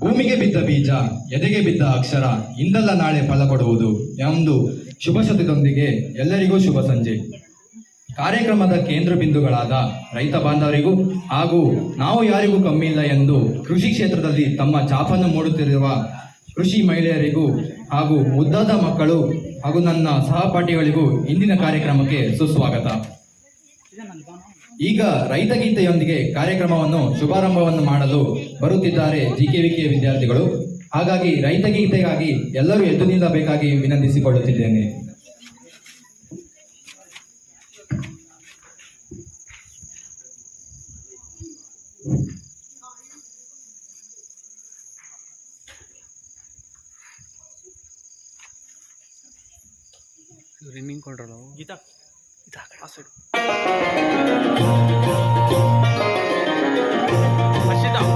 ಭೂಮಿಗೆ ಬಿದ್ದ ಬೀಜ, ಎದೆಗೆ ಬಿದ್ದ ಅಕ್ಷರ ಇಂದಲ್ಲ ನಾಳೆ ಫಲ ಕೊಡುವುದು ಎಂದು ಶುಭಶತದೊಂದಿಗೆ ಎಲ್ಲರಿಗೂ ಶುಭ ಸಂಜೆ. ಕಾರ್ಯಕ್ರಮದ ಕೇಂದ್ರ ಬಿಂದುಗಳಾದ ರೈತ ಬಾಂಧವರಿಗೂ ಹಾಗೂ ನಾವು ಯಾರಿಗೂ ಕಮ್ಮಿ ಇಲ್ಲ ಎಂದು ಕೃಷಿ ಕ್ಷೇತ್ರದಲ್ಲಿ ತಮ್ಮ ಛಾಪನ್ನು ಮೂಡುತ್ತಿರುವ ಕೃಷಿ ಮಹಿಳೆಯರಿಗೂ ಹಾಗೂ ಮುದ್ದಾದ ಮಕ್ಕಳು ಹಾಗೂ ನನ್ನ ಸಹಪಾಠಿಗಳಿಗೂ ಇಂದಿನ ಕಾರ್ಯಕ್ರಮಕ್ಕೆ ಸುಸ್ವಾಗತ. ಈಗ ರೈತಗೀತೆಯೊಂದಿಗೆ ಕಾರ್ಯಕ್ರಮವನ್ನು ಶುಭಾರಂಭವನ್ನು ಮಾಡಲು ಬರುತ್ತಿದ್ದಾರೆ ಜಿಕೆವಿಕೆ ವಿದ್ಯಾರ್ಥಿಗಳು. ಹಾಗಾಗಿ ರೈತಗೀತೆಗಾಗಿ ಎಲ್ಲರೂ ಎದ್ದು ನಿಲ್ಲಬೇಕಾಗಿ ವಿನಂತಿಸಿಕೊಳ್ಳುತ್ತಿದ್ದೇನೆ. ರನ್ನಿಂಗ್ ಕೊಂಡ್ರಲ್ಲ ಗೀತಾ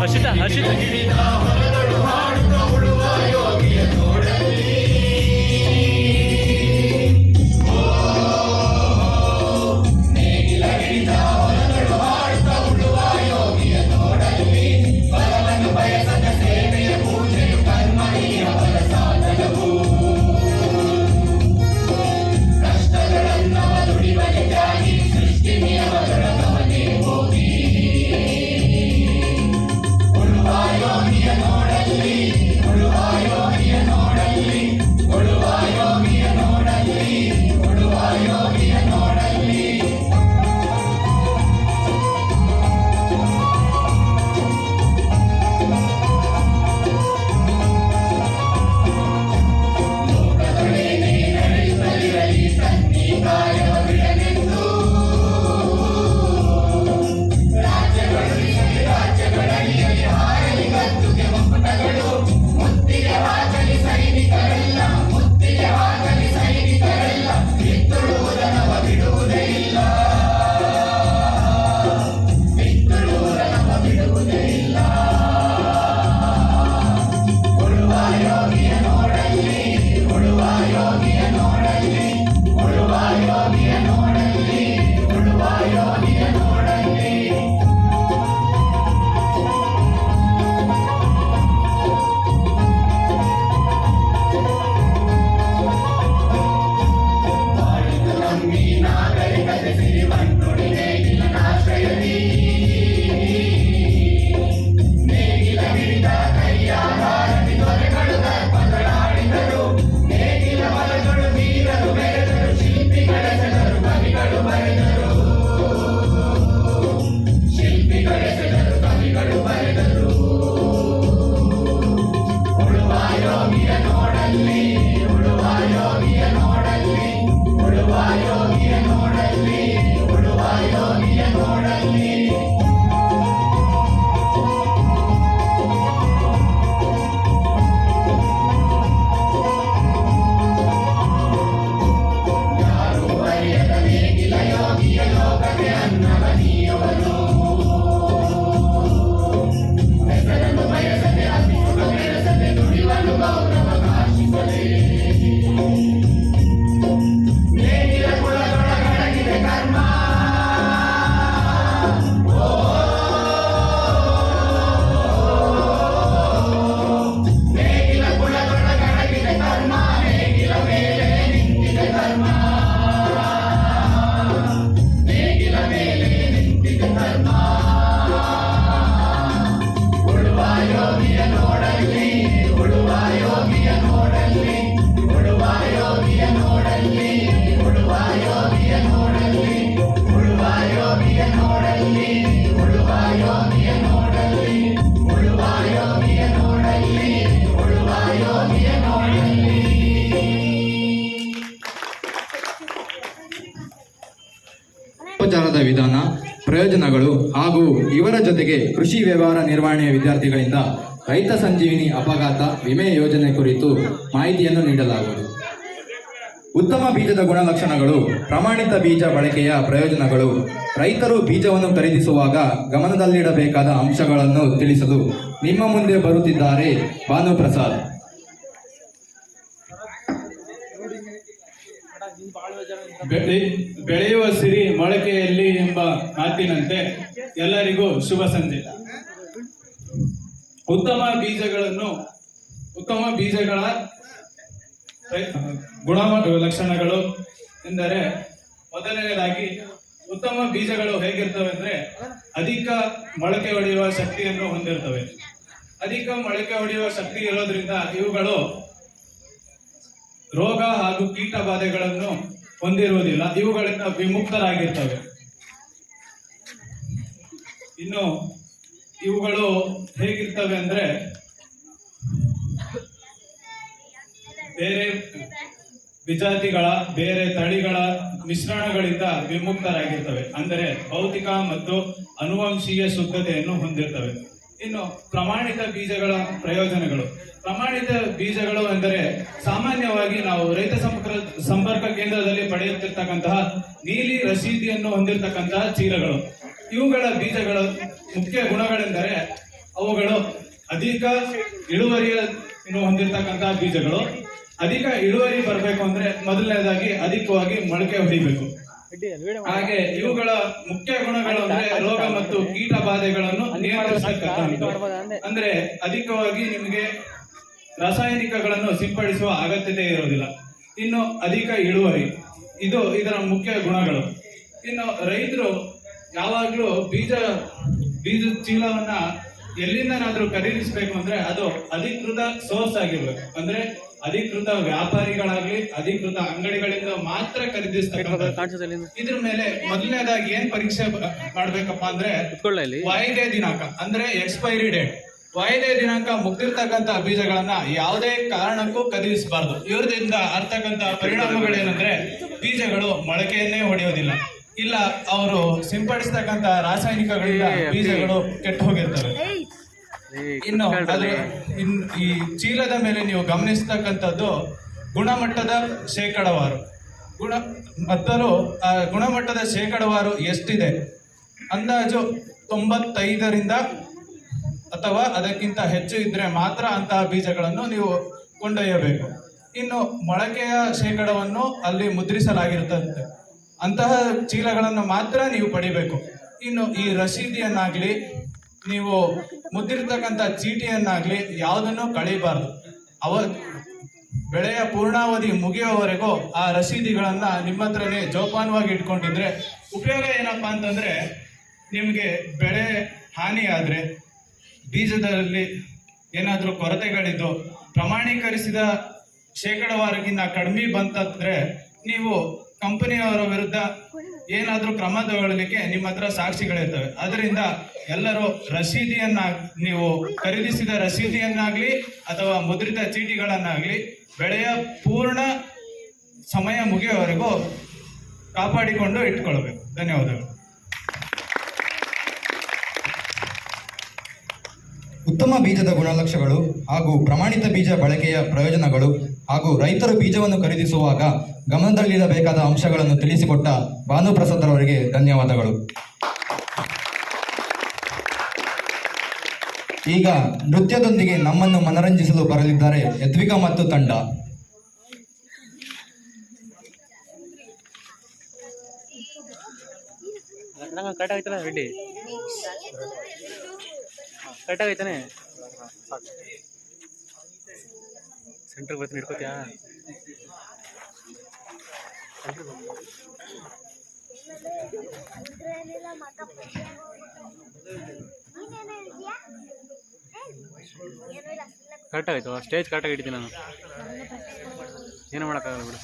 ಹರ್ಷಿತಾ ಉಪಚಾರದ ವಿಧಾನ, ಪ್ರಯೋಜನಗಳು ಹಾಗೂ ಇವರ ಜೊತೆಗೆ ಕೃಷಿ ವ್ಯವಹಾರ ನಿರ್ವಹಣೆಯ ವಿದ್ಯಾರ್ಥಿಗಳಿಂದ ರೈತ ಸಂಜೀವಿನಿ ಅಪಘಾತ ವಿಮೆ ಯೋಜನೆ ಕುರಿತು ಮಾಹಿತಿಯನ್ನು ನೀಡಲಾಗುವುದು. ಉತ್ತಮ ಬೀಜದ ಗುಣಲಕ್ಷಣಗಳು, ಪ್ರಮಾಣಿತ ಬೀಜ ಬಳಕೆಯ ಪ್ರಯೋಜನಗಳು, ರೈತರು ಬೀಜವನ್ನು ಖರೀದಿಸುವಾಗ ಗಮನದಲ್ಲಿಡಬೇಕಾದ ಅಂಶಗಳನ್ನು ತಿಳಿಸಲು ನಿಮ್ಮ ಮುಂದೆ ಬರುತ್ತಿದ್ದಾರೆ ಭಾನುಪ್ರಸಾದ್. ಬೆಳೆಯುವ ಸಿರಿ ಮೊಳಕೆಯಲ್ಲಿ ಎಂಬ ಮಾತಿನಂತೆ ಎಲ್ಲರಿಗೂ ಶುಭ ಸಂಜೆ. ಉತ್ತಮ ಬೀಜಗಳ ಲಕ್ಷಣಗಳು ಎಂದರೆ, ಮೊದಲನೇದಾಗಿ ಉತ್ತಮ ಬೀಜಗಳು ಹೇಗಿರ್ತವೆ ಅಂದ್ರೆ ಅಧಿಕ ಮೊಳಕೆ ಹೊಡೆಯುವ ಶಕ್ತಿಯನ್ನು ಹೊಂದಿರ್ತವೆ. ಅಧಿಕ ಮೊಳಕೆ ಹೊಡೆಯುವ ಶಕ್ತಿ ಇರೋದ್ರಿಂದ ಇವುಗಳು ರೋಗ ಹಾಗೂ ಕೀಟ ಬಾಧೆಗಳನ್ನು ಹೊಂದಿರುವುದಿಲ್ಲ, ಇವುಗಳಿಂದ ವಿಮುಕ್ತರಾಗಿರ್ತವೆ. ಇನ್ನು ಇವುಗಳು ಹೇಗಿರ್ತವೆ ಅಂದ್ರೆ ಬೇರೆ ವಿಜಾತಿಗಳ ಬೇರೆ ತಳಿಗಳ ಮಿಶ್ರಣಗಳಿಂದ ವಿಮುಕ್ತರಾಗಿರ್ತವೆ, ಅಂದರೆ ಭೌತಿಕ ಮತ್ತು ಅನುವಂಶೀಯ ಶುದ್ಧತೆಯನ್ನು ಹೊಂದಿರ್ತವೆ. ಇನ್ನು ಪ್ರಮಾಣಿತ ಬೀಜಗಳ ಪ್ರಯೋಜನಗಳು. ಪ್ರಮಾಣಿತ ಬೀಜಗಳು ಎಂದರೆ ಸಾಮಾನ್ಯವಾಗಿ ನಾವು ರೈತ ಸಂಪರ್ಕ ಕೇಂದ್ರದಲ್ಲಿ ಪಡೆಯುತ್ತಿರ್ತಕ್ಕಂತಹ ನೀಲಿ ರಸೀದಿಯನ್ನು ಹೊಂದಿರತಕ್ಕಂತಹ ಚೀಲಗಳು. ಇವುಗಳ ಬೀಜಗಳ ಮುಖ್ಯ ಗುಣಗಳೆಂದರೆ ಅವುಗಳು ಅಧಿಕ ಇಳುವರಿಯನ್ನು ಹೊಂದಿರತಕ್ಕಂತಹ ಬೀಜಗಳು. ಅಧಿಕ ಇಳುವರಿ ಬರಬೇಕು ಅಂದ್ರೆ ಮೊದಲನೇದಾಗಿ ಅಧಿಕವಾಗಿ ಮೊಳಕೆ ಹೊಡಿಬೇಕು. ಹಾಗೆ ಇವುಗಳ ಮುಖ್ಯ ಗುಣಗಳು ಅಂದ್ರೆ ರೋಗ ಮತ್ತು ಕೀಟ ಬಾಧೆಗಳನ್ನು ನಿಯಂತ್ರಿಸತಕ್ಕಂಥದ್ದು. ಅಂದ್ರೆ ಅಧಿಕವಾಗಿ ನಿಮಗೆ ರಾಸಾಯನಿಕಗಳನ್ನು ಸಿಂಪಡಿಸುವ ಅಗತ್ಯತೆ ಇರುವುದಿಲ್ಲ. ಇನ್ನು ಅಧಿಕ ಇಳುವರಿ, ಇದು ಇದರ ಮುಖ್ಯ ಗುಣಗಳು. ಇನ್ನು ರೈತರು ಯಾವಾಗ್ಲೂ ಬೀಜ ಚೀಲವನ್ನ ಎಲ್ಲಿಂದನಾದ್ರೂ ಖರೀದಿಸಬೇಕು ಅಂದ್ರೆ ಅದು ಅಧಿಕೃತ ಸೋರ್ಸ್ ಆಗಿರ್ಬೇಕು. ಅಂದ್ರೆ ಅಧಿಕೃತ ವ್ಯಾಪಾರಿಗಳಾಗ್ಲಿ ಅಧಿಕೃತ ಅಂಗಡಿಗಳಿಂದ ಮಾತ್ರ ಖರೀದಿಸ್ತಕ್ಕಂಥದ್ದು. ಇದ್ರ ಮೇಲೆ ಮೊದಲನೇದಾಗಿ ಏನ್ ಪರೀಕ್ಷೆ ಮಾಡ್ಬೇಕಪ್ಪ ಅಂದ್ರೆ ವಾಯಿದೆ ದಿನಾಂಕ, ಅಂದ್ರೆ ಎಕ್ಸ್ಪೈರಿ ಡೇಟ್. ವಾಯಿದೆ ದಿನಾಂಕ ಮುಗ್ದಿರ್ತಕ್ಕಂಥ ಬೀಜಗಳನ್ನ ಯಾವುದೇ ಕಾರಣಕ್ಕೂ ಖರೀದಿಸಬಾರ್ದು. ಇವ್ರದಿಂದ ಆಗ್ತಕ್ಕಂಥ ಪರಿಣಾಮಗಳೇನಂದ್ರೆ ಬೀಜಗಳು ಮೊಳಕೆಯನ್ನೇ ಹೊಡೆಯೋದಿಲ್ಲ, ಇಲ್ಲ ಅವರು ಸಿಂಪಡಿಸ್ತಕ್ಕಂಥ ರಾಸಾಯನಿಕಗಳಿಂದ ಬೀಜಗಳು ಕೆಟ್ಟು ಹೋಗಿರ್ತವೆ. ಇನ್ನು ಈ ಚೀಲದ ಮೇಲೆ ನೀವು ಗಮನಿಸ್ತಕ್ಕಂಥದ್ದು ಗುಣಮಟ್ಟದ ಶೇಕಡವಾರು. ಗುಣಮಟ್ಟದ ಶೇಕಡವಾರು ಎಷ್ಟಿದೆ? ಅಂದಾಜು 95ರಿಂದ ಅಥವಾ ಅದಕ್ಕಿಂತ ಹೆಚ್ಚು ಇದ್ರೆ ಮಾತ್ರ ಅಂತಹ ಬೀಜಗಳನ್ನು ನೀವು ಕೊಂಡೊಯ್ಯಬೇಕು. ಇನ್ನು ಮೊಳಕೆಯ ಶೇಕಡವನ್ನು ಅಲ್ಲಿ ಮುದ್ರಿಸಲಾಗಿರುತ್ತದೆ, ಅಂತಹ ಚೀಲಗಳನ್ನು ಮಾತ್ರ ನೀವು ಪಡಿಬೇಕು. ಇನ್ನು ಈ ರಸೀದಿಯನ್ನಾಗ್ಲಿ ನೀವು ಮುದ್ರಿರ್ತಕ್ಕಂಥ ಚೀಟಿಯನ್ನಾಗ್ಲಿ ಯಾವುದನ್ನು ಕಳೀಬಾರ್ದು. ಬೆಳೆಯ ಪೂರ್ಣಾವಧಿ ಮುಗಿಯುವವರೆಗೂ ಆ ರಸೀದಿಗಳನ್ನ ನಿಮ್ಮ ಹತ್ರನೇ ಜೋಪಾನವಾಗಿ ಇಟ್ಕೊಂಡಿದ್ರೆ ಉಪಯೋಗ ಏನಪ್ಪಾ ಅಂತಂದ್ರೆ, ನಿಮಗೆ ಬೆಳೆ ಹಾನಿ ಆದ್ರೆ, ಬೀಜದಲ್ಲಿ ಏನಾದರೂ ಕೊರತೆಗಳಿದ್ದು ಪ್ರಮಾಣೀಕರಿಸಿದ ಶೇಕಡವಾರಿಗಿಂತ ಕಡಿಮೆ ಬಂತಂದ್ರೆ ನೀವು ಕಂಪನಿಯವರ ವಿರುದ್ಧ ಏನಾದರೂ ಕ್ರಮ ತಗೊಳ್ಳಲಿಕ್ಕೆ ನಿಮ್ಮ ಹತ್ರ ಸಾಕ್ಷಿಗಳಿರ್ತವೆ. ಅದರಿಂದ ಎಲ್ಲರೂ ನೀವು ಖರೀದಿಸಿದ ರಸೀದಿಯನ್ನಾಗ್ಲಿ ಅಥವಾ ಮುದ್ರಿತ ಚೀಟಿಗಳನ್ನಾಗ್ಲಿ ಬೆಳೆಯ ಪೂರ್ಣ ಸಮಯ ಮುಗಿಯುವವರೆಗೂ ಕಾಪಾಡಿಕೊಂಡು ಇಟ್ಕೊಳ್ಬೇಕು. ಧನ್ಯವಾದಗಳು. ಉತ್ತಮ ಬೀಜದ ಗುಣಲಕ್ಷಣಗಳು ಹಾಗೂ ಪ್ರಮಾಣಿತ ಬೀಜ ಬಳಕೆಯ ಪ್ರಯೋಜನಗಳು ಹಾಗೂ ರೈತರು ಬೀಜವನ್ನು ಖರೀದಿಸುವಾಗ ಗಮನದಲ್ಲಿಡಬೇಕಾದ ಅಂಶಗಳನ್ನು ತಿಳಿಸಿಕೊಟ್ಟ ಭಾನುಪ್ರಸಾದ್ ಅವರಿಗೆ ಧನ್ಯವಾದಗಳು. ಈಗ ನೃತ್ಯದೊಂದಿಗೆ ನಮ್ಮನ್ನು ಮನರಂಜಿಸಲು ಬರಲಿದ್ದಾರೆ ಯದ್ವಿಕಾ ಮತ್ತು ತಂಡ. ಕರೆಕ್ಟಾಗೈತಾನೆ ಸೆಂಟ್ರ್ ಬರ್ತೀನಿ ಹಿಡ್ಕೋತ್ಯಾ? ಕರೆಕ್ಟಾಗೈತು, ಸ್ಟೇಜ್ ಕರೆಕ್ಟಾಗಿ ಇಟ್ಟಿದ್ದೀನಿ ನಾನು, ಏನು ಮಾಡೋಕ್ಕಾಗಲ್ಲ ಬಿಡು.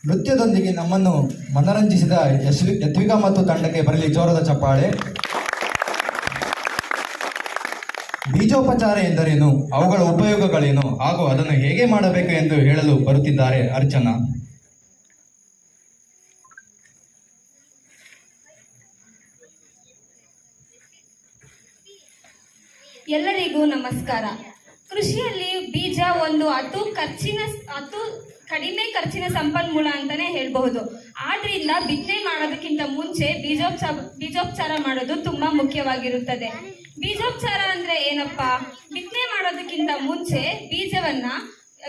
ನೃತ್ಯದೊಂದಿಗೆ ನಮ್ಮನ್ನು ಮನರಂಜಿಸಿದ ಯತ್ವಿಕಾ ಮತ್ತು ತಂಡಕ್ಕೆ ಬರಲಿ ಜೋರದ ಚಪ್ಪಾಳೆ. ಬೀಜೋಪಚಾರ ಎಂದರೇನು, ಅವುಗಳ ಉಪಯೋಗಗಳೇನು ಹಾಗೂ ಅದನ್ನು ಹೇಗೆ ಮಾಡಬೇಕು ಎಂದು ಹೇಳಲು ಬರುತ್ತಿದ್ದಾರೆ ಅರ್ಚನಾ. ಎಲ್ಲರಿಗೂ ನಮಸ್ಕಾರ. ಕೃಷಿಯಲ್ಲಿ ಬೀಜ ಒಂದು ಅತಿ ಕಡಿಮೆ ಖರ್ಚಿನ ಸಂಪನ್ಮೂಲ ಅಂತಾನೆ ಹೇಳ್ಬಹುದು. ಆದ್ರಿಂದ ಬಿತ್ತನೆ ಮಾಡೋದಕ್ಕಿಂತ ಮುಂಚೆ ಬೀಜೋಪಚಾರ ಮಾಡೋದು ತುಂಬಾ ಮುಖ್ಯವಾಗಿರುತ್ತದೆ. ಬೀಜೋಪಚಾರ ಅಂದ್ರೆ ಏನಪ್ಪಾ? ಬಿತ್ತನೆ ಮಾಡೋದಕ್ಕಿಂತ ಮುಂಚೆ ಬೀಜವನ್ನ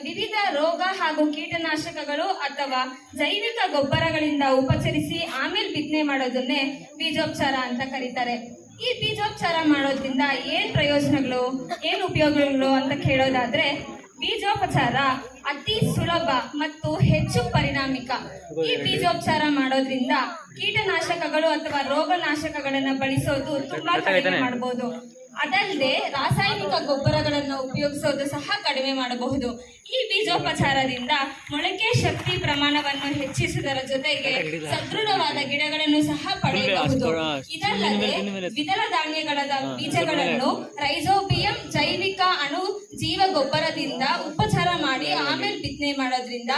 ವಿವಿಧ ರೋಗ ಹಾಗೂ ಕೀಟನಾಶಕಗಳು ಅಥವಾ ಜೈವಿಕ ಗೊಬ್ಬರಗಳಿಂದ ಉಪಚರಿಸಿ ಆಮೇಲೆ ಬಿತ್ತನೆ ಮಾಡೋದನ್ನೇ ಬೀಜೋಪಚಾರ ಅಂತ ಕರೀತಾರೆ. ಈ ಬೀಜೋಪಚಾರ ಮಾಡೋದ್ರಿಂದ ಏನ್ ಪ್ರಯೋಜನಗಳು, ಏನ್ ಉಪಯೋಗಗಳು ಅಂತ ಕೇಳೋದಾದ್ರೆ, ಬೀಜೋಪಚಾರ ಅತಿ ಸುಲಭ ಮತ್ತು ಹೆಚ್ಚು ಪರಿಣಾಮಿಕ. ಈ ಬೀಜೋಪಚಾರ ಮಾಡೋದ್ರಿಂದ ಕೀಟನಾಶಕಗಳು ಅಥವಾ ರೋಗನಾಶಕಗಳನ್ನ ಬಳಸೋದು ತುಂಬಾ ಕಡಿಮೆ ಮಾಡಬಹುದು. ಅದಲ್ಲದೆ ರಾಸಾಯನಿಕ ಗೊಬ್ಬರಗಳನ್ನು ಉಪಯೋಗಿಸೋದು ಸಹ ಕಡಿಮೆ ಮಾಡಬಹುದು. ಈ ಬೀಜೋಪಚಾರದಿಂದ ಮೊಳಕೆ ಶಕ್ತಿ ಪ್ರಮಾಣವನ್ನು ಹೆಚ್ಚಿಸುವುದರ ಜೊತೆಗೆ ಸದೃಢವಾದ ಗಿಡಗಳನ್ನು ಸಹ ಪಡೆಯಬಹುದು. ಇದಲ್ಲದೆ ದ್ವಿದಳ ಧಾನ್ಯಗಳಾದ ಬೀಜಗಳನ್ನು ರೈಸೋಬಿಯಂ ಜೈವಿಕ ಅಣು ಜೀವ ಗೊಬ್ಬರದಿಂದ ಉಪಚಾರ ಮಾಡಿ ಆಮೇಲೆ ಬಿತ್ತನೆ ಮಾಡೋದ್ರಿಂದ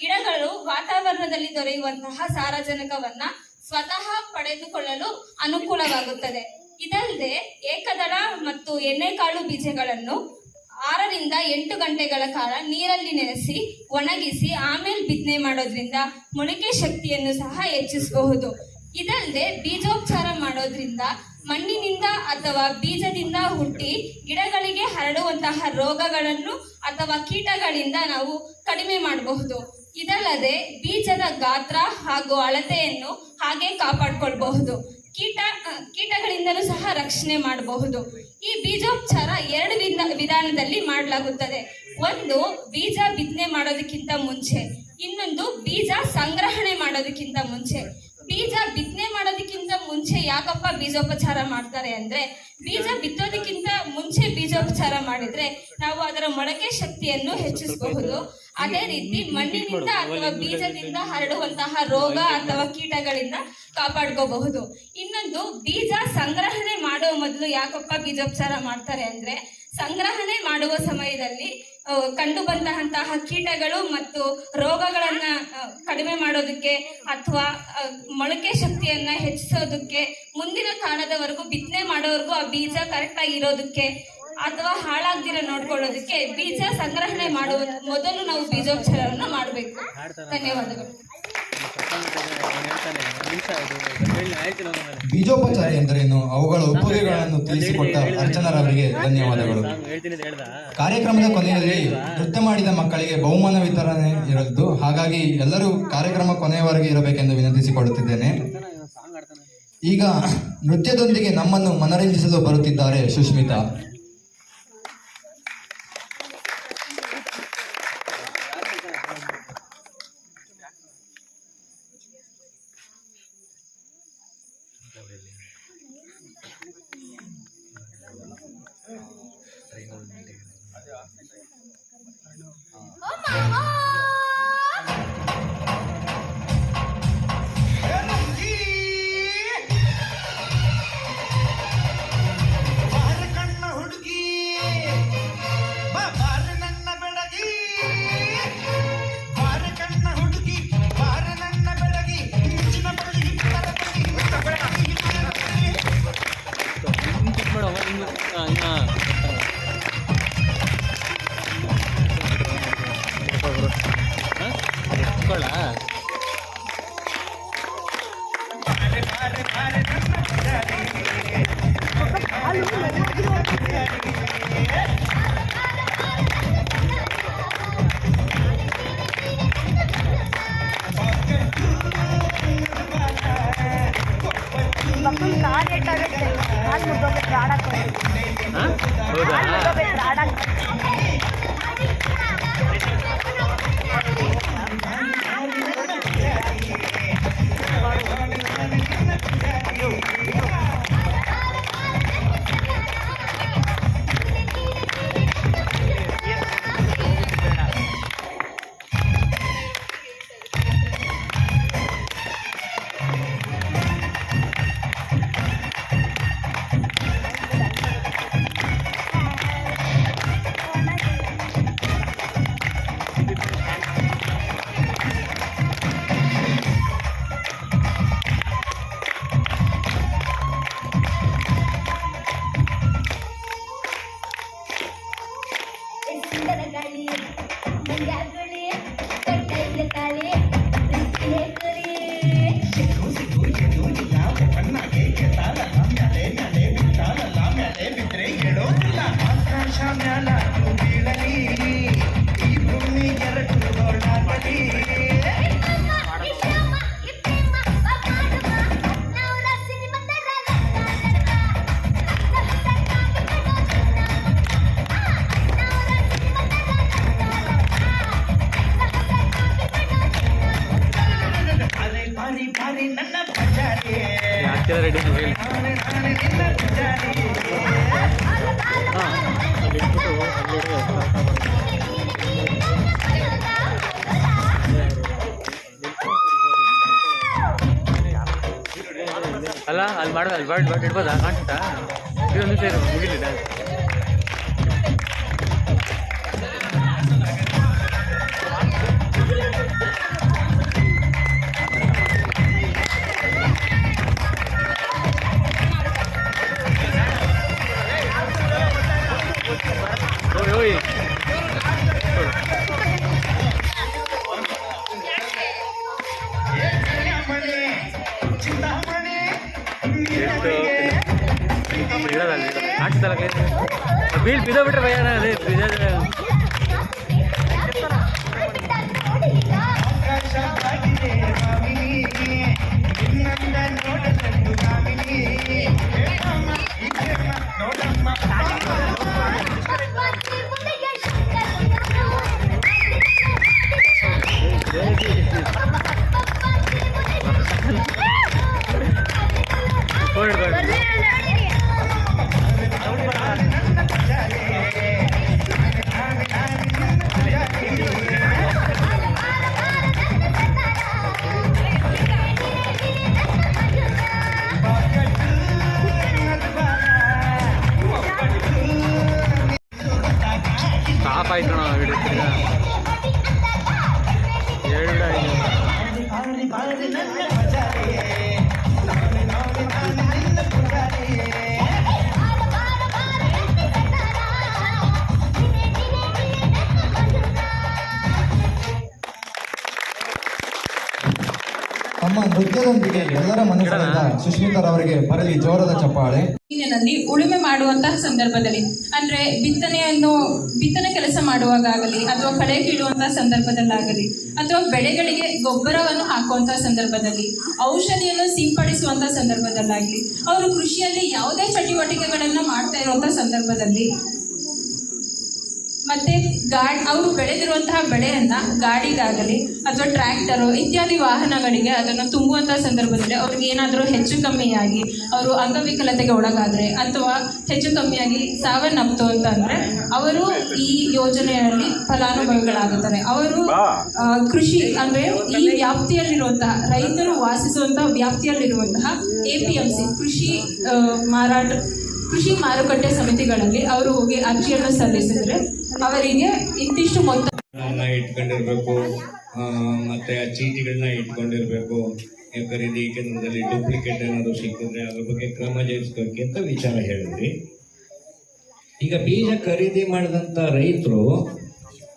ಗಿಡಗಳು ವಾತಾವರಣದಲ್ಲಿ ದೊರೆಯುವಂತಹ ಸಾರಜನಕವನ್ನ ಸ್ವತಃ ಪಡೆದುಕೊಳ್ಳಲು ಅನುಕೂಲವಾಗುತ್ತದೆ. ಇದಲ್ಲದೆ ಏಕದಳ ಮತ್ತು ಎಣ್ಣೆಕಾಳು ಬೀಜಗಳನ್ನು 6 ರಿಂದ 8 ಗಂಟೆಗಳ ಕಾಲ ನೀರಲ್ಲಿ ನೆನೆಸಿ ಒಣಗಿಸಿ ಆಮೇಲೆ ಬಿತ್ತನೆ ಮಾಡೋದ್ರಿಂದ ಮೊಳಕೆ ಶಕ್ತಿಯನ್ನು ಸಹ ಹೆಚ್ಚಿಸಬಹುದು. ಇದಲ್ಲದೆ ಬೀಜೋಪಚಾರ ಮಾಡೋದ್ರಿಂದ ಮಣ್ಣಿನಿಂದ ಅಥವಾ ಬೀಜದಿಂದ ಹುಟ್ಟಿ ಗಿಡಗಳಿಗೆ ಹರಡುವಂತಹ ರೋಗಗಳನ್ನು ಅಥವಾ ಕೀಟಗಳಿಂದ ನಾವು ಕಡಿಮೆ ಮಾಡಬಹುದು. ಇದಲ್ಲದೆ ಬೀಜದ ಗಾತ್ರ ಹಾಗೂ ಅಳತೆಯನ್ನು ಹಾಗೆ ಕಾಪಾಡಿಕೊಳ್ಳಬಹುದು. ಕೀಟಗಳಿಂದಲೂ ಸಹ ರಕ್ಷಣೆ ಮಾಡಬಹುದು. ಈ ಬೀಜೋಪಚಾರ 2 ವಿಧಾನದಲ್ಲಿ ಮಾಡಲಾಗುತ್ತದೆ. ಒಂದು ಬೀಜ ಬಿತ್ತನೆ ಮಾಡೋದಕ್ಕಿಂತ ಮುಂಚೆ, ಇನ್ನೊಂದು ಬೀಜ ಸಂಗ್ರಹಣೆ ಮಾಡೋದಕ್ಕಿಂತ ಮುಂಚೆ. ಬೀಜ ಬಿತ್ತನೆ ಮಾಡೋದಕ್ಕಿಂತ ಮುಂಚೆ ಯಾಕಪ್ಪ ಬೀಜೋಪಚಾರ ಮಾಡ್ತಾರೆ ಅಂದ್ರೆ, ಬೀಜ ಬಿತ್ತೋದಕ್ಕಿಂತ ಮುಂಚೆ ಬೀಜೋಪಚಾರ ಮಾಡಿದ್ರೆ ನಾವು ಅದರ ಮೊಳಕೆ ಶಕ್ತಿಯನ್ನು ಹೆಚ್ಚಿಸಬಹುದು. ಅದೇ ರೀತಿ ಮಣ್ಣಿನಿಂದ ಅಥವಾ ಬೀಜದಿಂದ ಹರಡುವಂತಹ ರೋಗ ಅಥವಾ ಕೀಟಗಳಿಂದ ಕಾಪಾಡ್ಕೋಬಹುದು. ಇನ್ನೊಂದು ಬೀಜ ಸಂಗ್ರಹಣೆ ಮಾಡುವ ಮೊದಲು ಯಾಕಪ್ಪ ಬೀಜೋಪಚಾರ ಮಾಡ್ತಾರೆ ಅಂದ್ರೆ, ಸಂಗ್ರಹಣೆ ಮಾಡುವ ಸಮಯದಲ್ಲಿ ಕಂಡು ಬಂದಂತಹ ಕೀಟಗಳು ಮತ್ತು ರೋಗಗಳನ್ನ ಕಡಿಮೆ ಮಾಡೋದಕ್ಕೆ ಅಥವಾ ಮೊಳಕೆ ಶಕ್ತಿಯನ್ನ ಹೆಚ್ಚಿಸೋದಕ್ಕೆ, ಮುಂದಿನ ಕಾಲದವರೆಗೂ ಬಿತ್ತನೆ ಮಾಡೋವರೆಗೂ ಆ ಬೀಜ ಕರೆಕ್ಟ್ ಆಗಿ ಇರೋದಕ್ಕೆ ಅಥವಾ ಹಾಳಾಗ್ದಿರ ನೋಡ್ಕೊಳ್ಳೋದಕ್ಕೆ ಬೀಜ ಸಂಗ್ರಹಣೆ ಮಾಡುವ ಮೊದಲು ನಾವು ಬೀಜೋಪಚಾರವನ್ನು ಮಾಡಬೇಕು. ಧನ್ಯವಾದಗಳು. ಬೀಜೋಪಚಾರ ಎಂದರೇನು, ಅವುಗಳ ಉಪಯೋಗಗಳನ್ನು ತಿಳಿಸಿಕೊಟ್ಟ ಅರ್ಚನರವರಿಗೆ ಧನ್ಯವಾದಗಳು. ಕಾರ್ಯಕ್ರಮದ ಕೊನೆಯಲ್ಲಿ ನೃತ್ಯ ಮಾಡಿದ ಮಕ್ಕಳಿಗೆ ಬಹುಮಾನ ವಿತರಣೆ ಇರಲಿದ್ದು, ಹಾಗಾಗಿ ಎಲ್ಲರೂ ಕಾರ್ಯಕ್ರಮ ಕೊನೆಯವರೆಗೆ ಇರಬೇಕೆಂದು ವಿನಂತಿಸಿಕೊಳ್ಳುತ್ತಿದ್ದೇನೆ. ಈಗ ನೃತ್ಯದೊಂದಿಗೆ ನಮ್ಮನ್ನು ಮನರಂಜಿಸಲು ಬರುತ್ತಿದ್ದಾರೆ ಸುಷ್ಮಿತಾ. ಹುಡುಗಿ ಬಾರ ನನ್ನ ಬೆಳಗಿ ಹಾಂ ಹೌದಾ ಆಗ್ತಿದೆ ರೆಡಿ ಹೇಳಿ ಅಲ್ಲ ಅಲ್ಲಿ ಮಾಡುವ ಅಲ್ಲಿ ಬರ್ಡ್ ಇಡ್ಬೋದಾ ಕಾಣ್ಸುತ್ತಾ ಇದೊಂದು ಸೇರು ಮುಗಿಲಿಲ್ಲ ಓಯ್ ಇಡೋದಲ್ಲಿ ಕಾಣಿಸ್ತಲ್ಲ ಬೀಳ್ ಬಿದ್ದೋಗ್ಬಿಟ್ರೆ ಭಯ ಅದೇ ಆಯ್ತು ನಾವು ಹಿಡಿತೀರ ತಮ್ಮ ನೃತ್ಯದೊಂದಿಗೆ ಎಲ್ಲರ ಮನಸ್ಸಿನಿಂದ ಸುಷ್ಮಿತಾರವರಿಗೆ ಬರಲಿ ಜೋರದ ಚಪ್ಪಾಳೆ. ನಲ್ಲಿ ಉಳುಮೆ ಮಾಡುವಂತಹ ಸಂದರ್ಭದಲ್ಲಿ ಅಂದ್ರೆ ಬಿತ್ತನೆ ಕೆಲಸ ಮಾಡುವಾಗಲಿ ಅಥವಾ ಕಳೆ ಕೀಳುವಂತಹ ಸಂದರ್ಭದಲ್ಲಾಗಲಿ ಅಥವಾ ಬೆಳೆಗಳಿಗೆ ಗೊಬ್ಬರವನ್ನು ಹಾಕುವಂತಹ ಸಂದರ್ಭದಲ್ಲಿ ಔಷಧಿಯನ್ನು ಸಿಂಪಡಿಸುವಂತಹ ಸಂದರ್ಭದಲ್ಲಾಗಲಿ ಅವರು ಕೃಷಿಯಲ್ಲಿ ಯಾವುದೇ ಚಟುವಟಿಕೆಗಳನ್ನ ಮಾಡ್ತಾ ಇರುವಂತಹ ಸಂದರ್ಭದಲ್ಲಿ ಮತ್ತೆ ಅವರು ಬೆಳೆದಿರುವಂತಹ ಬೆಳೆಯನ್ನ ಗಾಡಿಗಾಗಲಿ ಅಥವಾ ಟ್ರ್ಯಾಕ್ಟರು ಇತ್ಯಾದಿ ವಾಹನಗಳಿಗೆ ಅದನ್ನು ತುಂಬುವಂತಹ ಸಂದರ್ಭದಲ್ಲಿ ಅವ್ರಿಗೆ ಏನಾದರೂ ಹೆಚ್ಚು ಕಮ್ಮಿಯಾಗಿ ಅವರು ಅಂಗವಿಕಲತೆಗೆ ಒಳಗಾದರೆ ಅಥವಾ ಹೆಚ್ಚು ಕಮ್ಮಿಯಾಗಿ ಸಾವನ್ನಪ್ತು ಅಂತಂದರೆ ಅವರು ಈ ಯೋಜನೆಯಲ್ಲಿ ಫಲಾನುಭವಿಗಳಾಗುತ್ತಾರೆ. ಅವರು ಕೃಷಿ ಅಂದರೆ ಈ ವ್ಯಾಪ್ತಿಯಲ್ಲಿರುವಂತಹ ರೈತರು ವಾಸಿಸುವಂತಹ ವ್ಯಾಪ್ತಿಯಲ್ಲಿರುವಂತಹ APMC ಕೃಷಿ ಮಾರುಕಟ್ಟೆ ಸಮಿತಿಗಳಲ್ಲಿ ಅವರು ಹೋಗಿ ಅರ್ಜಿಯನ್ನು ಸಲ್ಲಿಸಿದ್ರೆ ಅವರಿಗೆ ಇಂತಿಷ್ಟು ಮೊತ್ತ ಇಟ್ಕೊಂಡಿರ್ಬೇಕು, ಮತ್ತೆ ಆ ಚೀಟಿಗಳನ್ನ ಇಟ್ಕೊಂಡಿರ್ಬೇಕು. ಖರೀದಿ ಕೇಂದ್ರದಲ್ಲಿ ಡೂಪ್ಲಿಕೇಟ್ ಏನಾದ್ರು ಸಿಕ್ಕಿದ್ರೆ ಅದ್ರ ಬಗ್ಗೆ ಕ್ರಮ ಜರುಗಿಸ್ಬೇಕು ಅಂತ ವಿಚಾರ ಹೇಳಿದ್ರಿ. ಈಗ ಬೀಜ ಖರೀದಿ ಮಾಡಿದಂತ ರೈತರು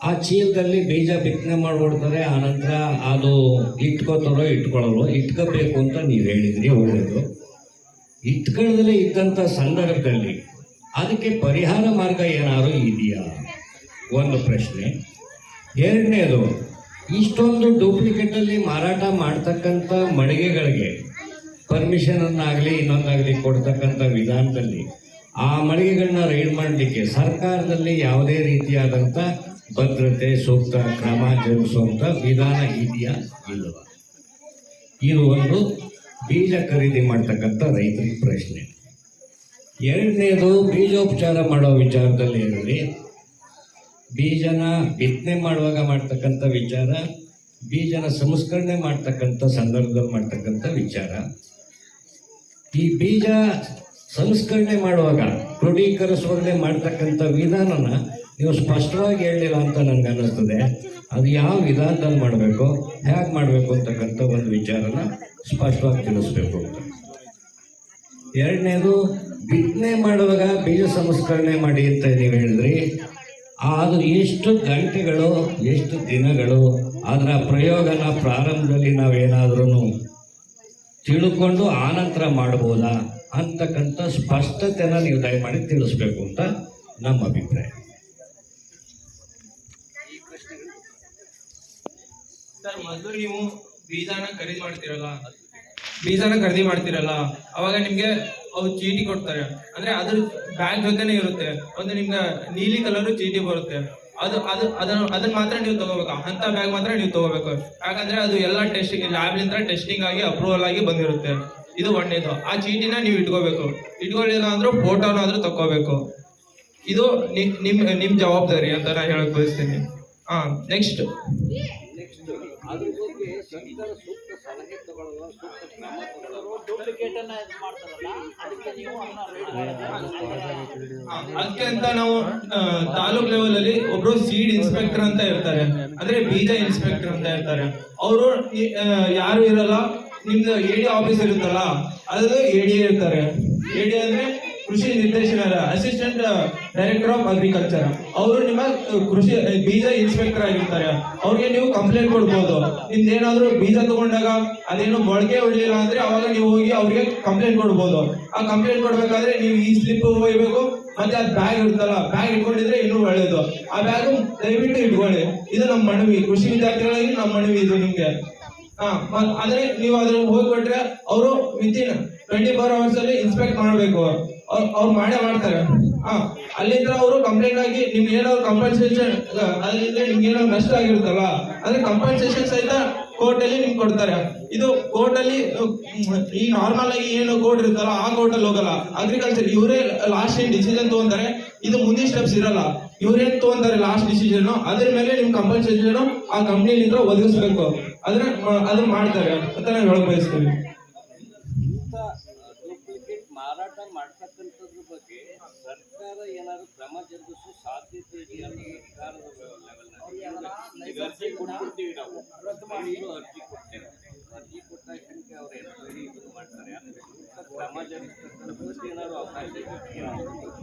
ಆ ಚೀಲದಲ್ಲಿ ಬೀಜ ಬಿತ್ತನೆ ಮಾಡಿಬಿಡ್ತಾರೆ. ಆನಂತರ ಅದು ಇಟ್ಕೋತಾರೋ ಇಟ್ಕೊಳ್ಳೋರು, ಇಟ್ಕೋಬೇಕು ಅಂತ ನೀವು ಹೇಳಿದ್ರಿ, ಒಳ್ಳೆಯದು. ಇಟ್ಕೊಳ್ಳದಲ್ಲೇ ಇದ್ದಂಥ ಸಂದರ್ಭದಲ್ಲಿ ಅದಕ್ಕೆ ಪರಿಹಾರ ಮಾರ್ಗ ಏನಾದ್ರು ಇದೆಯಾ? ಒಂದು ಪ್ರಶ್ನೆ. ಎರಡನೇದು, ಇಷ್ಟೊಂದು ಡೂಪ್ಲಿಕೇಟಲ್ಲಿ ಮಾರಾಟ ಮಾಡ್ತಕ್ಕಂಥ ಮಳಿಗೆಗಳಿಗೆ ಪರ್ಮಿಷನನ್ನಾಗಲಿ ಇನ್ನೊಂದಾಗಲಿ ಕೊಡ್ತಕ್ಕಂಥ ವಿಧಾನದಲ್ಲಿ ಆ ಮಳಿಗೆಗಳನ್ನ ರೈಡ್ ಮಾಡಲಿಕ್ಕೆ ಸರ್ಕಾರದಲ್ಲಿ ಯಾವುದೇ ರೀತಿಯಾದಂಥ ಭದ್ರತೆ, ಸೂಕ್ತ ಕ್ರಮ ಜರುಗಿಸುವಂಥ ವಿಧಾನ ಇದೆಯಾ ಇಲ್ಲವಾ? ಇದು ಒಂದು ಬೀಜ ಖರೀದಿ ಮಾಡ್ತಕ್ಕಂಥ ರೈತರಿಗೆ ಪ್ರಶ್ನೆ. ಎರಡನೇದು, ಬೀಜೋಪಚಾರ ಮಾಡೋ ವಿಚಾರದಲ್ಲಿ ಇರಲಿ, ಬೀಜನ ಬಿತ್ತನೆ ಮಾಡುವಾಗ ಮಾಡ್ತಕ್ಕಂಥ ವಿಚಾರ, ಬೀಜನ ಸಂಸ್ಕರಣೆ ಮಾಡ್ತಕ್ಕಂಥ ಸಂದರ್ಭದಲ್ಲಿ ಮಾಡ್ತಕ್ಕಂಥ ವಿಚಾರ. ಈ ಬೀಜ ಸಂಸ್ಕರಣೆ ಮಾಡುವಾಗ ಕ್ರೋಢೀಕರಿಸುವಾಗಲೇ ಮಾಡ್ತಕ್ಕಂಥ ವಿಧಾನನ ನೀವು ಸ್ಪಷ್ಟವಾಗಿ ಹೇಳಲಿಲ್ಲ ಅಂತ ನನಗೆ ಅನ್ನಿಸ್ತದೆ. ಅದು ಯಾವ ವಿಧಾನದಲ್ಲಿ ಮಾಡಬೇಕು, ಹೇಗೆ ಮಾಡಬೇಕು ಅಂತಕ್ಕಂಥ ಒಂದು ವಿಚಾರನ ಸ್ಪಷ್ಟವಾಗಿ ತಿಳಿಸ್ಬೇಕು ಅಂತ. ಎರಡನೇದು, ಬಿತ್ತನೆ ಮಾಡುವಾಗ ಬೀಜ ಸಂಸ್ಕರಣೆ ಮಾಡಿ ಅಂತ ನೀವು ಹೇಳಿದ್ರಿ. ಅದು ಎಷ್ಟು ಗಂಟೆಗಳು, ಎಷ್ಟು ದಿನಗಳು, ಅದರ ಪ್ರಯೋಗನ ಪ್ರಾರಂಭದಲ್ಲಿ ನಾವೇನಾದ್ರೂ ತಿಳ್ಕೊಂಡು ಆನಂತರ ಮಾಡ್ಬೋದಾ ಅಂತಕ್ಕಂಥ ಸ್ಪಷ್ಟತೆನ ನೀವು ದಯಮಾಡಿ ತಿಳಿಸ್ಬೇಕು ಅಂತ ನಮ್ಮ ಅಭಿಪ್ರಾಯ. ಸರ್, ಮೊದಲು ನೀವು ಬೀಜನ ಖರೀದಿ ಮಾಡ್ತಿರಲ್ಲ ಅವಾಗ ನಿಮ್ಗೆ ಅವ್ರು ಚೀಟಿ ಕೊಡ್ತಾರೆ. ಅಂದ್ರೆ ಅದ್ರ ಬ್ಯಾಗ್ ಜೊತೆನೆ ಇರುತ್ತೆ ಒಂದು, ನಿಮ್ಗೆ ನೀಲಿ ಕಲರ್ ಚೀಟಿ ಬರುತ್ತೆ. ಅದನ್ನ ಮಾತ್ರ ನೀವು ತಗೋಬೇಕು, ಅಂತ ಬ್ಯಾಗ್ ಮಾತ್ರ ನೀವು ತಗೋಬೇಕು. ಯಾಕಂದ್ರೆ ಅದು ಎಲ್ಲ ಟೆಸ್ಟಿಂಗ್ ಲ್ಯಾಬ್ಲಿಂದ ಟೆಸ್ಟಿಂಗ್ ಆಗಿ ಅಪ್ರೂವಲ್ ಆಗಿ ಬಂದಿರುತ್ತೆ. ಇದು ಒಂದೇದು. ಆ ಚೀಟಿನ ನೀವು ಇಟ್ಕೋಬೇಕು. ಇಟ್ಕೊಳ್ಳಿಲ್ಲ ಅಂದ್ರೂ ಫೋಟೋನಾದ್ರೂ ತಗೋಬೇಕು. ಇದು ನಿಮ್ ಜವಾಬ್ದಾರಿ ಅಂತ ನಾನು ಹೇಳಕ್ ಬಯಸ್ತೀನಿ. ನೆಕ್ಸ್ಟ್, ಅದಕ್ಕೆ ಅಂತ ನಾವು ತಾಲೂಕ್ ಲೆವೆಲ್ ಅಲ್ಲಿ ಒಬ್ರು ಸೀಡ್ ಇನ್ಸ್ಪೆಕ್ಟರ್ ಅಂತ ಇರ್ತಾರೆ, ಅಂದ್ರೆ ಬೀಜ ಇನ್ಸ್ಪೆಕ್ಟರ್ ಅಂತ ಇರ್ತಾರೆ. ಅವರು ಯಾರು ಇರಲ್ಲ, ನಿಮ್ದು ಎಡಿ ಆಫೀಸ್ ಇರುತ್ತಲ್ಲ, ಅದು ಎಡಿ ಇರ್ತಾರೆ. ಎಡಿ ಅಂದ್ರೆ ಕೃಷಿ ನಿರ್ದೇಶಕರ, ಅಸಿಸ್ಟೆಂಟ್ ಡೈರೆಕ್ಟರ್ ಆಫ್ ಅಗ್ರಿಕಲ್ಚರ್. ಅವರು ನಿಮ್ಮ ಕೃಷಿ ಬೀಜ ಇನ್ಸ್ಪೆಕ್ಟರ್ ಆಗಿರ್ತಾರೆ. ಅವ್ರಿಗೆ ನೀವು ಕಂಪ್ಲೇಂಟ್ ಕೊಡ್ಬೋದು. ನಿಮ್ದೇನಾದ್ರೂ ಬೀಜ ತಗೊಂಡಾಗ ಅದೇನು ಮೊಳಕೆ ಹೊಡಿಲಿಲ್ಲ ಅಂದ್ರೆ ಅವಾಗ ನೀವು ಹೋಗಿ ಅವ್ರಿಗೆ ಕಂಪ್ಲೇಂಟ್ ಕೊಡ್ಬೋದು. ಆ ಕಂಪ್ಲೇಂಟ್ ಕೊಡ್ಬೇಕಾದ್ರೆ ನೀವು ಈ ಸ್ಲಿಪ್ ಒಯ್ಬೇಕು, ಮತ್ತೆ ಅದ್ ಬ್ಯಾಗ್ ಇರುತ್ತಲ್ಲ, ಬ್ಯಾಗ್ ಇಟ್ಕೊಂಡಿದ್ರೆ ಇನ್ನೂ ಒಳ್ಳೇದು. ಆ ಬ್ಯಾಗ್ ದಯವಿಟ್ಟು ಇಟ್ಕೊಳ್ಳಿ. ಇದು ನಮ್ಮ ಮನವಿ, ಕೃಷಿ ವಿದ್ಯಾರ್ಥಿಗಳಿಗೆ ನಮ್ಮ ಮನವಿ ಇದು ನಿಮ್ಗೆ. ಆದ್ರೆ ನೀವು ಅದ್ರ ಹೋಗ್ಬಿಟ್ರೆ ಅವರು ವಿತಿನ್ 24 hours ಅಲ್ಲಿ ಇನ್ಸ್ಪೆಕ್ಟ್ ಮಾಡ್ಬೇಕು. ಅವ್ರು ಮಾಡ್ತಾರೆ. ಅಲ್ಲಿಂದ ಅವರು ಕಂಪ್ಲೇಂಟ್ ಆಗಿ ನಿಮ್ಗೆ ಏನಾದ್ರು ಕಂಪನ್ಸೇಷನ್, ಅದರಿಂದ ನಿಮ್ಗೆ ಏನಾದ್ರು ನಷ್ಟ ಆಗಿರುತ್ತಲ್ಲ, ಅಂದ್ರೆ ಕಂಪನ್ಸೇಷನ್ ಸಹಿತ ಕೋರ್ಟ್ ಅಲ್ಲಿ ನಿಮ್ಗೆ ಕೊಡ್ತಾರೆ. ಇದು ಕೋರ್ಟ್ ಅಲ್ಲಿ ಈ ನಾರ್ಮಲ್ ಆಗಿ ಏನು ಕೋರ್ಟ್ ಇರುತ್ತಲ್ಲ ಆ ಕೋರ್ಟ್ ಅಲ್ಲಿ ಹೋಗಲ್ಲ. ಅಗ್ರಿಕಲ್ಚರ್ ಇವರೇ ಲಾಸ್ಟ್ ಏನ್ ಡಿಸಿಷನ್ ತಗೊಂತಾರೆ, ಇದು ಮುಂದಿನ ಸ್ಟೆಪ್ಸ್ ಇರಲ್ಲ. ಇವ್ರೇನ್ ತಗೊಂತಾರೆ ಲಾಸ್ಟ್ ಡಿಸಿಷನ್, ಅದ್ರ ಮೇಲೆ ನಿಮ್ ಕಂಪನ್ಸೇಷನ್ ಆ ಕಂಪ್ನಿಲಿಂದ ಒದಗಿಸ್ಬೇಕು. ಅದನ್ನ ಮಾಡ್ತಾರೆ ಅಂತ ನಾವು ಹೇಳಕ್ ಬಯಸ್ತೀವಿ. ಮಾರಾಟ ಮಾಡ್ತಕ್ಕಂಥದ್ರ ಬಗ್ಗೆ ಸರ್ಕಾರ ಏನಾದ್ರು ಕ್ರಮ ಜರುಗಿಸೋ ಸಾಧ್ಯತೆ ಇದೆಯಾ? ಸರ್ಕಾರದ ಲೆವೆಲ್ನಲ್ಲಿ ಅರ್ಜಿ ಕೊಟ್ಬಿಡ್ತೀವಿ ನಾವು, ಅರ್ಜಿ ಕೊಡ್ತೇವೆ. ಅರ್ಜಿ ಕೊಟ್ಟಾಗ ಅವ್ರು ಎನ್ಕ್ವೈರಿ ಇದು ಮಾಡ್ತಾರೆ, ಕ್ರಮ ಜರುಗಿಸ್ತಕ್ಕಂಥದ್ದು ಏನಾದ್ರು ಅವಕಾಶ ಇದೆಯಾ?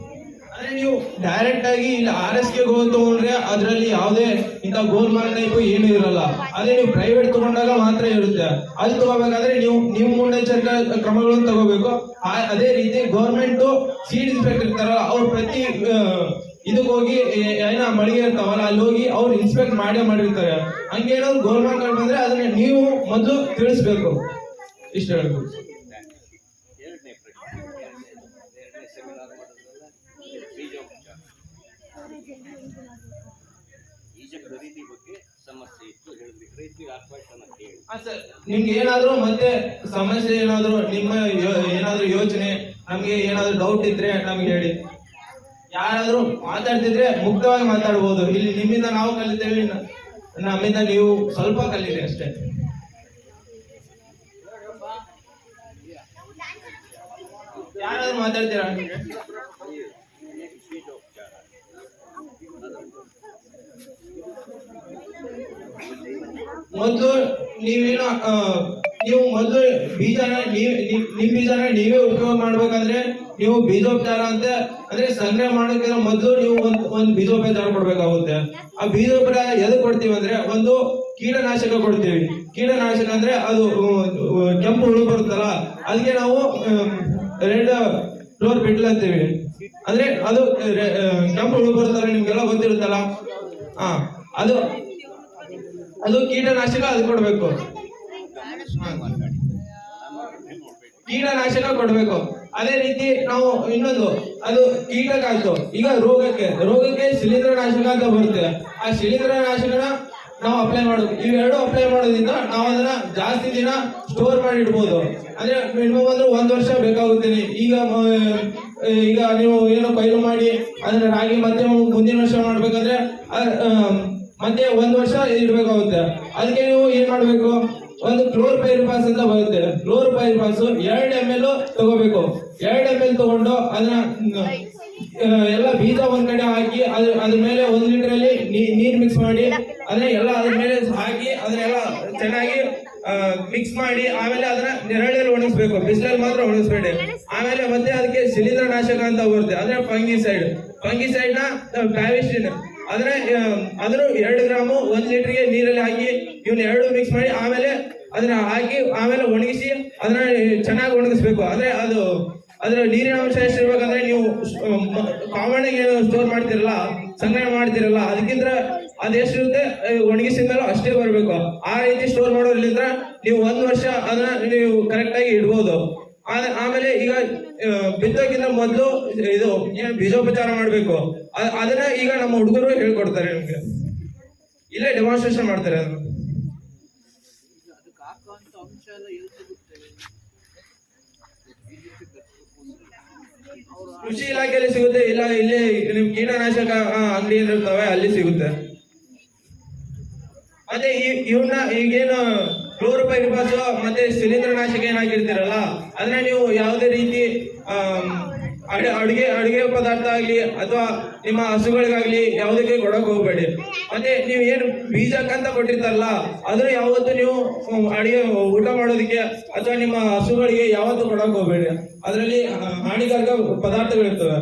ಅಂದ್ರೆ ನೀವು ಡೈರೆಕ್ಟ್ ಆಗಿ ಇಲ್ಲಿ RSK ಹೋಗಿ ತಗೊಂಡ್ರೆ ಅದ್ರಲ್ಲಿ ಯಾವುದೇ ಇಂಥ ಗೋಲ್ಮಾಲ್ ಟೈಪ್ ಏನು ಇರಲ್ಲ. ಅದೇ ನೀವು ಪ್ರೈವೇಟ್ ತಗೊಂಡಾಗ ಮಾತ್ರ ಇರುತ್ತೆ. ಅಲ್ಲಿ ತಗೋಬೇಕಾದ್ರೆ ನೀವು ಮುನ್ನೆಚ್ಚರಿಕಾ ಕ್ರಮಗಳನ್ನು ತಗೋಬೇಕು. ಅದೇ ರೀತಿ ಗೌರ್ಮೆಂಟ್ ಸೀಡ್ ಇನ್ಸ್ಪೆಕ್ಟರ್ ಇರ್ತಾರಲ್ಲ, ಅವ್ರು ಪ್ರತಿ ಇದಕ್ಕೆ ಹೋಗಿ ಏನ ಮಳಿಗೆ ಇರ್ತಾವಲ್ಲ ಅಲ್ಲಿ ಹೋಗಿ ಅವ್ರು ಇನ್ಸ್ಪೆಕ್ಟ್ ಮಾಡಿರ್ತಾರೆ. ಹಂಗೇನಾದ್ರು ಗೋಲ್ಮಾಲ್ ಕಂಡು ಬಂದ್ರೆ ಅದನ್ನ ನೀವು ಮೊದಲು ತಿಳಿಸ್ಬೇಕು. ಇಷ್ಟ ಹೇಳ್ಬೇಕು. ಎರಡನೇ ಸೆಮಿನಾರ್ ಮಾಡೋದ್ರಲ್ಲ ಬೀಜ ಖರೀದಿ ಬಗ್ಗೆ ಸಮಸ್ಯೆ ಇತ್ತು ಹೇಳಿದ್ವಿ, ರೈತರಿಗೆ ಆಶ್ವಾಸನ ಕೇಳಿ. ಸರ್, ನಿಮ್ಗೆ ಏನಾದ್ರು ಮತ್ತೆ ಸಮಸ್ಯೆ ಏನಾದ್ರು, ನಿಮ್ಮ ಏನಾದ್ರು ಯೋಚನೆ, ನಮ್ಗೆ ಏನಾದ್ರು ಡೌಟ್ ಇದ್ರೆ ನಮ್ಗೆ ಹೇಳಿ. ಯಾರಾದ್ರೂ ಮಾತಾಡ್ತಿದ್ರೆ ಮುಕ್ತವಾಗಿ ಮಾತಾಡ್ಬೋದು. ಇಲ್ಲಿ ನಿಮ್ಮಿಂದ ನಾವು ಕಲಿತೇವೆ, ನಮ್ಮಿಂದ ನೀವು ಸ್ವಲ್ಪ ಕಲೀರಿ ಅಷ್ಟೇ. ಯಾರಾದ್ರೂ ಮಾತಾಡ್ತೀರಾ? ಮೊದಲು ನೀವೇನು ನೀವು ಮೊದಲು ಬೀಜನ ನಿಮ್ ಬೀಜನ ನೀವೇ ಉಪಯೋಗ ಮಾಡ್ಬೇಕಂದ್ರೆ ನೀವು ಬೀಜೋಪಚಾರ ಅಂತ ಅಂದ್ರೆ ಸಂಗ್ರಹ ಮಾಡೋಕ್ಕಿಂತ ಮೊದಲು ನೀವು ಒಂದು ಬೀಜೋಪಚಾರ ಕೊಡ್ಬೇಕಾಗುತ್ತೆ. ಆ ಬೀಜೋಪಚಾರ ಎದಕ್ ಕೊಡ್ತೀವಿ ಅಂದ್ರೆ ಒಂದು ಕೀಟನಾಶಕ ಕೊಡ್ತೀವಿ. ಕೀಟನಾಶಕ ಅಂದ್ರೆ ಅದು ಕೆಂಪು ಹುಳು ಬರುತ್ತಲ್ಲ, ಅದಕ್ಕೆ ನಾವು ರೆಡ್ ಫ್ಲೋರ್ ಬಿಟ್ಲ್ ಅಂತೀವಿ. ಅಂದ್ರೆ ಅದು ಕೆಂಪು ಹುಳು ಬರುತ್ತಲ್ಲ, ನಿಮ್ಗೆಲ್ಲ ಗೊತ್ತಿರುತ್ತಲ್ಲ, ಅದು ಕೀಟನಾಶಕ ಅದು ಕೊಡ್ಬೇಕು. ಕೀಟನಾಶಕ ಕೊಡ್ಬೇಕು. ಅದೇ ರೀತಿ ನಾವು ಇನ್ನೊಂದು ಅದು ಕೀಟಕ್ಕಾಯ್ತು. ಈಗ ರೋಗಕ್ಕೆ ಶಿಲೀಂಧ್ರನಾಶಕ ಅಂತ ಬರುತ್ತೆ. ಆ ಶಿಲೀಂಧ್ರನಾಶಕನ ನಾವು ಅಪ್ಲೈ ಮಾಡೋದು. ಇವೆರಡು ಅಪ್ಲೈ ಮಾಡೋದ್ರಿಂದ ನಾವು ಅದನ್ನ ಜಾಸ್ತಿ ದಿನ ಸ್ಟೋರ್ ಮಾಡಿ ಇಡ್ಬೋದು. ಅಂದ್ರೆ ಮಿನಿಮಮ್ ಅಂದ್ರೆ 1 ವರ್ಷ ಬೇಕಾಗುತ್ತೆ. ಈಗ ನೀವು ಏನೋ ಕೊಯ್ಲು ಮಾಡಿ ಅದನ್ನ ರಾಗಿ ಮತ್ತೆ ಮುಂದಿನ ವರ್ಷ ಮಾಡ್ಬೇಕಂದ್ರೆ ಮತ್ತೆ 1 ವರ್ಷ ಇಡ್ಬೇಕಾಗುತ್ತೆ. ಅದಕ್ಕೆ ನೀವು ಏನ್ ಮಾಡ್ಬೇಕು, ಒಂದು ಕ್ಲೋರ್ಪೈರಿಫಾಸ್ ಅಂತ ಬರುತ್ತೆ. ಕ್ಲೋರ್ಪೈರಿಫಾಸ್ 2 ml ತಗೋಬೇಕು. 2 ml ತಗೊಂಡು ಅದನ್ನ ಎಲ್ಲ ಬೀಜ ಒಂದ್ ಕಡೆ ಹಾಕಿ ಅದ್ರ ಮೇಲೆ 1 ಲೀಟರ್ ಅಲ್ಲಿ ನೀರ್ ಮಿಕ್ಸ್ ಮಾಡಿ ಅದನ್ನ ಎಲ್ಲ ಅದ್ರ ಮೇಲೆ ಹಾಕಿ ಅದನ್ನೆಲ್ಲ ಚೆನ್ನಾಗಿ ಮಿಕ್ಸ್ ಮಾಡಿ ಆಮೇಲೆ ಅದನ್ನ ನೆರಳಲ್ಲಿ ಒಣಗಿಸ್ಬೇಕು. ಬಿಸಿಲಲ್ಲಿ ಮಾತ್ರ ಒಣಗಿಸ್ಬೇಡಿ. ಆಮೇಲೆ ಮತ್ತೆ ಅದಕ್ಕೆ ಶಿಲೀಂಧ್ರನಾಶಕ ಅಂತ ಬರುತ್ತೆ. ಅಂದ್ರೆ ಫಂಗಿಸೈಡ್ ನ ಪ್ಯಾವಿಸ್ಟಿನ್ ಅದನ್ನು 2 ಗ್ರಾಮು 1 ಲೀಟರ್ಗೆ ನೀರಲ್ಲಿ ಹಾಕಿ ಇವನ್ನ 2 ಮಿಕ್ಸ್ ಮಾಡಿ ಆಮೇಲೆ ಅದನ್ನ ಹಾಕಿ ಆಮೇಲೆ ಒಣಗಿಸಿ ಅದನ್ನ ಚೆನ್ನಾಗಿ ಒಣಗಿಸ್ಬೇಕು. ಅಂದ್ರೆ ಅದ್ರ ನೀರಿನ ಅಂಶ ಎಷ್ಟಿರ್ಬೇಕಂದ್ರೆ ನೀವು ಕಾಮನ್ ಆಗಿ ಸ್ಟೋರ್ ಮಾಡ್ತಿರಲ್ಲ, ಸಂಗ್ರಹಣೆ ಮಾಡ್ತಿರಲ್ಲ, ಅದಕ್ಕಿಂತ ಅದೆಷ್ಟಿರುತ್ತೆ ಒಣಗಿಸಿದ್ಮೇಲೆ ಅಷ್ಟೇ ಬರಬೇಕು. ಆ ರೀತಿ ಸ್ಟೋರ್ ಮಾಡೋದ್ರಿಂದ ನೀವು 1 ವರ್ಷ ಅದನ್ನ ನೀವು ಕರೆಕ್ಟ್ ಆಗಿ ಇಡ್ಬೋದು. ಆಮೇಲೆ ಈಗ ಬಿತ್ತೋಕ್ಕಿಂತ ಮೊದಲು ಇದು ಏನು ಬೀಜೋಪಚಾರ ಮಾಡ್ಬೇಕು. ಅದನ್ನ ಈಗ ನಮ್ಮ ಹುಡುಗರು ಹೇಳ್ಕೊಡ್ತಾರೆ. ನಿಮ್ಗೆ ಇಲ್ಲೇ ಡೆಮಾನ್ಸ್ಟ್ರೇಷನ್ ಮಾಡ್ತಾರೆ. ಅದನ್ನು ಕೃಷಿ ಇಲಾಖೆಯಲ್ಲಿ ಸಿಗುತ್ತೆ, ಇಲ್ಲ ಇಲ್ಲಿ ನಿಮ್ ಕೀಟನಾಶಕ ಅಂಗಡಿ ಇರ್ತವೆ ಅಲ್ಲಿ ಸಿಗುತ್ತೆ. ಮತ್ತೆ ಈಗೇನು ಕ್ಲೋರೋಪೈರಿಫಾಸ್ ಮತ್ತೆ ಶಿಲೀಂಧ್ರನಾಶಕ ಏನ್ ಹಾಕಿರ್ತೀರಲ್ಲ ಅದನ್ನ ನೀವು ಯಾವುದೇ ರೀತಿ ಅಡುಗೆ ಪದಾರ್ಥ ಆಗ್ಲಿ ಅಥವಾ ನಿಮ್ಮ ಹಸುಗಳಿಗಾಗ್ಲಿ ಯಾವುದಕ್ಕೆ ಕೊಡಕ್ ಹೋಗ್ಬೇಡಿ. ಮತ್ತೆ ನೀವು ಏನು ಬೀಜಕ್ಕಂತ ಕೊಟ್ಟಿರ್ತಾರಲ್ಲ ಅದನ್ನು ಯಾವತ್ತು ನೀವು ಊಟ ಮಾಡೋದಕ್ಕೆ ಅಥವಾ ನಿಮ್ಮ ಹಸುಗಳಿಗೆ ಯಾವತ್ತು ಕೊಡಕ್ ಹೋಗ್ಬೇಡಿ. ಅದರಲ್ಲಿ ಹಾನಿಕಾರಕ ಪದಾರ್ಥಗಳಿರ್ತವೆ.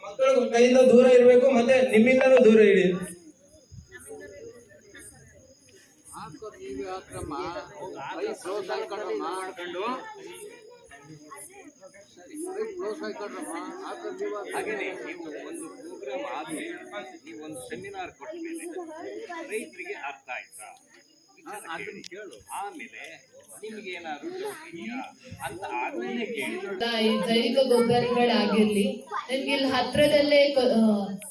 ಮಕ್ಕಳ ಕೈಯಿಂದ ದೂರ ಇರಬೇಕು. ಮತ್ತೆ ನಿಮ್ಮಿಂದಲೂ ದೂರ ಇಡಿ. ಹಾಗೇನೆ ನೀವು ಒಂದು ಪ್ರೋಗ್ರಾಮ್ ಆದ್ಮೇಲೆ ನೀವು ಒಂದು ಸೆಮಿನಾರ್ ಕೊಟ್ಟ ಮೇಲೆ ರೈತರಿಗೆ ಅರ್ಥ ಆಯ್ತಾ ಅದನ್ನ ಕೇಳು. ಆಮೇಲೆ ನಿಮ್ಗೆ ಏನಾದ್ರು ಇದೆಯಾ ಅಂತ ಆದ್ಮೇಲೆ ಕೇಳಿ. ಈ ಜೈವಿಕ ಗೊಬ್ಬರಗಳಾಗಿರ್ಲಿ, ನಿಮ್ಗೆ ಇಲ್ಲಿ ಹತ್ರದಲ್ಲೇ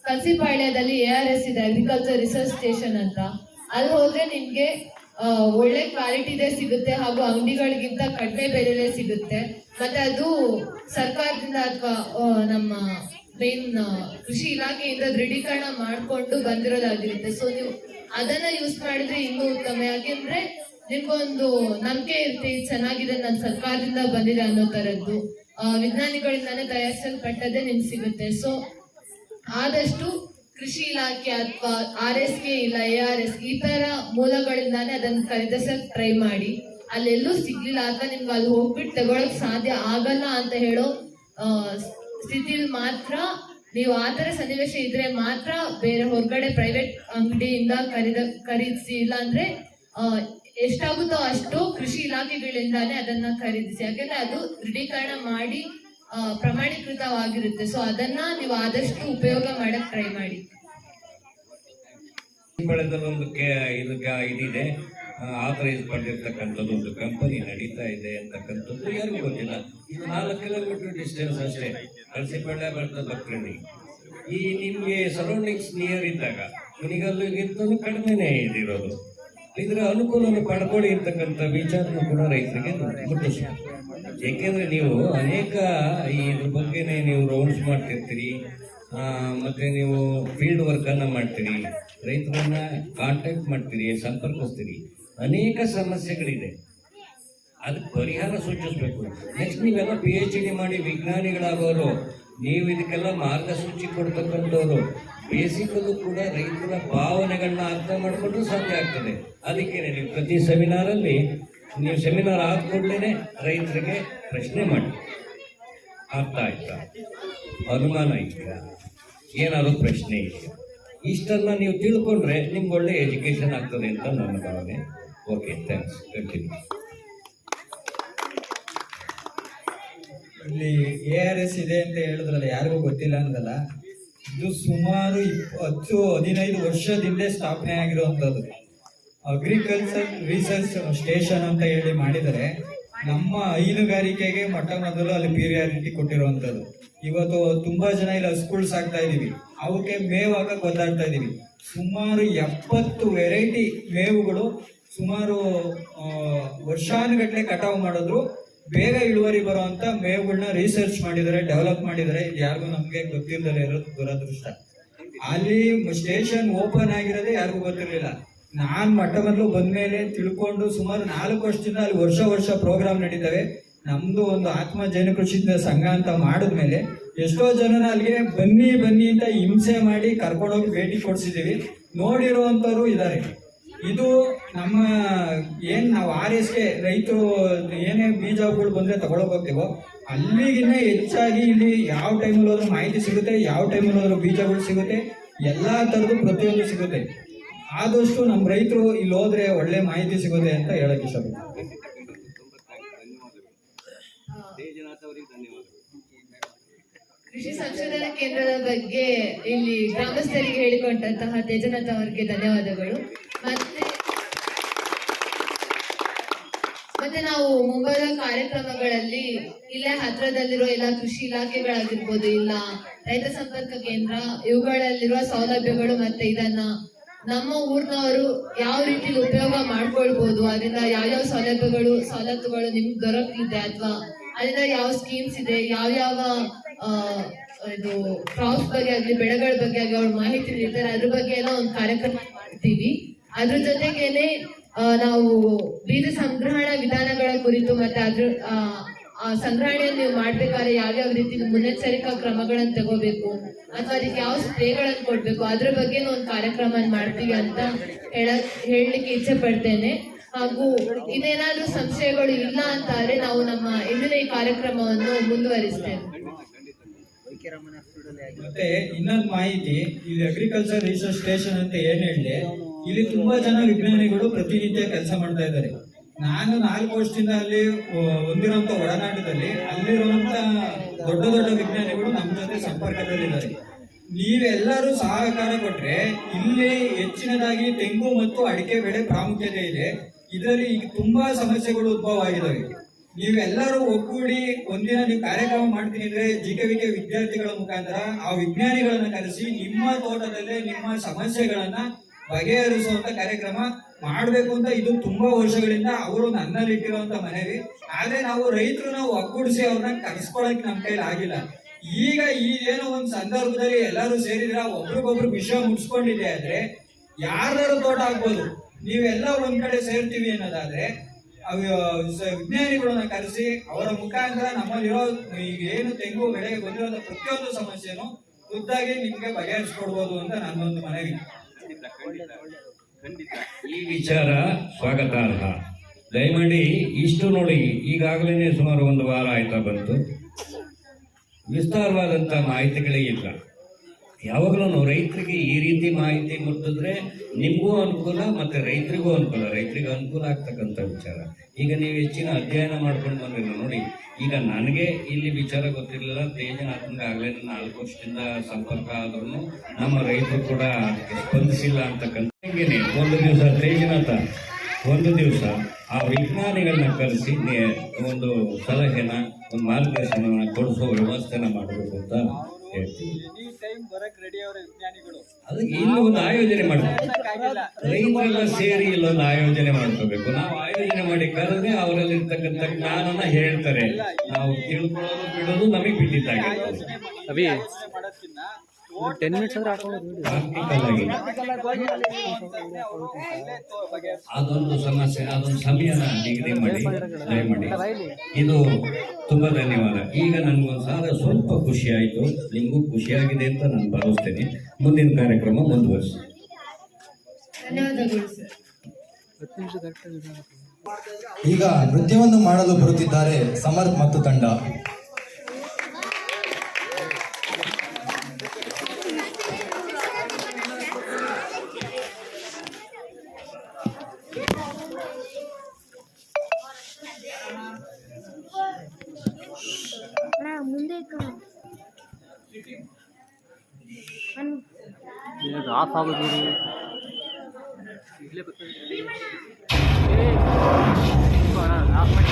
ಕಸಿಪಾಳ್ಯದಲ್ಲಿ ARS ಇದೆ, ಅಗ್ರಿಕಲ್ಚರ್ ರಿಸರ್ಚ್ ಸ್ಟೇಷನ್ ಅಂತ. ಅಲ್ಲಿ ಹೋದ್ರೆ ನಿಮ್ಗೆ ಒಳ್ಳೆ ಕ್ವಾಲಿಟಿದೇ ಸಿಗುತ್ತೆ ಹಾಗೂ ಅಂಗಡಿಗಳಿಗಿಂತ ಕಡಿಮೆ ಬೆಲೆಲೇ ಸಿಗುತ್ತೆ. ಮತ್ತೆ ಅದು ಸರ್ಕಾರದಿಂದ ಅಥವಾ ನಮ್ಮ ಮೇನ್ ಕೃಷಿ ಇಲಾಖೆಯಿಂದ ದೃಢೀಕರಣ ಮಾಡಿಕೊಂಡು ಬಂದಿರೋದಾಗಿರುತ್ತೆ. ಸೊ ನೀವು ಅದನ್ನ ಯೂಸ್ ಮಾಡಿದ್ರೆ ಇನ್ನೂ ಉತ್ತಮ. ಯಾಕೆಂದ್ರೆ ನಿಮ್ಗೊಂದು ನಂಬಿಕೆ ಇರುತ್ತೆ, ಚೆನ್ನಾಗಿದೆ, ನನ್ನ ಸರ್ಕಾರದಿಂದ ಬಂದಿದೆ ಅನ್ನೋ ತರದ್ದು. ವಿಜ್ಞಾನಿಗಳಿಂದಾನೇ ತಯಾರಿಸಲ್ಪಟ್ಟದ್ದೇ ನಿಮ್ಗೆ ಸಿಗುತ್ತೆ. ಸೊ ಆದಷ್ಟು ಕೃಷಿ ಇಲಾಖೆ ಅಥವಾ RSK ಇಲ್ಲ ARS ಈ ತರ ಮೂಲಗಳಿಂದಾನೇ ಅದನ್ನ ಖರೀದಿಸಕ್ ಟ್ರೈ ಮಾಡಿ. ಅಲ್ಲೆಲ್ಲೂ ಸಿಗ್ಲಿಲ್ಲ ಅಥವಾ ನಿಮ್ಗೆ ಅಲ್ಲಿ ಹೋಗ್ಬಿಟ್ಟು ತಗೊಳಕ್ ಸಾಧ್ಯ ಆಗಲ್ಲ ಅಂತ ಹೇಳೋ ಸ್ಥಿತಿಲಿ ಮಾತ್ರ ನೀವು ಆತರ ಸನ್ನಿವೇಶ ಇದ್ರೆ ಮಾತ್ರ ಬೇರೆ ಹೊರಗಡೆ ಪ್ರೈವೇಟ್ ಅಂಗಡಿಯಿಂದ ಖರೀದಿಸಿ. ಇಲ್ಲ ಅಂದ್ರೆ ಎಷ್ಟಾಗುತ್ತೋ ಅಷ್ಟು ಕೃಷಿ ಇಲಾಖೆಗಳಿಂದಾನೇ ಅದನ್ನ ಖರೀದಿಸಿ. ಯಾಕಂದ್ರೆ ಅದು ದೃಢೀಕರಣ ಮಾಡಿ ಪ್ರಮಾಣೀಕೃತವಾಗಿರುತ್ತೆ. ಸೊ ಅದನ್ನ ನೀವು ಆದಷ್ಟು ಉಪಯೋಗ ಮಾಡಕ್ ಟ್ರೈ ಮಾಡಿ. ಬೆಳೆದಲ್ಲೊಂದು ಇದಿದೆ, ಆಥರೈಸ್ ಮಾಡಿರ್ತಕ್ಕಂಥದ್ದು ಒಂದು ಕಂಪನಿ ನಡೀತಾ ಇದೆ ಅಂತಕ್ಕಂಥದ್ದು ಯಾರಿಗೂ ಗೊತ್ತಿಲ್ಲ. ಇದು 4 ಕಿಲೋಮೀಟರ್ ಡಿಸ್ಟೆನ್ಸ್ ಅಷ್ಟೇ, ಕಳಸಿಪಳ್ಳ ಬರ್ತಕ್ಕಂಥ. ಈ ನಿಮ್ಗೆ ಸರೌಂಡಿಂಗ್ಸ್ ನಿಯರ್ ಇದ್ದಾಗ ಕುಣಿಗಲ್ಲಿಗಿಂತಲೂ ಕಡಿಮೆನೇ ಇದಿರೋದು. ಇದರ ಅನುಕೂಲವನ್ನು ಪಡ್ಕೊಳ್ಳಿ ಅಂತಕ್ಕಂಥ ವಿಚಾರನೂ ಕೂಡ ರೈತರಿಗೆ ಮುಟ್ಟಿಸಿ. ಏಕೆಂದ್ರೆ ನೀವು ಅನೇಕ ಇದ್ರ ಬಗ್ಗೆನೇ ನೀವು ರೌಂಡ್ಸ್ ಮಾಡ್ತಿರ್ತೀರಿ, ಮತ್ತೆ ನೀವು ಫೀಲ್ಡ್ ವರ್ಕ್ ಅನ್ನ ಮಾಡ್ತೀರಿ, ರೈತರನ್ನ ಕಾಂಟ್ಯಾಕ್ಟ್ ಮಾಡ್ತೀರಿ, ಸಂಪರ್ಕಿಸ್ತೀರಿ. ಅನೇಕ ಸಮಸ್ಯೆಗಳಿದೆ. ಅದಕ್ಕೆ ಪರಿಹಾರ ಸೂಚಿಸಬೇಕು. ನೆಕ್ಸ್ಟ್ ನೀವೆಲ್ಲ PhD ಮಾಡಿ ವಿಜ್ಞಾನಿಗಳಾಗೋರು, ನೀವು ಇದಕ್ಕೆಲ್ಲ ಮಾರ್ಗಸೂಚಿ ಕೊಡ್ತಕ್ಕಂಥವ್ರು. ಬೇಸಿಕಲ್ಲೂ ಕೂಡ ರೈತರ ಭಾವನೆಗಳನ್ನ ಅರ್ಥ ಮಾಡಿಕೊಂಡ್ರೆ ಸಾಧ್ಯ ಆಗ್ತದೆ. ಅದಕ್ಕೇನೆ ನೀವು ಪ್ರತಿ ಸೆಮಿನಾರಲ್ಲಿ ನೀವು ಸೆಮಿನಾರ್ ಆದ ಕೂಡಲೇ ರೈತರಿಗೆ ಪ್ರಶ್ನೆ ಮಾಡಿ, ಅರ್ಥ ಆಯ್ತಾ, ಅನುಮಾನ ಇದೆಯಾ, ಏನಾದರೂ ಪ್ರಶ್ನೆ ಇದೆಯಾ, ಇಷ್ಟೆಲ್ಲ ನೀವು ತಿಳ್ಕೊಂಡ್ರೆ ನಿಮ್ಗೆ ಒಳ್ಳೆ ಎಜುಕೇಶನ್ ಆಗ್ತದೆ ಅಂತ ನನ್ನ ಭಾವನೆ. Okay, thanks. ಕಂಟಿನ್ಯೂ. ಇಲ್ಲಿ ARS ಇದೆ ಅಂತ ಹೇಳಿದ್ರಲ್ಲ, ಯಾರಿಗೂ ಗೊತ್ತಿಲ್ಲ ಅಂದಲ್ಲ, ಇದು ಸುಮಾರು 10-15 ವರ್ಷದಿಂದ ಸ್ಥಾಪನೆ ಆಗಿರುವಂಥದ್ದು. ಅಗ್ರಿಕಲ್ಚರ್ ರಿಸರ್ಚ್ ಸ್ಟೇಷನ್ ಅಂತ ಹೇಳಿ ಮಾಡಿದರೆ ನಮ್ಮ ಹೈನುಗಾರಿಕೆಗೆ ಮೊಟ್ಟ ಮೊದಲು ಅಲ್ಲಿ ಪ್ರಿಯಾರಿಟಿ ಕೊಟ್ಟಿರುವಂಥದ್ದು. ಇವತ್ತು ತುಂಬಾ ಜನ ಇಲ್ಲಿ ಹಸುಗಳು ಸಾಕ್ತಾ ಇದೀವಿ, ಅವಕ್ಕೆ ಮೇವು ಹಾಕಕ್ಕೆ ಒದ್ದಾಡ್ತಾ ಇದೀವಿ. ಸುಮಾರು 70 ವೆರೈಟಿ ಮೇವುಗಳು ಸುಮಾರು ವರ್ಷಾನುಗಟ್ಟಲೆ ಕಟಾವು ಮಾಡಿದ್ರು ಬೇಗ ಇಳುವರಿ ಬರುವಂತ ಮೇವುಗಳನ್ನ ರಿಸರ್ಚ್ ಮಾಡಿದರೆ, ಡೆವಲಪ್ ಮಾಡಿದರೆ. ಇದು ಯಾರಿಗೂ ನಮ್ಗೆ ಗೊತ್ತಿಲ್ಲದೆ ಇರೋದು ದುರದೃಷ್ಟ. ಅಲ್ಲಿ ಸ್ಟೇಷನ್ ಓಪನ್ ಆಗಿರೋದೇ ಯಾರಿಗೂ ಗೊತ್ತಿರಲಿಲ್ಲ. ನಾನ್ ಮೊಟ್ಟ ಮೊದಲು ಬಂದ್ಮೇಲೆ ತಿಳ್ಕೊಂಡು ಸುಮಾರು 4 ವರ್ಷದಿಂದ ಅಲ್ಲಿ ವರ್ಷ ಪ್ರೋಗ್ರಾಮ್ ನಡೀತವೆ. ನಮ್ದು ಒಂದು ಆತ್ಮ ಜೈನ ಕೃಷಿ ಸಂಘ ಅಂತ ಮಾಡಿದ್ಮೇಲೆ ಎಷ್ಟೋ ಜನನ ಅಲ್ಲಿಗೆ ಬನ್ನಿ ಅಂತ ಹಿಂಸೆ ಮಾಡಿ ಕರ್ಕೊಂಡೋಗಿ ಭೇಟಿ ಕೊಡ್ಸಿದೀವಿ. ನೋಡಿರುವಂತವ್ರು ಇದ್ದಾರೆ. ಇದು ನಮ್ಮ ನಾವು RSK ರೈತರು ಏನೇ ಬೀಜಗಳು ಬಂದ್ರೆ ತಗೊಳಕ್ ಹೋಗ್ತೀವೋ ಅಲ್ಲಿಗಿನ್ನ ಹೆಚ್ಚಾಗಿ ಇಲ್ಲಿ ಯಾವ ಟೈಮಲ್ಲಿ ಹೋದ್ರೂ ಮಾಹಿತಿ ಸಿಗುತ್ತೆ, ಯಾವ ಟೈಮಲ್ಲಿ ಹೋದ್ರೂ ಬೀಜಗಳು ಸಿಗುತ್ತೆ, ಎಲ್ಲಾ ತರದ್ದು ಪ್ರತಿಯೊಂದು ಸಿಗುತ್ತೆ. ಆದಷ್ಟು ನಮ್ಮ ರೈತರು ಇಲ್ಲಿ ಹೋದ್ರೆ ಒಳ್ಳೆ ಮಾಹಿತಿ ಸಿಗುತ್ತೆ ಅಂತ ಹೇಳಕ್ ಇಷ್ಟಪಡ್ತೀನಿ. ಕೃಷಿ ಸಂಶೋಧನಾ ಕೇಂದ್ರದ ಬಗ್ಗೆ ಇಲ್ಲಿ ಗ್ರಾಮಸ್ಥರಿಗೆ ಹೇಳಿಕೊಟ್ಟಂತಹ ತೇಜನಾಥ್ ಅವರಿಗೆ ಧನ್ಯವಾದಗಳು. ಮತ್ತೆ ನಾವು ಮುಂಬರುವ ಕಾರ್ಯಕ್ರಮಗಳಲ್ಲಿ ಇಲ್ಲೇ ಹತ್ರದಲ್ಲಿರುವ ಎಲ್ಲ ಕೃಷಿ ಇಲಾಖೆಗಳಾಗಿರ್ಬೋದು, ಇಲ್ಲ ರೈತ ಸಂಪರ್ಕ ಕೇಂದ್ರ, ಇವುಗಳಲ್ಲಿರುವ ಸೌಲಭ್ಯಗಳು ಮತ್ತೆ ಇದನ್ನ ನಮ್ಮ ಊರಿನವರು ಯಾವ ರೀತಿ ಉಪಯೋಗ ಮಾಡ್ಕೊಳ್ಬಹುದು, ಅದರಿಂದ ಯಾವ್ಯಾವ ಸವಲತ್ತುಗಳು ನಿಮ್ಗೆ ದೊರಕಲಿದೆ, ಅಥವಾ ಅದರಿಂದ ಯಾವ ಸ್ಕೀಮ್ಸ್ ಇದೆ, ಯಾವ್ಯಾವ ಇದು ಕ್ರಾಪ್ಸ್ ಬಗ್ಗೆ ಆಗ್ಲಿ, ಬೆಳೆಗಳ ಬಗ್ಗೆ ಆಗಲಿ ಅವ್ರ ಮಾಹಿತಿ ನೀಡ್ತಾರೆ. ಅದ್ರ ಬಗ್ಗೆ ಎಲ್ಲ ಒಂದು ಕಾರ್ಯಕ್ರಮ ಮಾಡ್ತೀವಿ. ಅದ್ರ ಜೊತೆಗೇನೆ ನಾವು ಬೀಜ ಸಂಗ್ರಹಣಾ ವಿಧಾನಗಳ ಕುರಿತು ಮತ್ತೆ ಅದ್ರ ಸಂಗ್ರಹಣೆಯನ್ನು ನೀವು ಮಾಡ್ಬೇಕಾದ್ರೆ ಯಾವ್ಯಾವ ರೀತಿ ಮುನ್ನೆಚ್ಚರಿಕಾ ಕ್ರಮಗಳನ್ನು ತಗೋಬೇಕು, ಅಥವಾ ಅದಕ್ಕೆ ಯಾವ ಸ್ಪ್ರೇಗಳನ್ನು ಕೊಡ್ಬೇಕು, ಅದ್ರ ಬಗ್ಗೆ ಒಂದು ಕಾರ್ಯಕ್ರಮ ಮಾಡ್ತೀವಿ ಅಂತ ಹೇಳಲಿಕ್ಕೆ ಇಚ್ಛೆ ಪಡ್ತೇನೆ. ಹಾಗೂ ಇದೇನಾದ್ರೂ ಸಂಶಯಗಳು ಇಲ್ಲ ಅಂತಾದ್ರೆ ನಾವು ನಮ್ಮ ಇಂದಿನ ಈ ಕಾರ್ಯಕ್ರಮವನ್ನು ಮುಂದುವರಿಸ್ತೇವೆ. ಮತ್ತೆ ಇನ್ನೊಂದು ಮಾಹಿತಿ, ಇಲ್ಲಿ ಅಗ್ರಿಕಲ್ಚರ್ ರಿಸರ್ಚ್ ಸ್ಟೇಷನ್ ಅಂತ ಏನ್ ಹೇಳಿದೆ, ಇಲ್ಲಿ ತುಂಬಾ ಜನ ವಿಜ್ಞಾನಿಗಳು ಪ್ರತಿನಿತ್ಯ ಕೆಲಸ ಮಾಡ್ತಾ ಇದ್ದಾರೆ. ನಾನು 4 ವರ್ಷದಿಂದ ಅಲ್ಲಿ ಹೊಂದಿರುವಂತ ಒಡನಾಟದಲ್ಲಿ ಅಲ್ಲಿರುವಂತ ದೊಡ್ಡ ವಿಜ್ಞಾನಿಗಳು ನಮ್ಮ ಜೊತೆ ಸಂಪರ್ಕದಲ್ಲಿದ್ದಾರೆ. ನೀವೆಲ್ಲರೂ ಸಹಕಾರ ಕೊಟ್ರೆ ಇಲ್ಲಿ ಹೆಚ್ಚಿನದಾಗಿ ತೆಂಗು ಮತ್ತು ಅಡಿಕೆ ಬೆಳೆ ಪ್ರಾಮುಖ್ಯತೆ ಇದೆ. ಇದರಲ್ಲಿ ಈಗ ತುಂಬಾ ಸಮಸ್ಯೆಗಳು ಉದ್ಭವ ಆಗಿದ್ದಾವೆ. ನೀವೆಲ್ಲರೂ ಒಗ್ಗೂಡಿ ಒಂದಿನ ನೀವು ಕಾರ್ಯಕ್ರಮ ಮಾಡ್ತೀನಿ ಅಂದ್ರೆ GKVK ವಿದ್ಯಾರ್ಥಿಗಳ ಮುಖಾಂತರ ಆ ವಿಜ್ಞಾನಿಗಳನ್ನ ಕರೆಸಿ ನಿಮ್ಮ ತೋಟದಲ್ಲೇ ನಿಮ್ಮ ಸಮಸ್ಯೆಗಳನ್ನ ಬಗೆಹರಿಸುವಂತ ಕಾರ್ಯಕ್ರಮ ಮಾಡ್ಬೇಕು ಅಂತ ಇದು ತುಂಬಾ ವರ್ಷಗಳಿಂದ ಅವರು ನನ್ನಲ್ಲಿಟ್ಟಿರುವಂತ ಮನವಿ. ಆದ್ರೆ ನಾವು ರೈತರನ್ನ ಒಗ್ಗೂಡಿಸಿ ಅವ್ರನ್ನ ಕರೆಸ್ಕೊಳಕ್ ನಮ್ಮ ಕೈಲಿ ಆಗಿಲ್ಲ. ಈಗ ಏನೋ ಒಂದ್ ಸಂದರ್ಭದಲ್ಲಿ ಎಲ್ಲರೂ ಸೇರಿದ್ರ ಒಬ್ರಿಗೊಬ್ರು ವಿಷಯ ಮುಗಿಸ್ಕೊಂಡಿದೆ ಆದ್ರೆ ಯಾರ್ದಾರು ತೋಟ ಆಗ್ಬೋದು, ನೀವೆಲ್ಲ ಒಂದ್ ಕಡೆ ಸೇರ್ತೀವಿ ಅನ್ನೋದಾದ್ರೆ ವಿಜ್ಞಾನಿಗಳನ್ನ ಕರೆಸಿ ಅವರ ಮುಖಾಂತರ ನಮ್ಮಲ್ಲಿರೋ ಈಗ ಏನು ತೆಂಗು ಬೆಳೆಗೆ ಬಂದಿರೋ ಪ್ರತಿಯೊಂದು ಸಮಸ್ಯೆನೂ ಖುದ್ದಾಗಿ ನಿಮ್ಗೆ ಬಗೆಹರಿಸ್ಕೊಡ್ಬೋದು ಅಂತ ನನ್ನೊಂದು ಮನವಿ. ಈ ವಿಚಾರ ಸ್ವಾಗತಾರ್ಹ. ದಯಮಾಡಿ ಇಷ್ಟು ನೋಡಿ, ಈಗಾಗಲೇ ಸುಮಾರು 1 ವಾರ ಆಯ್ತಾ ಬಂತು, ವಿಸ್ತಾರವಾದಂಥ ಮಾಹಿತಿಗಳೇ ಇಲ್ಲ. ಯಾವಾಗಲೂ ರೈತರಿಗೆ ಈ ರೀತಿ ಮಾಹಿತಿ ಮುಟ್ಟಿದ್ರೆ ನಿಮಗೂ ಅನುಕೂಲ ಮತ್ತು ರೈತರಿಗೂ ಅನುಕೂಲ, ರೈತರಿಗೆ ಅನುಕೂಲ ಆಗ್ತಕ್ಕಂಥ ವಿಚಾರ. ಈಗ ನೀವು ಹೆಚ್ಚಿನ ಅಧ್ಯಯನ ಮಾಡ್ಕೊಂಡು ಬಂದಿಲ್ಲ ನೋಡಿ. ಈಗ ನನಗೆ ಇಲ್ಲಿ ವಿಚಾರ ಗೊತ್ತಿರಲಿಲ್ಲ, ತೇಜನಾಥನ್ಗೆ ಆಗಲೇ 4 ವರ್ಷದಿಂದ ಸಂಪರ್ಕ ಆದ್ರೂ ನಮ್ಮ ರೈತರು ಕೂಡ ಅದಕ್ಕೆ ಸ್ಪಂದಿಸಿಲ್ಲ ಅಂತಕ್ಕಂಥ. ಒಂದು ದಿವಸ ತೇಜನಾಥ ಒಂದು ದಿವಸ ಆ ವಿಜ್ಞಾನಿಗಳನ್ನ ಕರೆಸಿ ಒಂದು ಸಲಹೆನ, ಒಂದು ಮಾರ್ಗದರ್ಶನ ಕೊಡಿಸೋ ವ್ಯವಸ್ಥೆನ ಮಾಡಬೇಕು ಅಂತ ಹೇಳ್ತೀವಿ. ಅದಕ್ಕೆ ಇನ್ನು ಒಂದು ಆಯೋಜನೆ ಮಾಡಬೇಕು, ರೈತರೆಲ್ಲ ಸೇರಿ ಇಲ್ಲೊಂದು ಆಯೋಜನೆ ಮಾಡ್ಕೋಬೇಕು. ನಾವು ಆಯೋಜನೆ ಮಾಡಿ ಕರೆದ್ರೆ ಅವರಲ್ಲಿರ್ತಕ್ಕಂಥ ಜ್ಞಾನನ ಹೇಳ್ತಾರೆ, ನಾವು ತಿಳ್ಕೊಳ್ಳೋದು ಬಿಡೋದು ನಮಗೆ ಬಿಟ್ಟಿದ್ದಾಗಿರ್ತದೆ. 10 ಮಿನಿಟ್ಸ್ ಅಂದ್ರೆ ಪ್ರಾಕ್ಟಿಕಲ್ ಆಗಿ ಅದೊಂದು ಸಮಸ್ಯೆ, ಅದೊಂದು ಸಮಯನ ನಿಗದಿ ಮಾಡಿ ದಯಮಾಡಿ. ಇದು ತುಂಬಾ ಧನ್ಯವಾದ. ಈಗ ನನಗೊಂದು ಸ್ವಲ್ಪ ಖುಷಿ ಆಯಿತು, ನಿಮಗೂ ಖುಷಿಯಾಗಿದೆ ಅಂತ ನಾನು ಭಾವಿಸ್ತೇನೆ. ಮುಂದಿನ ಕಾರ್ಯಕ್ರಮ ಮುಂದುವರಿಸಿ. ಧನ್ಯವಾದಗಳು ಸರ್. ಈಗ ನೃತ್ಯವನ್ನು ಮಾಡಲು ಬರುತ್ತಿದ್ದಾರೆ ಸಮರ್ಥ್ ಮತ್ತು ತಂಡ. ಆಫ್ ಆಗೋದು ಇಲ್ಲೇ ಆಫ್ ಮಾಡಿ.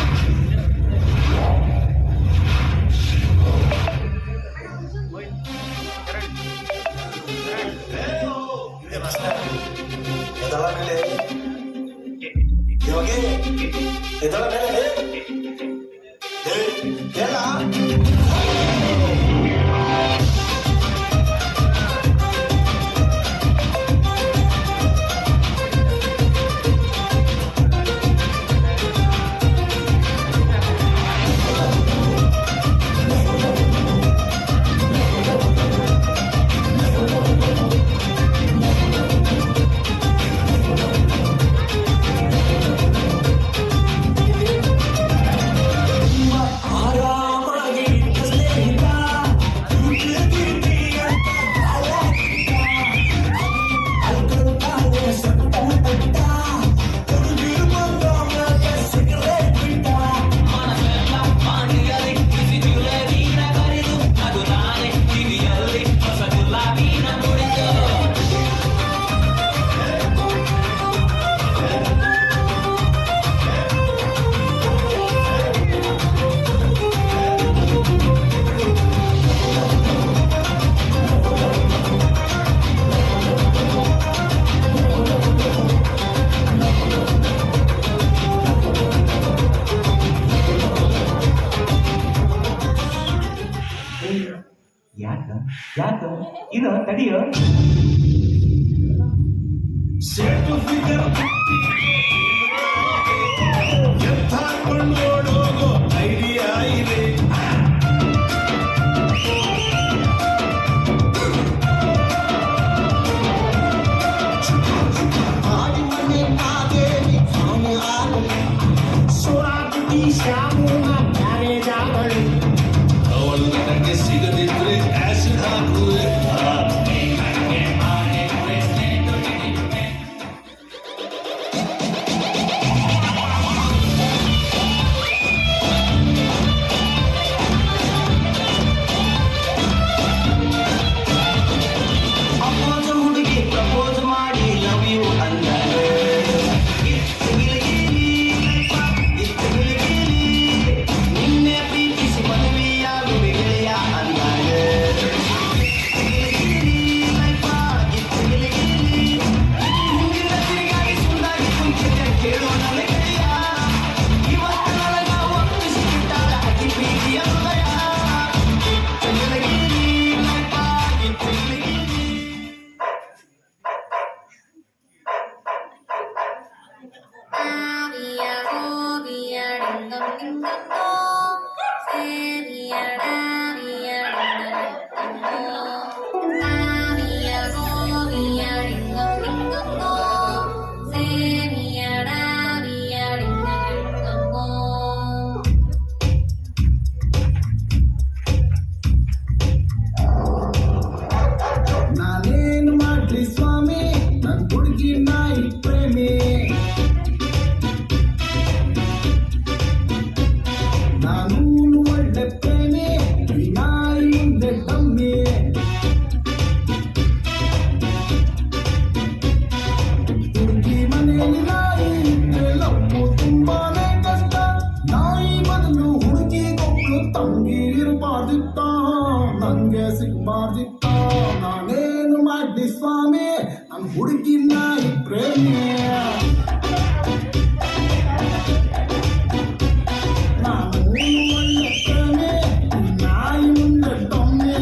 ಯಾಕ ಇದು ತಡಿಯೋ ಐಡಿಯಾ ಇದೆ. ಅವಳು ನನಗೆ ಸಿಗದಿದ್ರೆ ಆಸಿಡ್ ಹಾಕುವೆ. ಹುಡುಗಿ ಪ್ರಪೋಸ್ ಮಾಡಿ ಲವ್ ಯು ಅಂದರೆ ನಿನ್ನೆ ಪ್ರೀತಿಸಿ ಮದುವೆಯಾಗುವೆ ಗೆಳೆಯ ಅಂದಾಗ ತಿರುಗಾಡಿ ಸುಂದಾಗಿ ಕುಂಚಿದ್ದೆ ಕೇಳೋ ನನ್ನ ಗೆಳೆಯ. ಇವತ್ತು ನನಗ ಒತ್ತು ಸಿಕ್ಕಿದ್ದಾಳ ಅತಿ ಪ್ರೀತಿಯ ಹೃದಯ. ನಾನೇನು ಮಾಡ್ಲಿ ಸ್ವಾಮಿ, ನನ್ ಹುಡುಗಿ ನಾಯಿ ಪ್ರೇಮಿ. ನಾನು ಒಳ್ಳೆ ಪ್ರೇಮಿ, ಈ ನಾಯಿ ಮುಂದೆ ಕಮ್ಮಿ. ಹುಡುಗಿ ಮನೆಯಲ್ಲಿ ನಾಯಿ ಇದ್ರೆ ಲವ್ವು ತುಂಬಾನೇ ಕಷ್ಟ. ನಾಯಿ ಬದಲು ಹುಡುಗಿಗೊಬ್ಳು ತಂಗಿ ಇರಬಾರ್ದಿತ್ತ, ನಂಗೆ ಸಿಗ್ಬಾರ್ದಿತ್ತ. ನಾನೇನು ಮಾಡ್ಲಿ ಸ್ವಾಮಿ, ನನ್ ಹುಡುಗಿ ನಾಯಿ ಪ್ರೇಮಿ. ನಾನು ಒಳ್ಳೆ ಪ್ರೇಮಿ, ನಾಯಿ ಮುಂದೆ ಕಮ್ಮಿ.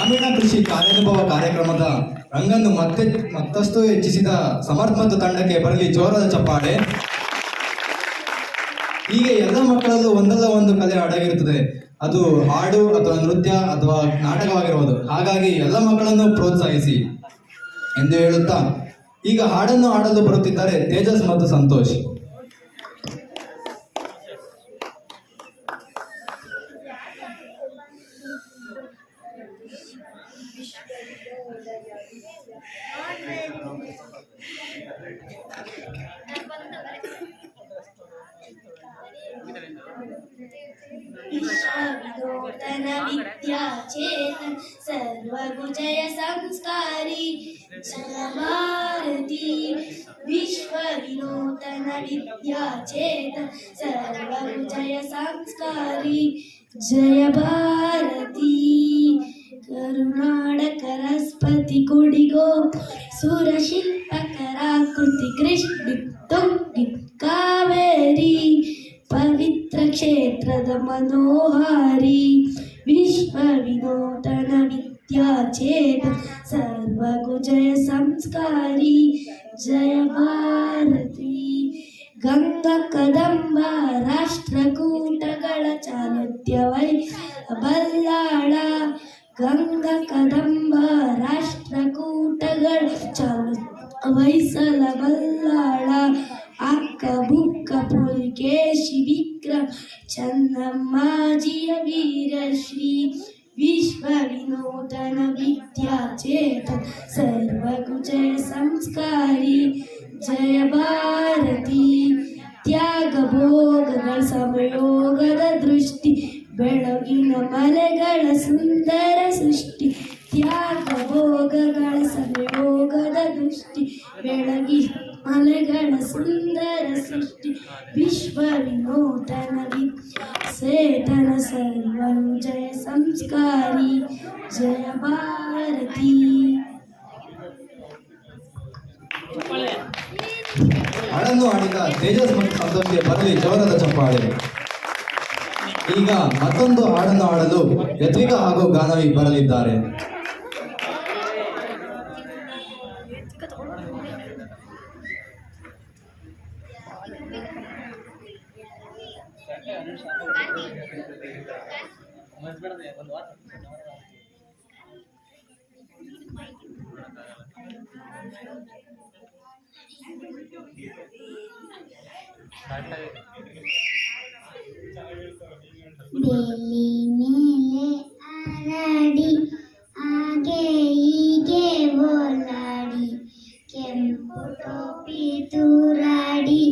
ಗ್ರಾಮೀಣ ಕೃಷಿ ಕಾರ್ಯಾನುಭವ ಕಾರ್ಯಕ್ರಮದ ರಂಗನ್ನು ಮತ್ತಷ್ಟು ಹೆಚ್ಚಿಸಿದ ಸಮರ್ಥ ತಂಡಕ್ಕೆ ಬರಲಿ ಜೋರದ ಚಪ್ಪಾಳೆ. ಹೀಗೆ ಎಲ್ಲ ಮಕ್ಕಳಲ್ಲೂ ಒಂದಲ್ಲ ಒಂದು ಕಲೆ ಅಡಗಿರುತ್ತದೆ. ಅದು ಹಾಡು ಅಥವಾ ನೃತ್ಯ ಅಥವಾ ನಾಟಕವಾಗಿರಬಹುದು. ಹಾಗಾಗಿ ಎಲ್ಲ ಮಕ್ಕಳನ್ನು ಪ್ರೋತ್ಸಾಹಿಸಿ ಎಂದು ಹೇಳುತ್ತಾ ಈಗ ಹಾಡನ್ನು ಹಾಡಲು ಬರುತ್ತಿದ್ದಾರೆ ತೇಜಸ್ ಮತ್ತು ಸಂತೋಷ್. ವಿಶ್ವವಿನೂತನ ವಿದ್ಯಾಚೇತನ ಸರ್ವಗುಜಯ ಸಂಸ್ಕಾರಿ ಜಯಭಾರತಿ. ವಿಶ್ವವಿನೂತನ ವಿದ್ಯಾಚೇತನ ಸರ್ವಗುಜಯ ಸಂಸ್ಕಾರಿ ಜಯ ಭಾರತಿ. ಕರುನಾಡ ಕರಸ್ಪತಿ ಕುಡಿಗೋ ಸುರಶಿಲ್ಪಕರಾಕೃತಿ ಕೃಷ್ಣ ತುಂಗಿ ಕಾವೇರಿ ಪವಿತ್ರ ಕ್ಷೇತ್ರದ ಮನೋಹಾರಿ. ವಿಶ್ವ ವಿನೂತನ ವಿದ್ಯಾಚೇತನ ಸರ್ವಗುಜಯ ಸಂಸ್ಕಾರಿ ಜಯ ಭಾರತಿ. ಗಂಗಾ ಕದಂಬ ರಾಷ್ಟ್ರಕೂಟಗಳ ಚಾಲುತ್ಯ ಬಲ್ಲಾಳ. ಗಂಗಾ ಕದಂಬ ರಾಷ್ಟ್ರಕೂಟಗಳ ವೈಸಲ ಬಲ್ಲಾಳ. ಅಕ್ಕ ಬುಕ್ಕ ಪುಲಿಕೇಶಿ ವಿಕ್ರಮ ಚನ್ನಮ್ಮಾಜಿಯ ವೀರಶ್ರೀ. ವಿಶ್ವ ವಿನೂತನ ವಿದ್ಯಾಚೇತನ ಸರ್ವಗುಜಯ ಸಂಸ್ಕಾರಿ ಜಯ ಭಾರತಿ. ತ್ಯಾಗ ಭೋಗಗಳ ಸಂಯೋಗದ ದೃಷ್ಟಿ ಬೆಳಗಿನ ಮಲೆಗಳ ಸುಂದರ ಸೃಷ್ಟಿ. ತ್ಯಾಗ ಭೋಗಗಳ ಸಂಯೋಗದ ದೃಷ್ಟಿ ಬೆಳಗಿನ ಮಲೆಗಳ ಸುಂದರ ಸೃಷ್ಟಿ. ವಿಶ್ವ ವಿನೂತನ ವಿದ್ಯಾಚೇತನ ಸರ್ವಗುಜಯ ಸಂಸ್ಕಾರಿ ಜಯ ಭಾರತಿ. ಹಾಡನ್ನು ಹಾಡಿದ ತೇಜಸ್ ಮತ್ತು ಸಂತೋಷ್ಗೆ ಬರಲಿ ಜೋರದ ಚಪ್ಪಾಳೆ. ಈಗ ಮತ್ತೊಂದು ಹಾಡನ್ನು ಹಾಡಲು ಯತ್ವಿಕಾ ಹಾಗೂ ಗಾನವಿ ಬರಲಿದ್ದಾರೆ. ಬೇಲಿ ಮೇಲೆ ಆರಾಡಿ ಹಾಗೆ ಹೀಗೆ ಓಲಾಡಿ ಕೆಂಪು ಟೋಪಿ ತೂರಾಡಿ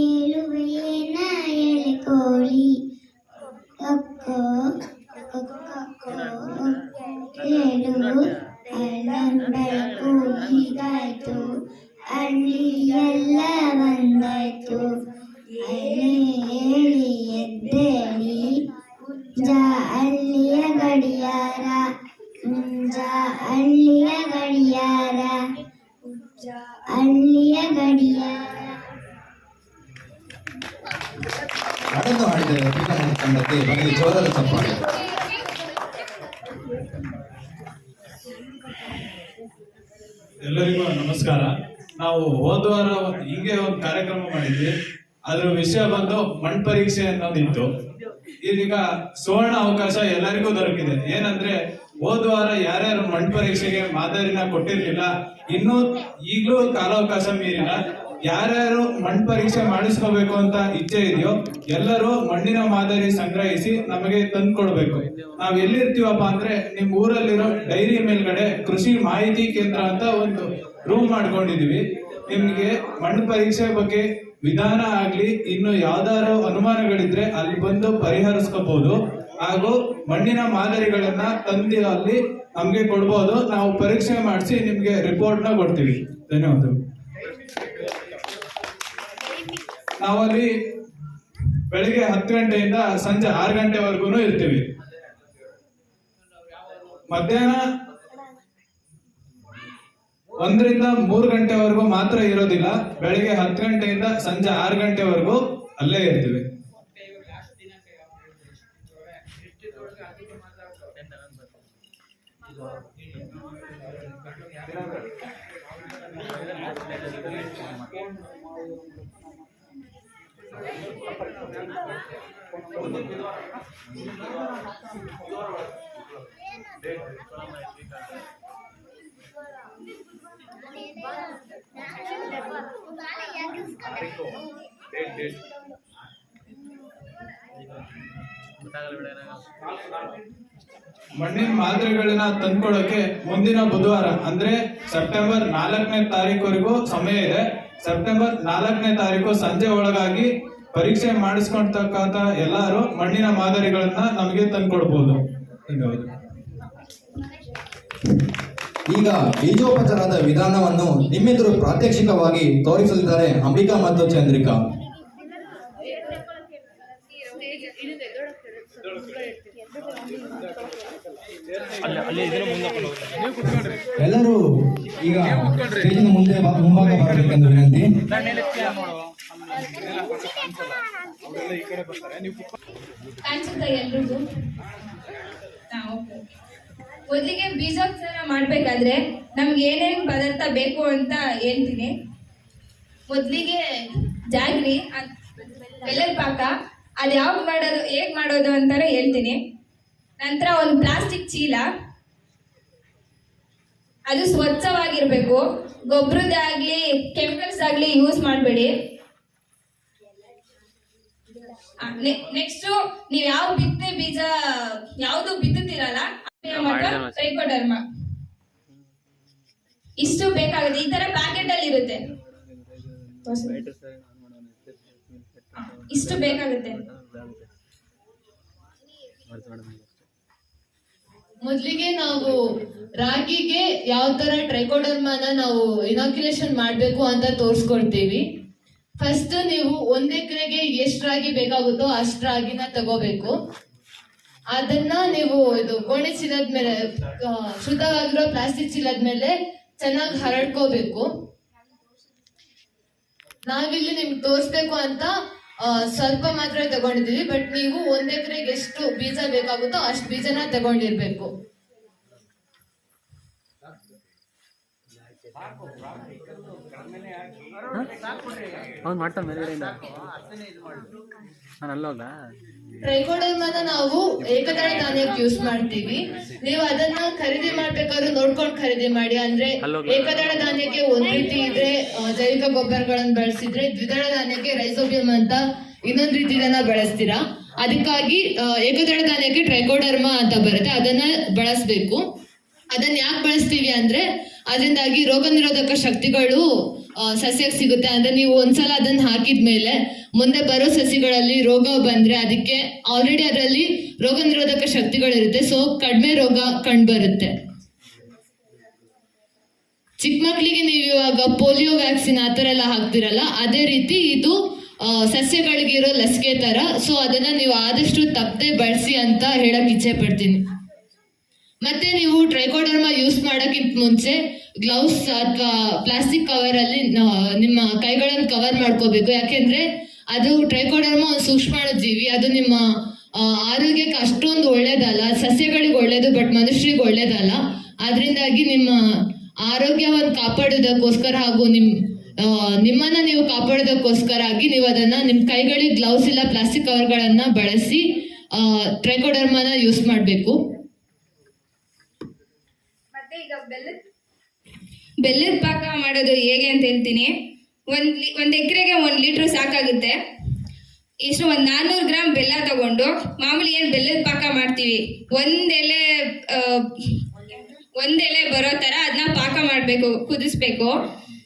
ಏಳುವೆಯೇನ ಎಳೆ ಕೋಳಿ ಕೊಕ್ಕೋ ಕೊಕ್ಕೋ ಏಳು ಅಲ್ಲಂಬೈಕು ಹೀಗಾಯ್ತು ಅಲ್ಲಿ ಎಲ್ಲ ಬಂದಾಯ್ತು. ಹೇಳಿ ಎದ್ದೇಳಿ ಮುಂಜ ಅಲ್ಲಿಯ ಗಡಿಯಾರ ಮುಂಜ ಅಲ್ಲಿಯ ಗಡಿಯಾರ ಮುಂಜ ಅಲ್ಲಿಯ ಗಡಿಯಾರ. ಹಾಡನ್ನು ಹಾಡಿದ ಯತ್ವಿಕಾ ಮತ್ತು ತಂಡಕ್ಕೆ ಬರಲಿ ಜೋರದ ಚಪ್ಪಾಳೆ. ಎಲ್ಲರಿಗೂ ನಮಸ್ಕಾರ. ನಾವು ಹೋದ ವಾರ ಹಿಂಗೆ ಒಂದು ಕಾರ್ಯಕ್ರಮ ಮಾಡಿದ್ವಿ. ಅದ್ರ ವಿಷಯ ಬಂದು ಮಣ್ಣು ಪರೀಕ್ಷೆ ಅನ್ನೋದಿತ್ತು. ಇದೀಗ ಸುವರ್ಣ ಅವಕಾಶ ಎಲ್ಲರಿಗೂ ದೊರಕಿದೆ. ಏನಂದ್ರೆ ಹೋದ ವಾರ ಯಾರ್ಯಾರು ಮಣ್ಣು ಪರೀಕ್ಷೆಗೆ ಮಾದರಿನ ಕೊಟ್ಟಿರ್ಲಿಲ್ಲ, ಇನ್ನೂ ಈಗಲೂ ಕಾಲಾವಕಾಶ ಮೀರಿಲ್ಲ. ಯಾರ್ಯಾರು ಮಣ್ಣು ಪರೀಕ್ಷೆ ಮಾಡಿಸ್ಕೋಬೇಕು ಅಂತ ಇಚ್ಛೆ ಇದೆಯೋ ಎಲ್ಲರೂ ಮಣ್ಣಿನ ಮಾದರಿ ಸಂಗ್ರಹಿಸಿ ನಮಗೆ ತಂದು ಕೊಡ್ಬೇಕು. ನಾವ್ ಎಲ್ಲಿರ್ತೀವಪ್ಪ ಅಂದ್ರೆ ನಿಮ್ ಊರಲ್ಲಿರೋ ಡೈರಿ ಮೇಲ್ಗಡೆ ಕೃಷಿ ಮಾಹಿತಿ ಕೇಂದ್ರ ಅಂತ ಒಂದು ರೂಮ್ ಮಾಡ್ಕೊಂಡಿದೀವಿ. ನಿಮ್ಗೆ ಮಣ್ಣು ಪರೀಕ್ಷೆ ಬಗ್ಗೆ ವಿಧಾನ ಆಗ್ಲಿ ಇನ್ನು ಯಾವ್ದಾರು ಅನುಮಾನಗಳಿದ್ರೆ ಅಲ್ಲಿ ಬಂದು ಪರಿಹರಿಸ್ಕೋಬಹುದು. ಹಾಗೂ ಮಣ್ಣಿನ ಮಾದರಿಗಳನ್ನ ತಂದು ಅಲ್ಲಿ ನಮ್ಗೆ ಕೊಡ್ಬೋದು. ನಾವು ಪರೀಕ್ಷೆ ಮಾಡಿಸಿ ನಿಮ್ಗೆ ರಿಪೋರ್ಟ್ ನ ಕೊಡ್ತೀವಿ. ಧನ್ಯವಾದಗಳು. ನಾವಲ್ಲಿ ಬೆಳಿಗ್ಗೆ 10 ಗಂಟೆಯಿಂದ ಸಂಜೆ 6 ಗಂಟೆವರೆಗೂ ಇರ್ತೀವಿ. ಮಧ್ಯಾಹ್ನ 1 ರಿಂದ 3 ಗಂಟೆವರೆಗೂ ಮಾತ್ರ ಇರೋದಿಲ್ಲ. ಬೆಳಿಗ್ಗೆ 10 ಗಂಟೆಯಿಂದ ಸಂಜೆ 6 ಗಂಟೆವರೆಗೂ ಅಲ್ಲೇ ಇರ್ತೀವಿ. ಮಣ್ಣಿನ ಮಾದರಿಗಳನ್ನ ತಂದ್ಕೊಡೋಕೆ ಮುಂದಿನ ಬುಧವಾರ ಅಂದ್ರೆ ಸೆಪ್ಟೆಂಬರ್ 4ನೇ ತಾರೀಕುವರೆಗೂ ಸಮಯ ಇದೆ. ಸೆಪ್ಟೆಂಬರ್ 4ನೇ ತಾರೀಕು ಸಂಜೆ ಒಳಗಾಗಿ ಪರೀಕ್ಷೆ ಮಾಡಿಸ್ಕೊಳ್ತಕ್ಕಂತ ಎಲ್ಲರೂ ಮಣ್ಣಿನ ಮಾದರಿಗಳನ್ನ ನಮಗೆ ತಂದ್ಕೊಡ್ಬೋದು. ಈಗ ಬೀಜೋಪಚಾರದ ವಿಧಾನವನ್ನು ನಿಮ್ಮೆದುರು ಪ್ರಾತ್ಯಕ್ಷಿಕವಾಗಿ ತೋರಿಸಲಿದ್ದಾರೆ ಅಂಬಿಕಾ ಮತ್ತು ಚಂದ್ರಿಕಾ. ಎಲ್ಲರೂ ಈಗ ಸ್ಟೇಜಿನ ಮುಂಭಾಗ ಬರಬೇಕೆಂದು ವಿನಂತಿ. ಕಾಣಿಸುತ್ತಾ ಎಲ್ರಿಗೂ? ಮೊದಲಿಗೆ ಬೀಜೋಪಚಾರ ಮಾಡಬೇಕಾದ್ರೆ ನಮ್ಗೆ ಏನೇನು ಪದಾರ್ಥ ಬೇಕು ಅಂತ ಹೇಳ್ತೀನಿ. ಮೊದಲಿಗೆ ಜಾಗ್ರಿ, ಬೆಲ್ಲದ ಪಾಕ, ಅದು ಯಾವಾಗ ಮಾಡೋದು ಹೇಗೆ ಮಾಡೋದು ಅಂತಾನೆ ಹೇಳ್ತೀನಿ. ನಂತರ ಒಂದು ಪ್ಲಾಸ್ಟಿಕ್ ಚೀಲ, ಅದು ಸ್ವಚ್ಛವಾಗಿರ್ಬೇಕು. ಗೊಬ್ಬರದಾಗ್ಲಿ ಕೆಮಿಕಲ್ಸ್ ಆಗಲಿ ಯೂಸ್ ಮಾಡಬೇಡಿ. ನೆಕ್ಸ್ಟು ನೀವು ಯಾವ ಬಿತ್ತನೆ ಬೀಜ ಯಾವುದು ಬಿತ್ತುತ್ತೀರಲ್ಲ ಟ್ರೈಕೋಡರ್ಮ ಇಷ್ಟು ಬೇಕಾಗುತ್ತೆ. ಈ ತರ ಪ್ಯಾಕೆಟ್ ಅಲ್ಲಿ ಇರುತ್ತೆ, ಇಷ್ಟು ಬೇಕಾಗುತ್ತೆ. ಮೊದಲಿಗೆ ನಾವು ರಾಗಿಗೆ ಯಾವ ತರ ಟ್ರೈಕೋಡರ್ಮಾನ ನಾವು ಇನಾಕ್ಯುಲೇಷನ್ ಮಾಡಬೇಕು ಅಂತ ತೋರಿಸ್ಕೊಡ್ತೀವಿ. ಫಸ್ಟ್ ನೀವು 1 ಎಕರೆಗೆ ಎಷ್ಟು ರಾಗಿ ಬೇಕಾಗುತ್ತೋ ಅಷ್ಟು ರಾಗಿನ ತಗೋಬೇಕು. ಅದನ್ನ ನೀವು ಇದು ಗೋಣಿ ಚೀಲದ ಮೇಲೆ, ಶುದ್ಧವಾಗಿರೋ ಪ್ಲಾಸ್ಟಿಕ್ ಚೀಲದ ಮೇಲೆ ಚೆನ್ನಾಗಿ ಹರಡ್ಕೋಬೇಕು. ನಾವಿಲ್ಲಿ ನಿಮ್ಗೆ ತೋರಿಸ್ಬೇಕು ಅಂತ ಸ್ವಲ್ಪ ಮಾತ್ರ ತಗೊಂಡಿದೀವಿ. ಬಟ್ ನೀವು 1 ಎಕರೆಗೆ ಎಷ್ಟು ಬೀಜ ಬೇಕಾಗುತ್ತೋ ಅಷ್ಟು ಬೀಜನ ತಗೊಂಡಿರ್ಬೇಕು. ಅವ್ನು ಮಾಡ್ತಾನೆ ಮೇಲ್ಗಡೆಯಿಂದ. ನಾನು ಅಲ್ಲೋಗ ಟ್ರೈಕೋಡರ್ಮಾನ ನಾವು ಏಕದಳ ಧಾನ್ಯಕ್ಕೆ ಯೂಸ್ ಮಾಡ್ತೀವಿ. ನೀವು ಅದನ್ನ ಖರೀದಿ ಮಾಡ್ಬೇಕಾದ್ರೂ ನೋಡ್ಕೊಂಡು ಖರೀದಿ ಮಾಡಿ. ಅಂದ್ರೆ ಏಕದಳ ಧಾನ್ಯಕ್ಕೆ ಒಂದ್ ರೀತಿ ಇದ್ರೆ ಜೈವಿಕ ಗೊಬ್ಬರಗಳನ್ನು ಬಳಸಿದ್ರೆ, ದ್ವಿದಳ ಧಾನ್ಯಕ್ಕೆ ರೈಸೋಬಿಯಂ ಅಂತ ಇನ್ನೊಂದ್ ರೀತಿ ಇದನ್ನ ಬಳಸ್ತೀರಾ. ಅದಕ್ಕಾಗಿ ಏಕದಳ ಧಾನ್ಯಕ್ಕೆ ಟ್ರೈಕೋಡರ್ಮಾ ಅಂತ ಬರುತ್ತೆ, ಅದನ್ನ ಬಳಸ್ಬೇಕು. ಅದನ್ನ ಯಾಕೆ ಬಳಸ್ತೀವಿ ಅಂದ್ರೆ ಅದರಿಂದಾಗಿ ರೋಗ ನಿರೋಧಕ ಶಕ್ತಿಗಳು ಸಸ್ಯಕ್ಕೆ ಸಿಗುತ್ತೆ. ಅಂದ್ರೆ ನೀವು ಒಂದ್ಸಲ ಅದನ್ನ ಹಾಕಿದ್ಮೇಲೆ ಮುಂದೆ ಬರೋ ಸಸಿಗಳಲ್ಲಿ ರೋಗ ಬಂದ್ರೆ ಅದಕ್ಕೆ ಆಲ್ರೆಡಿ ಅದರಲ್ಲಿ ರೋಗ ನಿರೋಧಕ ಶಕ್ತಿಗಳಿರುತ್ತೆ. ಸೊ ಕಡಿಮೆ ರೋಗ ಕಂಡುಬರುತ್ತೆ. ಚಿಕ್ಕ ಮಕ್ಕಳಿಗೆ ನೀವು ಇವಾಗ ಪೋಲಿಯೋ ವ್ಯಾಕ್ಸಿನ್ ಆ ಥರ ಎಲ್ಲ ಹಾಕ್ತಿರಲ್ಲ, ಅದೇ ರೀತಿ ಇದು ಸಸ್ಯಗಳಿಗೆ ಇರೋ ಲಸಿಕೆ ತರ. ಸೊ ಅದನ್ನ ನೀವು ಆದಷ್ಟು ತಪ್ಪದೆ ಬಳಸಿ ಅಂತ ಹೇಳಕ್ ಇಚ್ಛೆ ಪಡ್ತೀನಿ. ಮತ್ತೆ ನೀವು ಟ್ರೈಕೋಡರ್ಮಾ ಯೂಸ್ ಮಾಡೋಕ್ಕಿಂತ ಮುಂಚೆ ಗ್ಲೌಸ್ ಅಥವಾ ಪ್ಲಾಸ್ಟಿಕ್ ಕವರ್ ಅಲ್ಲಿ ನಿಮ್ಮ ಕೈಗಳನ್ನು ಕವರ್ ಮಾಡ್ಕೋಬೇಕು. ಯಾಕೆಂದ್ರೆ ಅದು ಟ್ರೈಕೋಡರ್ಮಾ ಒಂದು ಸೂಕ್ಷ್ಮಾಣು ಜೀವಿ, ಅದು ನಿಮ್ಮ ಆರೋಗ್ಯಕ್ಕೆ ಅಷ್ಟೊಂದು ಒಳ್ಳೇದಲ್ಲ. ಸಸ್ಯಗಳಿಗೆ ಒಳ್ಳೇದು, ಬಟ್ ಮನುಷ್ಯರಿಗೆ ಒಳ್ಳೇದಲ್ಲ. ಆದ್ರಿಂದಾಗಿ ನಿಮ್ಮ ಆರೋಗ್ಯವನ್ನು ಕಾಪಾಡೋದಕ್ಕೋಸ್ಕರ ಹಾಗೂ ನಿಮ್ಮನ್ನ ನೀವು ಕಾಪಾಡೋದಕ್ಕೋಸ್ಕರ ಆಗಿ ನೀವು ಅದನ್ನ ನಿಮ್ಮ ಕೈಗಳಿಗೆ ಗ್ಲೌಸ್ ಇಲ್ಲ ಪ್ಲಾಸ್ಟಿಕ್ ಕವರ್ಗಳನ್ನ ಬಳಸಿ ಟ್ರೈಕೋಡರ್ಮಾನ ಯೂಸ್ ಮಾಡಬೇಕು. ಮತ್ತೆ ಈಗ ಬೆಲ್ಲದ ಪಾಕ ಮಾಡೋದು ಹೇಗೆ ಅಂತ ಹೇಳ್ತೀನಿ. ಒಂದು ಎಕರೆಗೆ 1 ಲೀಟ್ರ್ ಸಾಕಾಗುತ್ತೆ. ಇಷ್ಟು 400 ಗ್ರಾಮ್ ಬೆಲ್ಲ ತಗೊಂಡು, ಮಾಮೂಲಿ ಏನು ಬೆಲ್ಲದ ಪಾಕ ಮಾಡ್ತೀವಿ, ಒಂದೆಲೆ ಬರೋ ಥರ ಅದನ್ನ ಪಾಕ ಮಾಡಬೇಕು, ಕುದಿಸ್ಬೇಕು.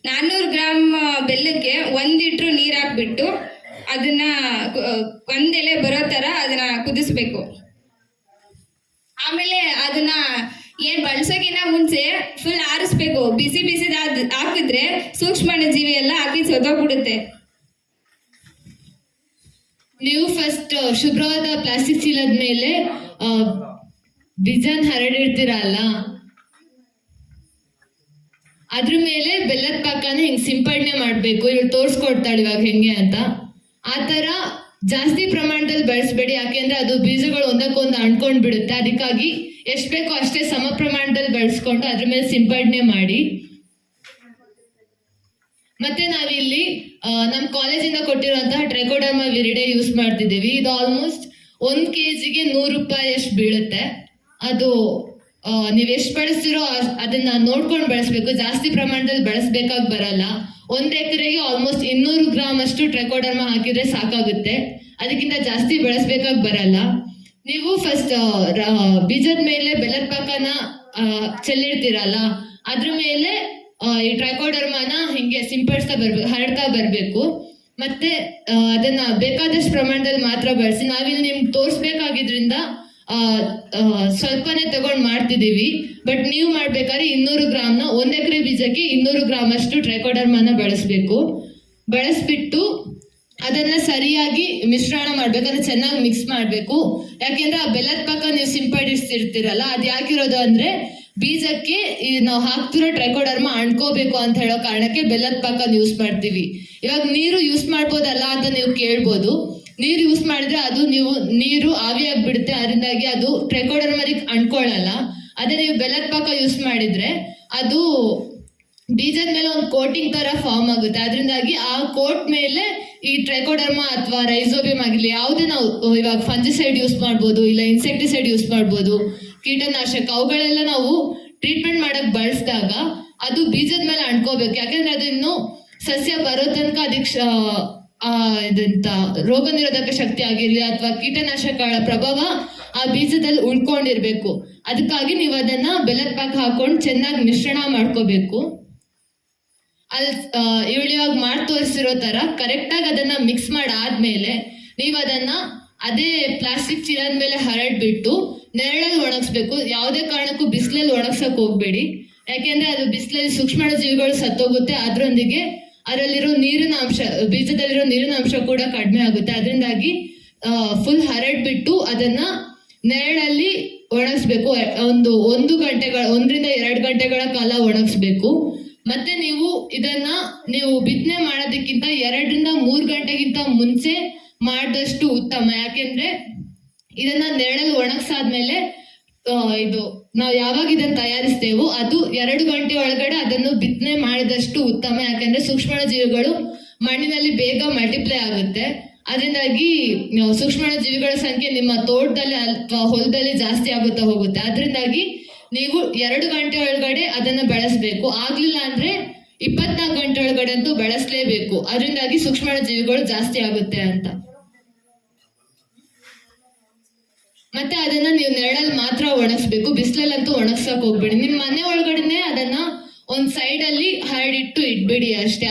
400 ಗ್ರಾಮ್ ಬೆಲ್ಲಕ್ಕೆ 1 ಲೀಟ್ರ್ ನೀರು ಹಾಕ್ಬಿಟ್ಟು ಅದನ್ನ ಒಂದೆಲೆ ಬರೋ ಥರ ಅದನ್ನ ಕುದಿಸ್ಬೇಕು. ಆಮೇಲೆ ಅದನ್ನ ಏನ್ ಬಳಸೋಕಿನ್ನ ಮುಂಚೆ ಫುಲ್ ಆರಿಸ್ಬೇಕು. ಬಿಸಿ ಹಾಕಿದ್ರೆ ಸೂಕ್ಷ್ಮಾಣು ಜೀವಿ ಎಲ್ಲ ಹಾಕಿ ಸೊದೋಗ್ಬಿಡುತ್ತೆ. ನೀವು ಫಸ್ಟ್ ಶುಭ್ರವಾದ ಪ್ಲಾಸ್ಟಿಕ್ ಚೀಲದ ಮೇಲೆ ಬೀಜನ ಹರಡಿರ್ತೀರಲ್ಲ, ಅದ್ರ ಮೇಲೆ ಬೆಲ್ಲದ ಪಾಕನ ಹಿಂಗ್ ಸಿಂಪಡಣೆ ಮಾಡ್ಬೇಕು. ಇವ್ರು ತೋರ್ಸ್ಕೊಡ್ತಾಳೆ ಇವಾಗ ಹೆಂಗೆ ಅಂತ. ಆ ತರ ಜಾಸ್ತಿ ಪ್ರಮಾಣದಲ್ಲಿ ಬಳಸಬೇಡಿ, ಯಾಕೆಂದ್ರೆ ಅದು ಬೀಜಗಳು ಒಂದಕ್ಕೊಂದು ಅಂಟ್ಕೊಂಡ್ ಬಿಡುತ್ತೆ. ಅದಕ್ಕಾಗಿ ಎಷ್ಟು ಬೇಕೋ ಅಷ್ಟೇ ಸಮ ಪ್ರಮಾಣದಲ್ಲಿ ಬಳಸ್ಕೊಂಡು ಅದ್ರ ಮೇಲೆ ಸಿಂಪಡಣೆ ಮಾಡಿ. ಮತ್ತೆ ನಾವಿಲ್ಲಿ ನಮ್ಮ ಕಾಲೇಜಿಂದ ಕೊಟ್ಟಿರುವಂತಹ ಟ್ರೈಕೋಡರ್ಮಾ ವಿರಿಡೆ ಯೂಸ್ ಮಾಡ್ತಿದ್ದೀವಿ. ಇದು ಆಲ್ಮೋಸ್ಟ್ 1 kgಗೆ 100 ರೂಪಾಯಿ ಅಷ್ಟು ಬೀಳುತ್ತೆ. ಅದು ನೀವು ಎಷ್ಟು ಬಳಸ್ತಿರೋ ಅದನ್ನ ನೋಡ್ಕೊಂಡು ಬಳಸಬೇಕು. ಜಾಸ್ತಿ ಪ್ರಮಾಣದಲ್ಲಿ ಬಳಸಬೇಕಾಗಿ ಬರಲ್ಲ. 1 ಎಕರೆಗೆ ಆಲ್ಮೋಸ್ಟ್ 200 ಗ್ರಾಮ್ ಅಷ್ಟು ಟ್ರೈಕೋಡರ್ಮಾ ಹಾಕಿದ್ರೆ ಸಾಕಾಗುತ್ತೆ. ಅದಕ್ಕಿಂತ ಜಾಸ್ತಿ ಬಳಸಬೇಕಾಗಿ ಬರಲ್ಲ. ನೀವು ಫಸ್ಟ್ ಬೀಜದ ಮೇಲೆ ಬೆಲ್ಲದ ಪಾಕನ ಚೆಲ್ಲಿಡ್ತೀರಲ್ಲ, ಅದ್ರ ಮೇಲೆ ಈ ಟ್ರೈಕೋಡರ್ಮಾನ ಹಿಂಗೆ ಸಿಂಪಡಿಸ್ತಾ ಬರ್ಬೇಕು, ಹರಡ್ತಾ ಬರ್ಬೇಕು. ಮತ್ತೆ ಅದನ್ನ ಬೇಕಾದಷ್ಟು ಪ್ರಮಾಣದಲ್ಲಿ ಮಾತ್ರ ಬಳಸಿ. ನಾವಿಲ್ಲಿ ನಿಮ್ಗೆ ತೋರಿಸ್ಬೇಕಾಗಿದ್ರಿಂದ ಸ್ವಲ್ಪನೇ ತಗೊಂಡ್ ಮಾಡ್ತಿದೀವಿ. ಬಟ್ ನೀವು ಮಾಡ್ಬೇಕಾದ್ರೆ 200 ಗ್ರಾಮ್ನ 1 ಎಕರೆ ಬೀಜಕ್ಕೆ 200 ಗ್ರಾಮ್ ಅಷ್ಟು ಟ್ರೈಕೋಡರ್ಮಾನ ಬಳಸ್ಬಿಟ್ಟು ಅದನ್ನ ಸರಿಯಾಗಿ ಮಿಶ್ರಣ ಮಾಡ್ಬೇಕು. ಅದನ್ನ ಚೆನ್ನಾಗಿ ಮಿಕ್ಸ್ ಮಾಡ್ಬೇಕು. ಯಾಕೆಂದ್ರೆ ಆ ಬೆಲ್ಲದ ಪಾಕ ನೀವು ಸಿಂಪಡಿಸ್ತಿರ್ತೀರಲ್ಲ, ಅದು ಯಾಕಿರೋದು ಅಂದ್ರೆ ಬೀಜಕ್ಕೆ ನಾವು ಹಾಕ್ತಿರೋ ಟ್ರೈಕೋಡರ್ಮಾ ಅಂಟ್ಕೋಬೇಕು ಅಂತ ಹೇಳೋ ಕಾರಣಕ್ಕೆ ಬೆಲ್ಲದ ಪಾಕನ ಯೂಸ್ ಮಾಡ್ತೀವಿ. ಇವಾಗ ನೀರು ಯೂಸ್ ಮಾಡ್ಬೋದಲ್ಲ ಅಂತ ನೀವು ಕೇಳ್ಬೋದು. ನೀರು ಯೂಸ್ ಮಾಡಿದ್ರೆ ಅದು ನೀರು ಆವಿಯಾಗ್ಬಿಡುತ್ತೆ. ಅದರಿಂದಾಗಿ ಅದು ಟ್ರೈಕೋಡರ್ಮಾಗೆ ಅಂಟ್ಕೊಳ್ಳಲ್ಲ. ಅದೇ ನೀವು ಬೆಲ್ಲದ ಪಾಕ ಯೂಸ್ ಮಾಡಿದ್ರೆ ಅದು ಬೀಜದ ಮೇಲೆ ಒಂದು ಕೋಟಿಂಗ್ ತರ ಫಾರ್ಮ್ ಆಗುತ್ತೆ. ಅದರಿಂದಾಗಿ ಆ ಕೋಟ್ ಮೇಲೆ ಈ ಟ್ರೈಕೋಡರ್ಮಾ ಅಥವಾ ರೈಸೋಬಿಯಂ ಆಗಿರ್ಲಿ ಯಾವುದೇ ನಾವು ಇವಾಗ ಫಂಜಿಸೈಡ್ ಯೂಸ್ ಮಾಡ್ಬೋದು, ಇಲ್ಲ ಇನ್ಸೆಕ್ಟಿಸೈಡ್ ಯೂಸ್ ಮಾಡ್ಬೋದು, ಕೀಟನಾಶಕ, ಅವುಗಳೆಲ್ಲ ನಾವು ಟ್ರೀಟ್ಮೆಂಟ್ ಮಾಡಕ್ ಬಳಸಿದಾಗ ಅದು ಬೀಜದ ಮೇಲೆ ಅಂಟ್ಕೋಬೇಕು. ಯಾಕಂದ್ರೆ ಅದು ಇನ್ನು ಸಸ್ಯ ಬರೋ ತನಕ ಅದಕ್ಕೆ ಇದಂತ ರೋಗ ನಿರೋಧಕ ಶಕ್ತಿ ಆಗಿರ್ಲಿ ಅಥವಾ ಕೀಟನಾಶಕಗಳ ಪ್ರಭಾವ ಆ ಬೀಜದಲ್ಲಿ ಉಳ್ಕೊಂಡಿರ್ಬೇಕು. ಅದಕ್ಕಾಗಿ ನೀವು ಅದನ್ನ ಬೆಲ್ಲದ ಪಾಕ ಹಾಕೊಂಡು ಚೆನ್ನಾಗಿ ಮಿಶ್ರಣ ಮಾಡ್ಕೋಬೇಕು. ಇವಳು ಇವಾಗ ಮಾಡಿ ತೋರಿಸಿರೋ ತರ ಕರೆಕ್ಟಾಗಿ ಅದನ್ನ ಮಿಕ್ಸ್ ಮಾಡಾದ್ಮೇಲೆ ನೀವು ಅದನ್ನ ಅದೇ ಪ್ಲಾಸ್ಟಿಕ್ ಚೀಲದ ಮೇಲೆ ಹರಡ್ಬಿಟ್ಟು ನೆರಳಲ್ಲಿ ಒಣಗಿಸ್ಬೇಕು. ಯಾವುದೇ ಕಾರಣಕ್ಕೂ ಬಿಸಿಲಲ್ಲಿ ಒಣಗ್ಸಕ್ ಹೋಗ್ಬೇಡಿ. ಯಾಕೆಂದ್ರೆ ಅದು ಬಿಸಿಲಲ್ಲಿ ಸೂಕ್ಷ್ಮ ಜೀವಿಗಳು ಸತ್ತೋಗುತ್ತೆ. ಅದರೊಂದಿಗೆ ಅದರಲ್ಲಿರೋ ನೀರಿನ ಅಂಶ, ಬೀಜದಲ್ಲಿರೋ ನೀರಿನ ಅಂಶ ಕೂಡ ಕಡಿಮೆ ಆಗುತ್ತೆ. ಅದರಿಂದಾಗಿ ಫುಲ್ ಹರಡ್ಬಿಟ್ಟು ಅದನ್ನ ನೆರಳಲ್ಲಿ ಒಣಗಿಸ್ಬೇಕು. 1 ಗಂಟೆಗಳ 1 ರಿಂದ 2 ಗಂಟೆಗಳ ಕಾಲ ಒಣಗಿಸ್ಬೇಕು. ಮತ್ತೆ ನೀವು ಇದನ್ನ ಬಿತ್ತನೆ ಮಾಡೋದಕ್ಕಿಂತ 2 ರಿಂದ 3 ಗಂಟೆಗಿಂತ ಮುಂಚೆ ಮಾಡಿದಷ್ಟು ಉತ್ತಮ. ಯಾಕೆಂದ್ರೆ ಇದನ್ನ ನೆರಳಲ್ಲಿ ಒಣಗ್ಸಾದ್ಮೇಲೆ ಇದು ನಾವು ಯಾವಾಗ ಇದನ್ನ ತಯಾರಿಸ್ತೇವೋ ಅದು 2 ಗಂಟೆ ಒಳಗಡೆ ಅದನ್ನು ಬಿತ್ತನೆ ಮಾಡಿದಷ್ಟು ಉತ್ತಮ. ಯಾಕೆಂದ್ರೆ ಸೂಕ್ಷ್ಮ ಜೀವಿಗಳು ಮಣ್ಣಿನಲ್ಲಿ ಬೇಗ ಮಲ್ಟಿಪ್ಲೈ ಆಗುತ್ತೆ. ಅದರಿಂದಾಗಿ ಸೂಕ್ಷ್ಮ ಜೀವಿಗಳ ಸಂಖ್ಯೆ ನಿಮ್ಮ ತೋಟದಲ್ಲಿ ಅಥವಾ ಹೊಲದಲ್ಲಿ ಜಾಸ್ತಿ ಆಗುತ್ತಾ ಹೋಗುತ್ತೆ. ಅದರಿಂದಾಗಿ ನೀವು 2 ಗಂಟೆ ಒಳಗಡೆ ಅದನ್ನ ಬೆಳೆಸಬೇಕು. ಆಗ್ಲಿಲ್ಲ ಅಂದ್ರೆ 24 ಗಂಟೆ ಒಳಗಡೆ ಅಂತೂ ಬೆಳೆಸಲೇಬೇಕು. ಅದರಿಂದಾಗಿ ಸೂಕ್ಷ್ಮ ಜೀವಿಗಳು ಜಾಸ್ತಿ ಆಗುತ್ತೆ ಅಂತ. ಮತ್ತೆ ಅದನ್ನ ನೀವು ನೆರಳಲ್ಲಿ ಮಾತ್ರ ಒಣಗಿಸ್ಬೇಕು. ಬಿಸಿಲಲ್ಲಂತೂ ಒಣಗ್ಸಕ್ ಹೋಗ್ಬೇಡಿ. ನಿಮ್ ಮನೆ ಒಳಗಡೆನೆ ಅದನ್ನ ಒಂದ್ ಸೈಡ್ ಅಲ್ಲಿ ಹರಡಿಟ್ಟು ಇಟ್ಬಿಡಿ ಅಷ್ಟೇ.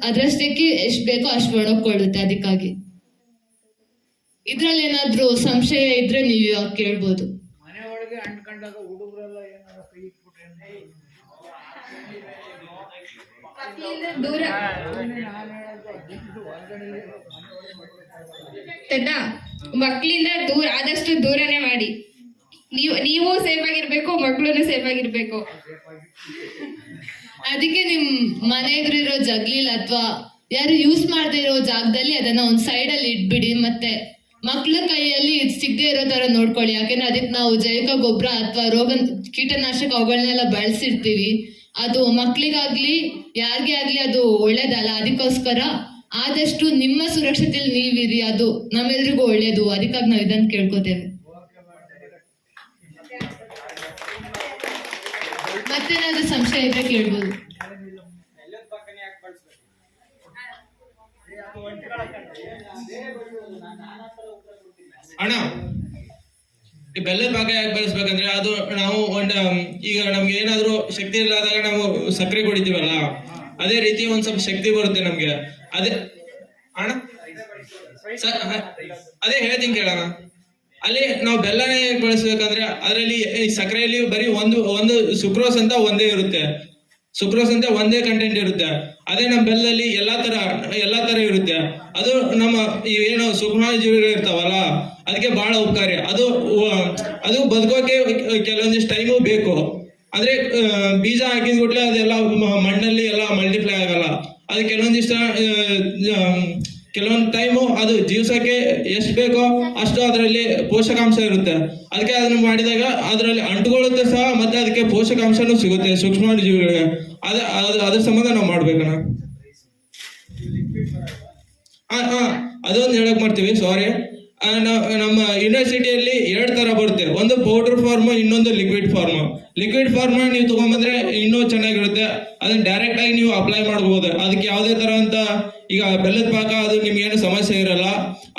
ಅದ್ರಷ್ಟಕ್ಕೆ ಎಷ್ಟು ಬೇಕೋ ಅಷ್ಟು ಒಣಗ್ಕೊಳ್ಳುತ್ತೆ. ಅದಕ್ಕಾಗಿ ಇದ್ರಲ್ಲಿ ಏನಾದ್ರು ಸಂಶಯ ಇದ್ರೆ ನೀವು ಇವಾಗ ಕೇಳ್ಬೋದು. ಮನೆ ಒಳಗೆ ಅಂಟ್ಕೊಂಡಾಗ ಹುಡುಗರೆಲ್ಲ ಏನಾದ್ರು ಕೈ ಇಟ್ಬಿಟ್ರೆ ಮಕ್ಕಳಿಂದ ದೂರ ಆದಷ್ಟು ದೂರನೇ ಮಾಡಿ. ನೀವು ಸೇಫ್ ಆಗಿರ್ಬೇಕು, ಮಕ್ಕಳು ಸೇಫ್ ಆಗಿರ್ಬೇಕು. ಅದಕ್ಕೆ ನಿಮ್ ಮನೆ ಎದುರಿರೋ ಜಗ್ಲಿಲ್ ಅಥವಾ ಯಾರು ಯೂಸ್ ಮಾಡದೇ ಇರೋ ಜಾಗದಲ್ಲಿ ಅದನ್ನ ಒಂದ್ ಸೈಡ್ ಅಲ್ಲಿ ಇಟ್ಬಿಡಿ. ಮತ್ತೆ ಮಕ್ಳ ಕೈಯಲ್ಲಿ ಸಿಗದೆ ಇರೋ ತರ ನೋಡ್ಕೊಳ್ಳಿ. ಯಾಕೆಂದ್ರೆ ಅದಕ್ಕೆ ನಾವು ಜೈವಿಕ ಗೊಬ್ಬರ ಅಥವಾ ಕೀಟನಾಶಕ ಅವುಗಳನ್ನೆಲ್ಲ ಬಳಸಿರ್ತೀವಿ. ಅದು ಮಕ್ಳಿಗಾಗ್ಲಿ ಯಾರಿಗೇ ಆಗ್ಲಿ ಅದು ಒಳ್ಳೇದಲ್ಲ. ಅದಕ್ಕೋಸ್ಕರ ಆದಷ್ಟು ನಿಮ್ಮ ಸುರಕ್ಷತೆಯಲ್ಲಿ ನೀವಿರಿ. ಅದು ನಮ್ಮೆಲ್ರಿಗೂ ಒಳ್ಳೇದು. ಅದಕ್ಕಾಗಿ ನಾವು ಇದನ್ನ ಕೇಳ್ಕೊತೇವೆ. ಮತ್ತೇನಾದ್ರೂ ಸಂಶಯ ಇದ್ರೆ ಕೇಳ್ಬೋದು. ಅಣ್ಣ, ಈ ಬೆಲ್ಲದ ಪಾಕ ಯಾಕೆ ಬಳಸ್ಬೇಕಂದ್ರೆ ಅದು ನಾವು ಈಗ ನಮ್ಗೆ ಏನಾದ್ರು ಶಕ್ತಿ ಇಲ್ಲದಾಗ ನಾವು ಸಕ್ಕರೆ ಕುಡಿತೀವಲ್ಲ, ಅದೇ ರೀತಿ ಒಂದ್ ಸ್ವಲ್ಪ ಶಕ್ತಿ ಬರುತ್ತೆ ನಮ್ಗೆ. ಅದೇ ಅಣ್ಣ ಅದೇ ಹೇಳ್ತೀನಿ ಕೇಳೋಣ. ಅಲ್ಲಿ ನಾವು ಬೆಲ್ಲನೇ ಬಳಸ್ಬೇಕಂದ್ರೆ ಅದರಲ್ಲಿ ಸಕ್ಕರೆಯಲ್ಲಿ ಬರೀ ಒಂದು ಸುಕ್ರೋಸ್ ಅಂತ ಒಂದೇ ಇರುತ್ತೆ. ಸುಕ್ರೋಸ್ ಅಂತ ಒಂದೇ ಕಂಟೆಂಟ್ ಇರುತ್ತೆ. ಅದೇ ನಮ್ಮ ಬೆಲ್ಲದಲ್ಲಿ ಎಲ್ಲಾ ತರ ಇರುತ್ತೆ. ಅದು ನಮ್ಮ ಏನು ಸೂಕ್ಷ್ಮ ಜೀವಿಗಳು ಇರ್ತಾವಲ್ಲ ಅದಕ್ಕೆ ಬಹಳ ಉಪಕಾರಿ. ಅದು ಬದುಕೋಕೆ ಕೆಲವೊಂದಿಷ್ಟು ಟೈಮು ಬೇಕು. ಅಂದ್ರೆ ಬೀಜ ಹಾಕಿದ ಕೂಡಲೇ ಅದೆಲ್ಲ ಮಣ್ಣಲ್ಲಿ ಎಲ್ಲ ಮಲ್ಟಿಪ್ಲೈ ಆಗಲ್ಲ. ಅದು ಕೆಲವೊಂದು ಟೈಮು ಅದು ದಿವಸಕ್ಕೆ ಎಷ್ಟು ಬೇಕೋ ಅಷ್ಟು ಅದರಲ್ಲಿ ಪೋಷಕಾಂಶ ಇರುತ್ತೆ. ಅದಕ್ಕೆ ಅದನ್ನು ಮಾಡಿದಾಗ ಅದರಲ್ಲಿ ಅಂಟುಕೊಳ್ಳುತ್ತೆ ಸಹ, ಮತ್ತೆ ಅದಕ್ಕೆ ಪೋಷಕಾಂಶನೂ ಸಿಗುತ್ತೆ ಸೂಕ್ಷ್ಮಾಣುಜೀವಿಗಳಿಗೆ. ಅದ್ರ ಸಂಬಂಧ ನಾವು ಮಾಡ್ಬೇಕಣ್ಣ. ಅದೊಂದು ಹೇಳಕ್ ಮಾಡ್ತೀವಿ, ಸಾರಿ. ನಮ್ಮ ಯೂನಿವರ್ಸಿಟಿಯಲ್ಲಿ 2 ತರ ಬರುತ್ತೆ, ಒಂದು ಪೌಡರ್ ಫಾರ್ಮ್, ಇನ್ನೊಂದು ಲಿಕ್ವಿಡ್ ಫಾರ್ಮ್. ಲಿಕ್ವಿಡ್ ಫಾರ್ಮ್ ನೀವು ತಗೊಂಡ್ಬಂದ್ರೆ ಇನ್ನೂ ಚೆನ್ನಾಗಿರುತ್ತೆ. ಅದನ್ನ ಡೈರೆಕ್ಟ್ ಆಗಿ ನೀವು ಅಪ್ಲೈ ಮಾಡಬಹುದು. ಅದಕ್ಕೆ ಯಾವುದೇ ತರ ಅಂತ ಈಗ ಬೆಲ್ಲದ ಪಾಕ ಅದು ನಿಮ್ಗೆ ಏನು ಸಮಸ್ಯೆ ಇರಲ್ಲ.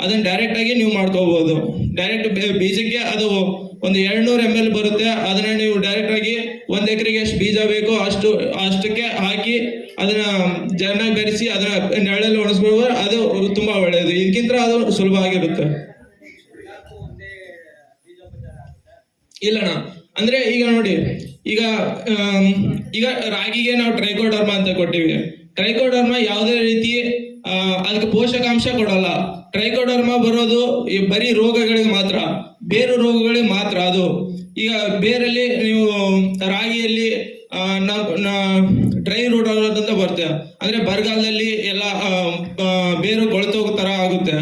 ಅದನ್ನ ಡೈರೆಕ್ಟ್ ಆಗಿ ನೀವು ಮಾಡ್ಕೋಬಹುದು. ಡೈರೆಕ್ಟ್ ಬೀಜಕ್ಕೆ ಅದು ಒಂದು 200 ml ಬರುತ್ತೆ. ಅದನ್ನ ನೀವು ಡೈರೆಕ್ಟ್ ಆಗಿ 1 ಎಕರೆಗೆ ಎಷ್ಟು ಬೀಜ ಬೇಕೋ ಅಷ್ಟಕ್ಕೆ ಹಾಕಿ ಅದನ್ನ ಚೆನ್ನಾಗಿ ಬೆರೆಸಿ ಅದನ್ನ ನೆರಳಲ್ಲಿ ಒಣಗಿಸ್ಬೋದು. ಅದು ತುಂಬಾ ಒಳ್ಳೆಯದು. ಇದಕ್ಕಿಂತ ಅದು ಸುಲಭ ಆಗಿರುತ್ತೆ. ಇಲ್ಲಣ್ಣ, ಅಂದ್ರೆ ಈಗ ನೋಡಿ, ಈಗ ರಾಗಿಗೆ ನಾವು ಟ್ರೈಕೋಡರ್ಮಾ ಅಂತ ಕೊಟ್ಟಿವಿ. ಟ್ರೈಕೋಡರ್ಮಾ ಯಾವುದೇ ರೀತಿ ಅದಕ್ಕೆ ಪೋಷಕಾಂಶ ಕೊಡಲ್ಲ. ಟ್ರೈಕೋಡರ್ಮಾ ಬರೋದು ಬರೀ ರೋಗಗಳಿಗೆ ಮಾತ್ರ, ಬೇರು ರೋಗಗಳಿಗೆ ಮಾತ್ರ. ಅದು ಈಗ ಬೇರಲ್ಲಿ ನೀವು ರಾಗಿಯಲ್ಲಿ ಡ್ರೈ ರೂಟ್ ಅಂತ ಬರುತ್ತೆ, ಅಂದ್ರೆ ಬರಗಾಲದಲ್ಲಿ ಎಲ್ಲ ಬೇರು ಕೊಳೆತೋಗೋ ತರ ಆಗುತ್ತೆ.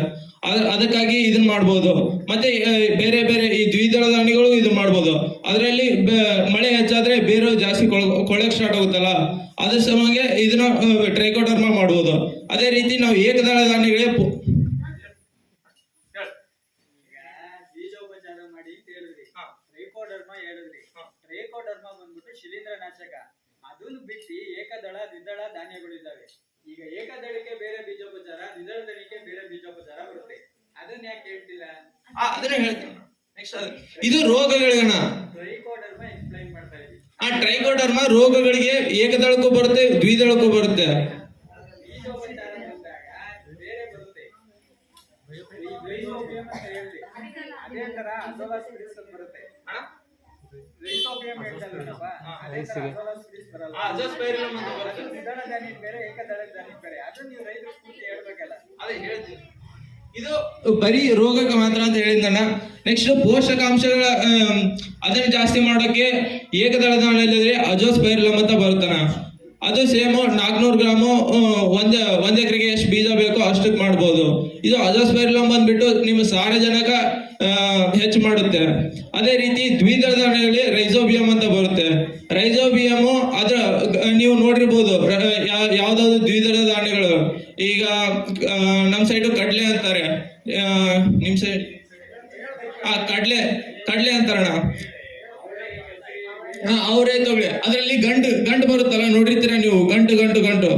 ಅದಕ್ಕಾಗಿ ಇದನ್ನ ಮಾಡ್ಬೋದು. ಮತ್ತೆ ಬೇರೆ ಬೇರೆ ಈ ದ್ವಿದಳ ಧಾನ್ಯಗಳು ಇದು ಮಾಡ್ಬೋದು. ಅದರಲ್ಲಿ ಮಳೆ ಹೆಚ್ಚಾದ್ರೆ ಬೇರು ಜಾಸ್ತಿ ಕೊಳಕ್ ಸ್ಟಾರ್ಟ್ ಆಗುತ್ತಲ್ಲ, ಅದ್ರ ಸಲುವಾಗಿ ಇದನ್ನ ಟ್ರೈಕೋಡರ್ಮಾ ಮಾಡ್ಬೋದು. ಅದೇ ರೀತಿ ನಾವು ಏಕದಳ ಧಾನ್ಯಗಳಿಗೆ ಬೀಜೋಪಚಾರ ಮಾಡಿ ಅಂತ ಹೇಳಿದ್ರಿ, ಟ್ರೈಕೋಡರ್ಮಾ ಹೇಳಿದ್ರಿ. ಟ್ರೈಕೋಡರ್ಮಾ ಬಂದ್ಬಿಟ್ಟು ಶಿಲೀಂಧ್ರನಾಶಕ. ಅದನ್ನು ಬಿಟ್ಟು ಏಕದಳ ದ್ವಿದಳ ಧಾನ್ಯಗಳಿದ್ದಾವೆ. ಈಗ ಏಕದಳಕ್ಕೆ ಬೇರೆ ಬೀಜೋಪಚಾರ, ದ್ವಿದಳ ದಳಕ್ಕೆ ಬೇರೆ ಬೀಜೋಪಚಾರ ಬರುತ್ತೆ. ಅದನ್ನ ಯಾಕೆ ಹೇಳ್ತಿಲ್ಲ? ಅದನ್ನೇ ಹೇಳ್ತೀನಿ. ಇದು ರೋಗಗಳಿಗಣ ಟ್ರೈಕೋಡರ್ಮಾ ಎಕ್ಸ್ಪ್ಲೈನ್ ಮಾಡ್ತಾ ಇದ್ದೀವಿ. ಟ್ರೈಕೋಡರ್ಮಾ ರೋಗಗಳಿಗೆ ಏಕದಳಕ್ಕೂ ಬರುತ್ತೆ, ದ್ವಿದಳಕ್ಕೂ ಬರುತ್ತೆ. ಬೀಜೋಪಚಾರ ಬಂದಾಗ ಬೇರೆ ಬರುತ್ತೆ. ರೈಸೋಬಿಯಂ ಅಂತ ಹೇಳಿದ್ರಿ, ಅದೇ ತರ ಅಜೋಲಾಸ್ಪಿರಿಸ್ ಅಂತ ಬರುತ್ತೆ. ರೈಸೋಬಿಯಂ ಹೇಳ್ತಾರಲ್ಲಪ್ಪ, ಅದೇ ತರ ಅಜೋಲಾಸ್ಪಿರಿಸ್ ಬರಲ್ಲ. ಅಜೋಸ್ಪೈರಿಲಮ್ ಅಂತ ಬರುತ್ತೆ. ದ್ವಿದಳ ಧಾನ್ಯ ಬೇರೆ, ಏಕದಳ ಧಾನ್ಯ ಬೇರೆ. ಅದು ನೀವು ರೈತರು ಪೂರ್ತಿ ಹೇಳ್ಬೇಕಲ್ಲ. ಅದೇ ಹೇಳ್ತೀನಿ. ಇದು ಬರೀ ರೋಗಕ್ಕೆ ಮಾತ್ರ ಅಂತ ಹೇಳಿದ್ದಣ್ಣ. ನೆಕ್ಸ್ಟ್ ಪೋಷಕಾಂಶಗಳ ಅದನ್ನ ಜಾಸ್ತಿ ಮಾಡೋಕೆ ಏಕದಳ ಧಾನ್ಯದಲ್ಲಿ ಅಜೋಸ್ಪೈರಿಲಮ್ ಅಂತ ಬರುತ್ತಣ್ಣ. ಅದು ಸೇಮ್ 400 ಗ್ರಾಮು ಒಂದ್ ಎಕರೆಗೆ ಎಷ್ಟು ಬೀಜ ಬೇಕೋ ಅಷ್ಟಕ್ಕೆ ಮಾಡ್ಬೋದು. ಇದು ಅಜೋಸ್ಪೈರಿಲಮ್ ಬಂದ್ಬಿಟ್ಟು ನಿಮ್ಮ ಸಾರಜನಕ ಹೆಚ್ಚು ಮಾಡುತ್ತೆ. ಅದೇ ರೀತಿ ದ್ವಿದಳ ಧಾನ್ಯಗಳಲ್ಲಿ ರೈಸೋಬಿಯಂ ಅಂತ ಬರುತ್ತೆ. ರೈಸೋಬಿಯಮು ಅದ್ರ ನೀವು ನೋಡಿರ್ಬೋದು ಯಾವ್ದಾದ್ರು ದ್ವಿದಳ ಧಾನ್ಯಗಳು. ಈಗ ನಮ್ ಸೈಡು ಕಡ್ಲೆ ಅಂತಾರೆ, ನಿಮ್ ಸೈಡ್ ಕಡ್ಲೆ ಅಂತಾರಣ್ಣ. ಅವರೇ ತಗೊಳ್ಳಿ, ಅದರಲ್ಲಿ ಗಂಟು ಬರುತ್ತಲ್ಲ, ನೋಡಿರ್ತೀರ ನೀವು, ಗಂಟು.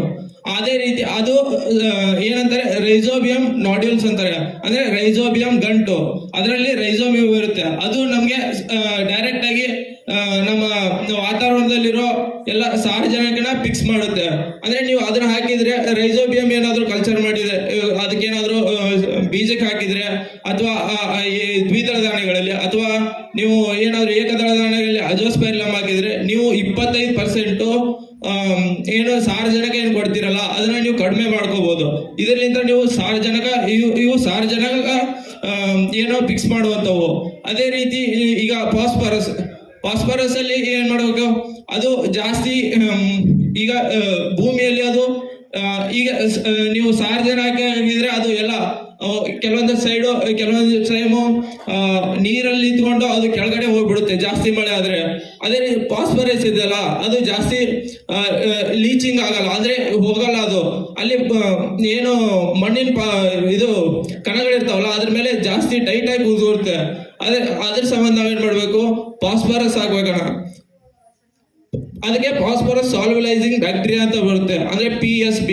ಅದೇ ರೀತಿ ಅದು ಏನಂತಾರೆ, ರೈಸೋಬಿಯಂ ನಾಡ್ಯೂಲ್ಸ್ ಅಂತಾರೆ. ಅಂದ್ರೆ ರೈಸೋಬಿಯಂ ಗಂಟು, ಅದರಲ್ಲಿ ರೈಸೋಬಿಯಂ ಇರುತ್ತೆ. ಅದು ನಮ್ಗೆ ಡೈರೆಕ್ಟ್ ಆಗಿ ನಮ್ಮ ವಾತಾವರಣದಲ್ಲಿರೋ ಎಲ್ಲ ಸಾರಜನಕನ ಫಿಕ್ಸ್ ಮಾಡುತ್ತೆ. ಅಂದ್ರೆ ನೀವು ಅದನ್ನ ಹಾಕಿದ್ರೆ, ರೈಸೋಬಿಯಂ ಏನಾದ್ರು ಕಲ್ಚರ್ ಮಾಡಿದ್ರೆ, ಅದಕ್ಕೇನಾದ್ರು ಬೀಜಕ್ಕೆ ಹಾಕಿದ್ರೆ, ಅಥವಾ ದ್ವಿದಳ ಧಾನ್ಯಗಳಲ್ಲಿ, ಅಥವಾ ನೀವು ಏನಾದ್ರು ಏಕದಳ ಧಾನ್ಯಗಳಲ್ಲಿ ಅಜೋಸ್ಪೈರಿಲಮ್ ಹಾಕಿದ್ರೆ, ನೀವು 25% ಏನು ಸಾರಜನಕ ಏನು ಕೊಡ್ತೀರಲ್ಲ ಅದನ್ನ ನೀವು ಕಡಿಮೆ ಮಾಡ್ಕೋಬಹುದು. ಇದರಿಂದ ನೀವು ಇವು ಸಾರಜನಕ ಏನೋ ಫಿಕ್ಸ್ ಮಾಡುವಂತವು. ಅದೇ ರೀತಿ ಈಗ ಫಾಸ್ಫರಸ್ ಅಲ್ಲಿ ಏನ್ ಮಾಡಬೇಕು, ಅದು ಜಾಸ್ತಿ ಈಗ ಭೂಮಿಯಲ್ಲಿ ಅದು ಈಗ ನೀವು ಸಾರಜನಕ ಆಗಿದ್ರೆ ಅದು ಎಲ್ಲ ಕೆಲವೊಂದು ಟೈಮು ನೀರಲ್ಲಿ ನಿಂತ್ಕೊಂಡು ಅದು ಕೆಳಗಡೆ ಹೋಗ್ಬಿಡುತ್ತೆ ಜಾಸ್ತಿ ಮಳೆ ಆದ್ರೆ. ಅದೇ ಫಾಸ್ಫರಸ್ ಇದೆಯಲ್ಲ, ಅದು ಜಾಸ್ತಿ ಲೀಚಿಂಗ್ ಆಗಲ್ಲ, ಅಂದ್ರೆ ಹೋಗಲ್ಲ. ಅದು ಅಲ್ಲಿ ಏನು ಮಣ್ಣಿನ ಇದು ಕಣಗಳಿರ್ತಾವಲ್ಲ ಅದ್ರ ಮೇಲೆ ಜಾಸ್ತಿ ಟೈಟ್ ಆಗಿ ಕೂತ್ಕೊಳುತ್ತೆ. ಅದ್ರ ಸಂಬಂಧ ನಾವೇನ್ ಮಾಡ್ಬೇಕು, ಫಾಸ್ಫರಸ್ ಹಾಕ್ಬೇಕಣ್ಣ. ಅದಕ್ಕೆ ಫಾಸ್ಫರಸ್ ಸಾಲ್ಯುಲೈಸಿಂಗ್ ಬ್ಯಾಕ್ಟೀರಿಯಾ ಅಂತ ಬರುತ್ತೆ, ಅಂದ್ರೆ PSB.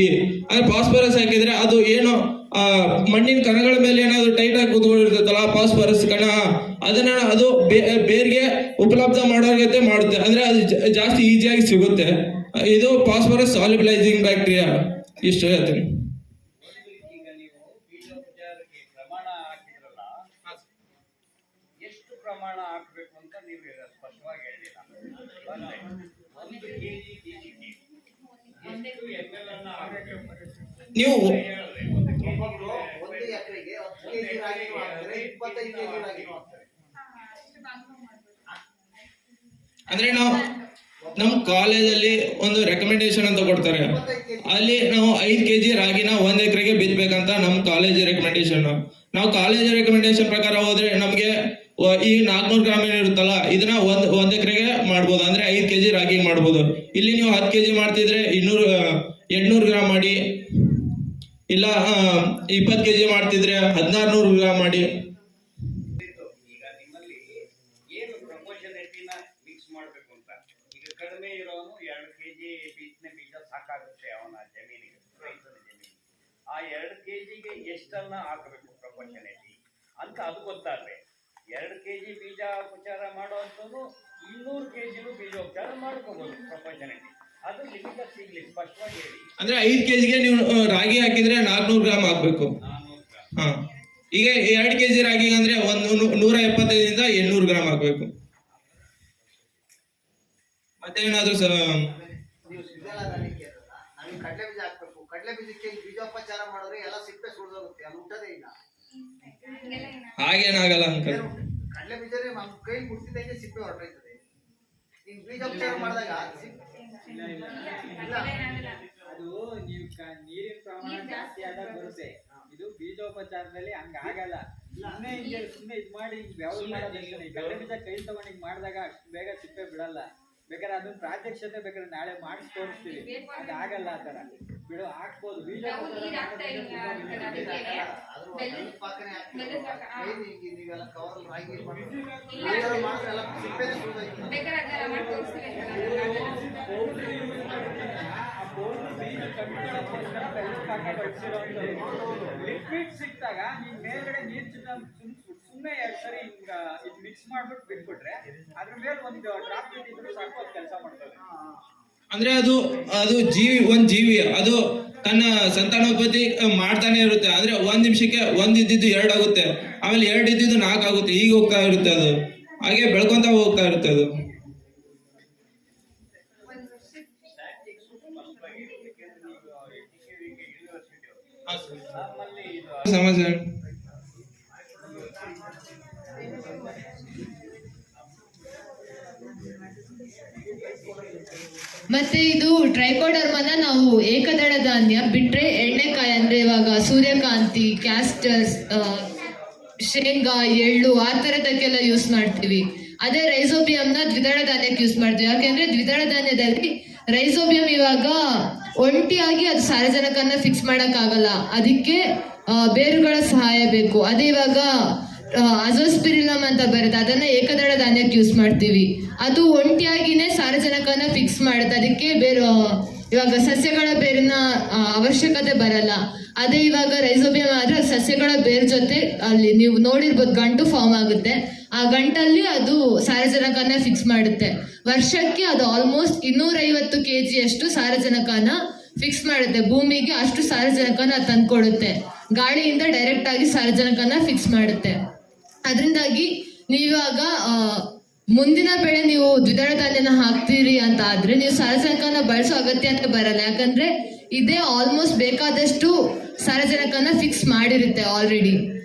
ಅಂದ್ರೆ ಫಾಸ್ಫರಸ್ ಹಾಕಿದ್ರೆ ಅದು ಏನು ಮಣ್ಣಿನ ಕಣಗಳ ಮೇಲೆ ಏನಾದ್ರು ಟೈಟ್ ಆಗಿ ಕೂತ್ಕೊಂಡಿರ್ತೈತಲ್ಲ ಫಾಸ್ಫರಸ್ ಕಣ, ಅದನ್ನ ಅದು ಬೇರ್ಗೆ ಉಪಲಬ್ಧ ಮಾಡೋಕೆ ಮಾಡುತ್ತೆ. ಅಂದ್ರೆ ಅದು ಜಾಸ್ತಿ ಈಸಿಯಾಗಿ ಸಿಗುತ್ತೆ. ಇದು ಫಾಸ್ಫರಸ್ ಸಾಲ್ಯುಲೈಸಿಂಗ್ ಬ್ಯಾಕ್ಟೀರಿಯಾ. ಇಷ್ಟು ಹೇಳ್ತೀನಿ. ಈಗ ನೀವು ಬೀಜೋಪಚಾರಕ್ಕೆ ಪ್ರಮಾಣ ಹಾಕಿದ್ರಲ್ಲ, ಎಷ್ಟು ಪ್ರಮಾಣ ಹಾಕ್ಬೇಕು ಅಂತ ನೀವು ಸ್ಪಷ್ಟವಾಗಿ ಹೇಳಿಲ್ಲ. 1 kg ಬೀಜಕ್ಕೆ ಎಷ್ಟು ml ಅನ್ನ ಹಾಕಬೇಕು ನೀವು? 1 ಎಕರೆಗೆ 10 kg ರಾಗಿ ಹಾಕಿದ್ರೆ 25 kg ರಾಗಿ ಹಾಕ್ತಾರೆ. ಅಂದ್ರೆ ನಾವು ನಮ್ಮ ಕಾಲೇಜಲ್ಲಿ ಒಂದು ರೆಕಮೆಂಡೇಶನ್ ಅಂತ ಕೊಡ್ತಾರೆ. ಅಲ್ಲಿ ನಾವು 5 kg ರಾಗಿನ 1 ಎಕರೆಗೆ ಬಿತ್ತಬೇಕಂತ ನಮ್ಮ ಕಾಲೇಜ್ ರೆಕಮೆಂಡೇಶನ್. ನಾವು ಕಾಲೇಜ್ ರೆಕಮೆಂಡೇಶನ್ ಪ್ರಕಾರ ಹೋದ್ರೆ ನಮಗೆ ಈ 400 ಗ್ರಾಮ್ ಏನಿರುತ್ತಲ್ಲ ಇದನ್ನ ಒಂದ್ ಎಕರೆಗೆ ಮಾಡ್ಬೋದು, ಅಂದ್ರೆ 5 kg ರಾಗಿ ಮಾಡ್ಬೋದು. ಇಲ್ಲಿ ನೀವು 10 kg ಮಾಡ್ತಿದ್ರೆ 800 ಗ್ರಾಮ್ ಮಾಡಿ, ಇಲ್ಲ 20 kg ಮಾಡ್ತಿದ್ರೆ 1600 ಗ್ರಾಮ್ ಮಾಡಿ. ಈಗ ನಿಮ್ಮಲ್ಲಿ ಏನು ಪ್ರಪೋರ್ಷನೇಟಿನ ಮಿಕ್ಸ್ ಮಾಡ್ಬೇಕು ಅಂತ, ಈಗ ಕಡಿಮೆ ಇರೋನು 2 kg ಬಿತ್ತನೆ ಬೀಜ ಸಾಕಾಗುತ್ತೆ ಅವನ ಜಮೀನಿಗೆ, ರೈತನ ಜಮೀನಿಗೆ. ಆ 2 kgಗೆ ಎಷ್ಟನ್ನ ಹಾಕಬೇಕು ಪ್ರಪೋರ್ಷನೇಟಿ ಅಂತ ಅದು ಗೊತ್ತಾದ್ರೆ 2 kg ಬೀಜ ಉಪಚಾರ ಮಾಡುವಂಥದ್ದು 200 kg ಬೀಜೋಪಚಾರ ಮಾಡ್ಕೋಬಹುದು ಪ್ರಪಂಚನಲ್ಲಿ. ಅದು ನಿಮಗೆ ಸಿಗ್ಲಿ ಸ್ಪಷ್ಟವಾಗಿ ಹೇಳಿ. ಅಂದ್ರೆ 5 kgಗೆ ನೀವು ರಾಗಿ ಹಾಕಿದ್ರೆ 400 ಗ್ರಾಮ್ ಹಾಕ್ಬೇಕು. ಹಾ, ಈಗ 2 kg ರಾಗಿ ಅಂದ್ರೆ 175ರಿಂದ 800 ಗ್ರಾಮ್ ಹಾಕ್ಬೇಕು. ಮತ್ತೆ ಏನಾದ್ರು ನೀವು ಸಿದ್ದಲಾದನಿಕೆ ನಮಗೆ ಕಡಲೆ ಬೀಜ ಹಾಕ್ಬೇಕು. ಕಡಲೆ ಬೀಜಕ್ಕೆ ಬೀಜೋಪಚಾರ ಮಾಡಿದ್ರೆ ಎಲ್ಲ ಸಿಪ್ಪೆ ಸುಳಿದೋಗುತ್ತೆ, ಅಲ್ಲಿ ಹುಟ್ಟೋದೇ ಇಲ್ಲ. ಹಾಗೇನಾಗಲ್ಲ ಅಂಕಲ್. ಕಡಲೆ ಬೀಜನೇ ಕೈ ಮುಟ್ಟಿದಂಗೆ ಸಿಪ್ಪೆ ಹೊರಟೋಯ್ತದೆ. ಈಗ ಬೀಜೋಪಚಾರ ಮಾಡಿದಾಗ ಅದು ನೀವು ನೀರಿನ ಪ್ರಮಾಣ ಜಾಸ್ತಿ ಆದಾಗ ಬರುತ್ತೆ. ಇದು ಬೀಜೋಪಚಾರದಲ್ಲಿ ಹಂಗಾಗಲ್ಲ. ಸುಮ್ಮನೆ ಇದು ಮಾಡಿ ವ್ಯವಹಾರ ಮಾಡೋದಕ್ಕೆ ಕಡಲೆ ಬೀಜ ಕೈ ತಗೊಂಡು ಹಿಂಗೆ ಮಾಡಿದಾಗ ಅಷ್ಟು ಬೇಗ ಸಿಪ್ಪೆ ಬಿಡಲ್ಲ. ಬೇಕಾದ್ರೆ ಅದನ್ನ ಪ್ರಾತ್ಯಕ್ಷತೆ ಬೇಕಾದ್ರೆ ನಾಳೆ ಮಾಡಿಸಿ ತೋರಿಸ್ತೀವಿ. ಅದಾಗಲ್ಲ ಆ ಥರ ಬಿಡು, ಹಾಕ್ಬೋದು. ಬೀಜ ನೀವೆಲ್ಲ ಕವರ್ ರಾಗಿ ಮಾಡಿದ್ರೆ ಸಿಪ್ಪೆನೇ ಸುಳಿದೋಯ್ತು. ಲಿಕ್ವಿಡ್ ಸಿಕ್ತಾಗ ನೀವು ಮೇಲ್ಗಡೆ ನೀರು ಸುಮ್ಮನೆ 2 ಸರಿ ಹಿಂಗ ಇದು ಮಿಕ್ಸ್ ಮಾಡ್ಬಿಟ್ಟು ಬಿಟ್ಬಿಟ್ರೆ ಅದ್ರ ಮೇಲೆ ಒಂದು ಡ್ರಾಪ್ ಇಟ್ಟಿದ್ರು ಸಾಕು, ಅದು ಕೆಲಸ ಮಾಡ್ತದೆ. ಅಂದ್ರೆ ಅದು ಜೀವಿ ಅದು ತನ್ನ ಸಂತಾನೋತ್ಪತ್ತಿ ಮಾಡ್ತಾನೆ ಇರುತ್ತೆ. ಅಂದ್ರೆ 1 ನಿಮಿಷಕ್ಕೆ 1 ಇದ್ದಿದ್ದು 2 ಆಗುತ್ತೆ, ಆಮೇಲೆ 2 ಇದ್ದಿದ್ದು 4 ಆಗುತ್ತೆ, ಹೀಗೆ ಹೋಗ್ತಾ ಇರುತ್ತೆ. ಅದು ಹಾಗೆ ಬೆಳ್ಕೊಂತ ಹೋಗ್ತಾ ಇರುತ್ತೆ. ಅದು ಸಮಸ್ಯೆ. ಮತ್ತೆ ಇದು ಟ್ರೈಕೋಡರ್ಮನ ನಾವು ಏಕದಳ ಧಾನ್ಯ ಬಿಟ್ರೆ ಎಣ್ಣೆಕಾಯಿ ಅಂದ್ರೆ ಇವಾಗ ಸೂರ್ಯಕಾಂತಿ, ಕ್ಯಾಸ್ಟರ್ಸ್, ಶೇಂಗಾ, ಎಳ್ಳು ಆ ಥರದಕ್ಕೆಲ್ಲ ಯೂಸ್ ಮಾಡ್ತೀವಿ. ಅದೇ ರೈಸೋಬಿಯಂನ ದ್ವಿದಳ ಧಾನ್ಯಕ್ಕೆ ಯೂಸ್ ಮಾಡ್ತೀವಿ. ಯಾಕೆಂದ್ರೆ ದ್ವಿದಳ ಧಾನ್ಯದಲ್ಲಿ ರೈಸೋಬಿಯಂ ಇವಾಗ ಒಂಟಿಯಾಗಿ ಅದು ಸಾರಜನಕನ ಫಿಕ್ಸ್ ಮಾಡಕ್ಕಾಗಲ್ಲ, ಅದಕ್ಕೆ ಬೇರುಗಳ ಸಹಾಯ ಬೇಕು. ಅದೇ ಇವಾಗ ಅಜೋಸ್ಪಿರಿಲಮ್ ಅಂತ ಬರುತ್ತೆ, ಅದನ್ನ ಏಕದಳ ಧಾನ್ಯಕ್ಕೆ ಯೂಸ್ ಮಾಡ್ತೀವಿ. ಅದು ಒಂಟಿಯಾಗಿನೇ ಸಾರಜನಕನ ಫಿಕ್ಸ್ ಮಾಡುತ್ತೆ, ಅದಕ್ಕೆ ಇವಾಗ ಸಸ್ಯಗಳ ಬೇರಿನ ಅವಶ್ಯಕತೆ ಬರಲ್ಲ. ಅದೇ ಇವಾಗ ರೈಸೋಬಿಯಂ ಆದ್ರೆ ಸಸ್ಯಗಳ ಬೇರ್ ಜೊತೆ ಅಲ್ಲಿ ನೀವು ನೋಡಿರ್ಬೋದು ಗಂಟು ಫಾರ್ಮ್ ಆಗುತ್ತೆ, ಆ ಗಂಟಲ್ಲಿ ಅದು ಸಾರಜನಕನ ಫಿಕ್ಸ್ ಮಾಡುತ್ತೆ. ವರ್ಷಕ್ಕೆ ಅದು ಆಲ್ಮೋಸ್ಟ್ 250 kg ಅಷ್ಟು ಸಾರಜನಕನ ಫಿಕ್ಸ್ ಮಾಡುತ್ತೆ. ಭೂಮಿಗೆ ಅಷ್ಟು ಸಾರಜನಕನ ತಂದ್ಕೊಡುತ್ತೆ. ಗಾಳಿಯಿಂದ ಡೈರೆಕ್ಟ್ ಆಗಿ ಸಾರಜನಕನ ಫಿಕ್ಸ್ ಮಾಡುತ್ತೆ. ಅದರಿಂದಾಗಿ ನೀವಾಗ ಮುಂದಿನ ಬೆಳೆ ನೀವು ದ್ವಿದಳ ಧಾನ್ಯನ ಹಾಕ್ತೀರಿ ಅಂತ ಆದ್ರೆ ನೀವು ಸಾರಜನಕನ ಬಳಸೋ ಅಗತ್ಯ ಅಂತ ಬರಲ್ಲ. ಯಾಕಂದ್ರೆ ಇದೇ ಆಲ್ಮೋಸ್ಟ್ ಬೇಕಾದಷ್ಟು ಸಾರಜನಕನ ಫಿಕ್ಸ್ ಮಾಡಿರುತ್ತೆ ಆಲ್ರೆಡಿ.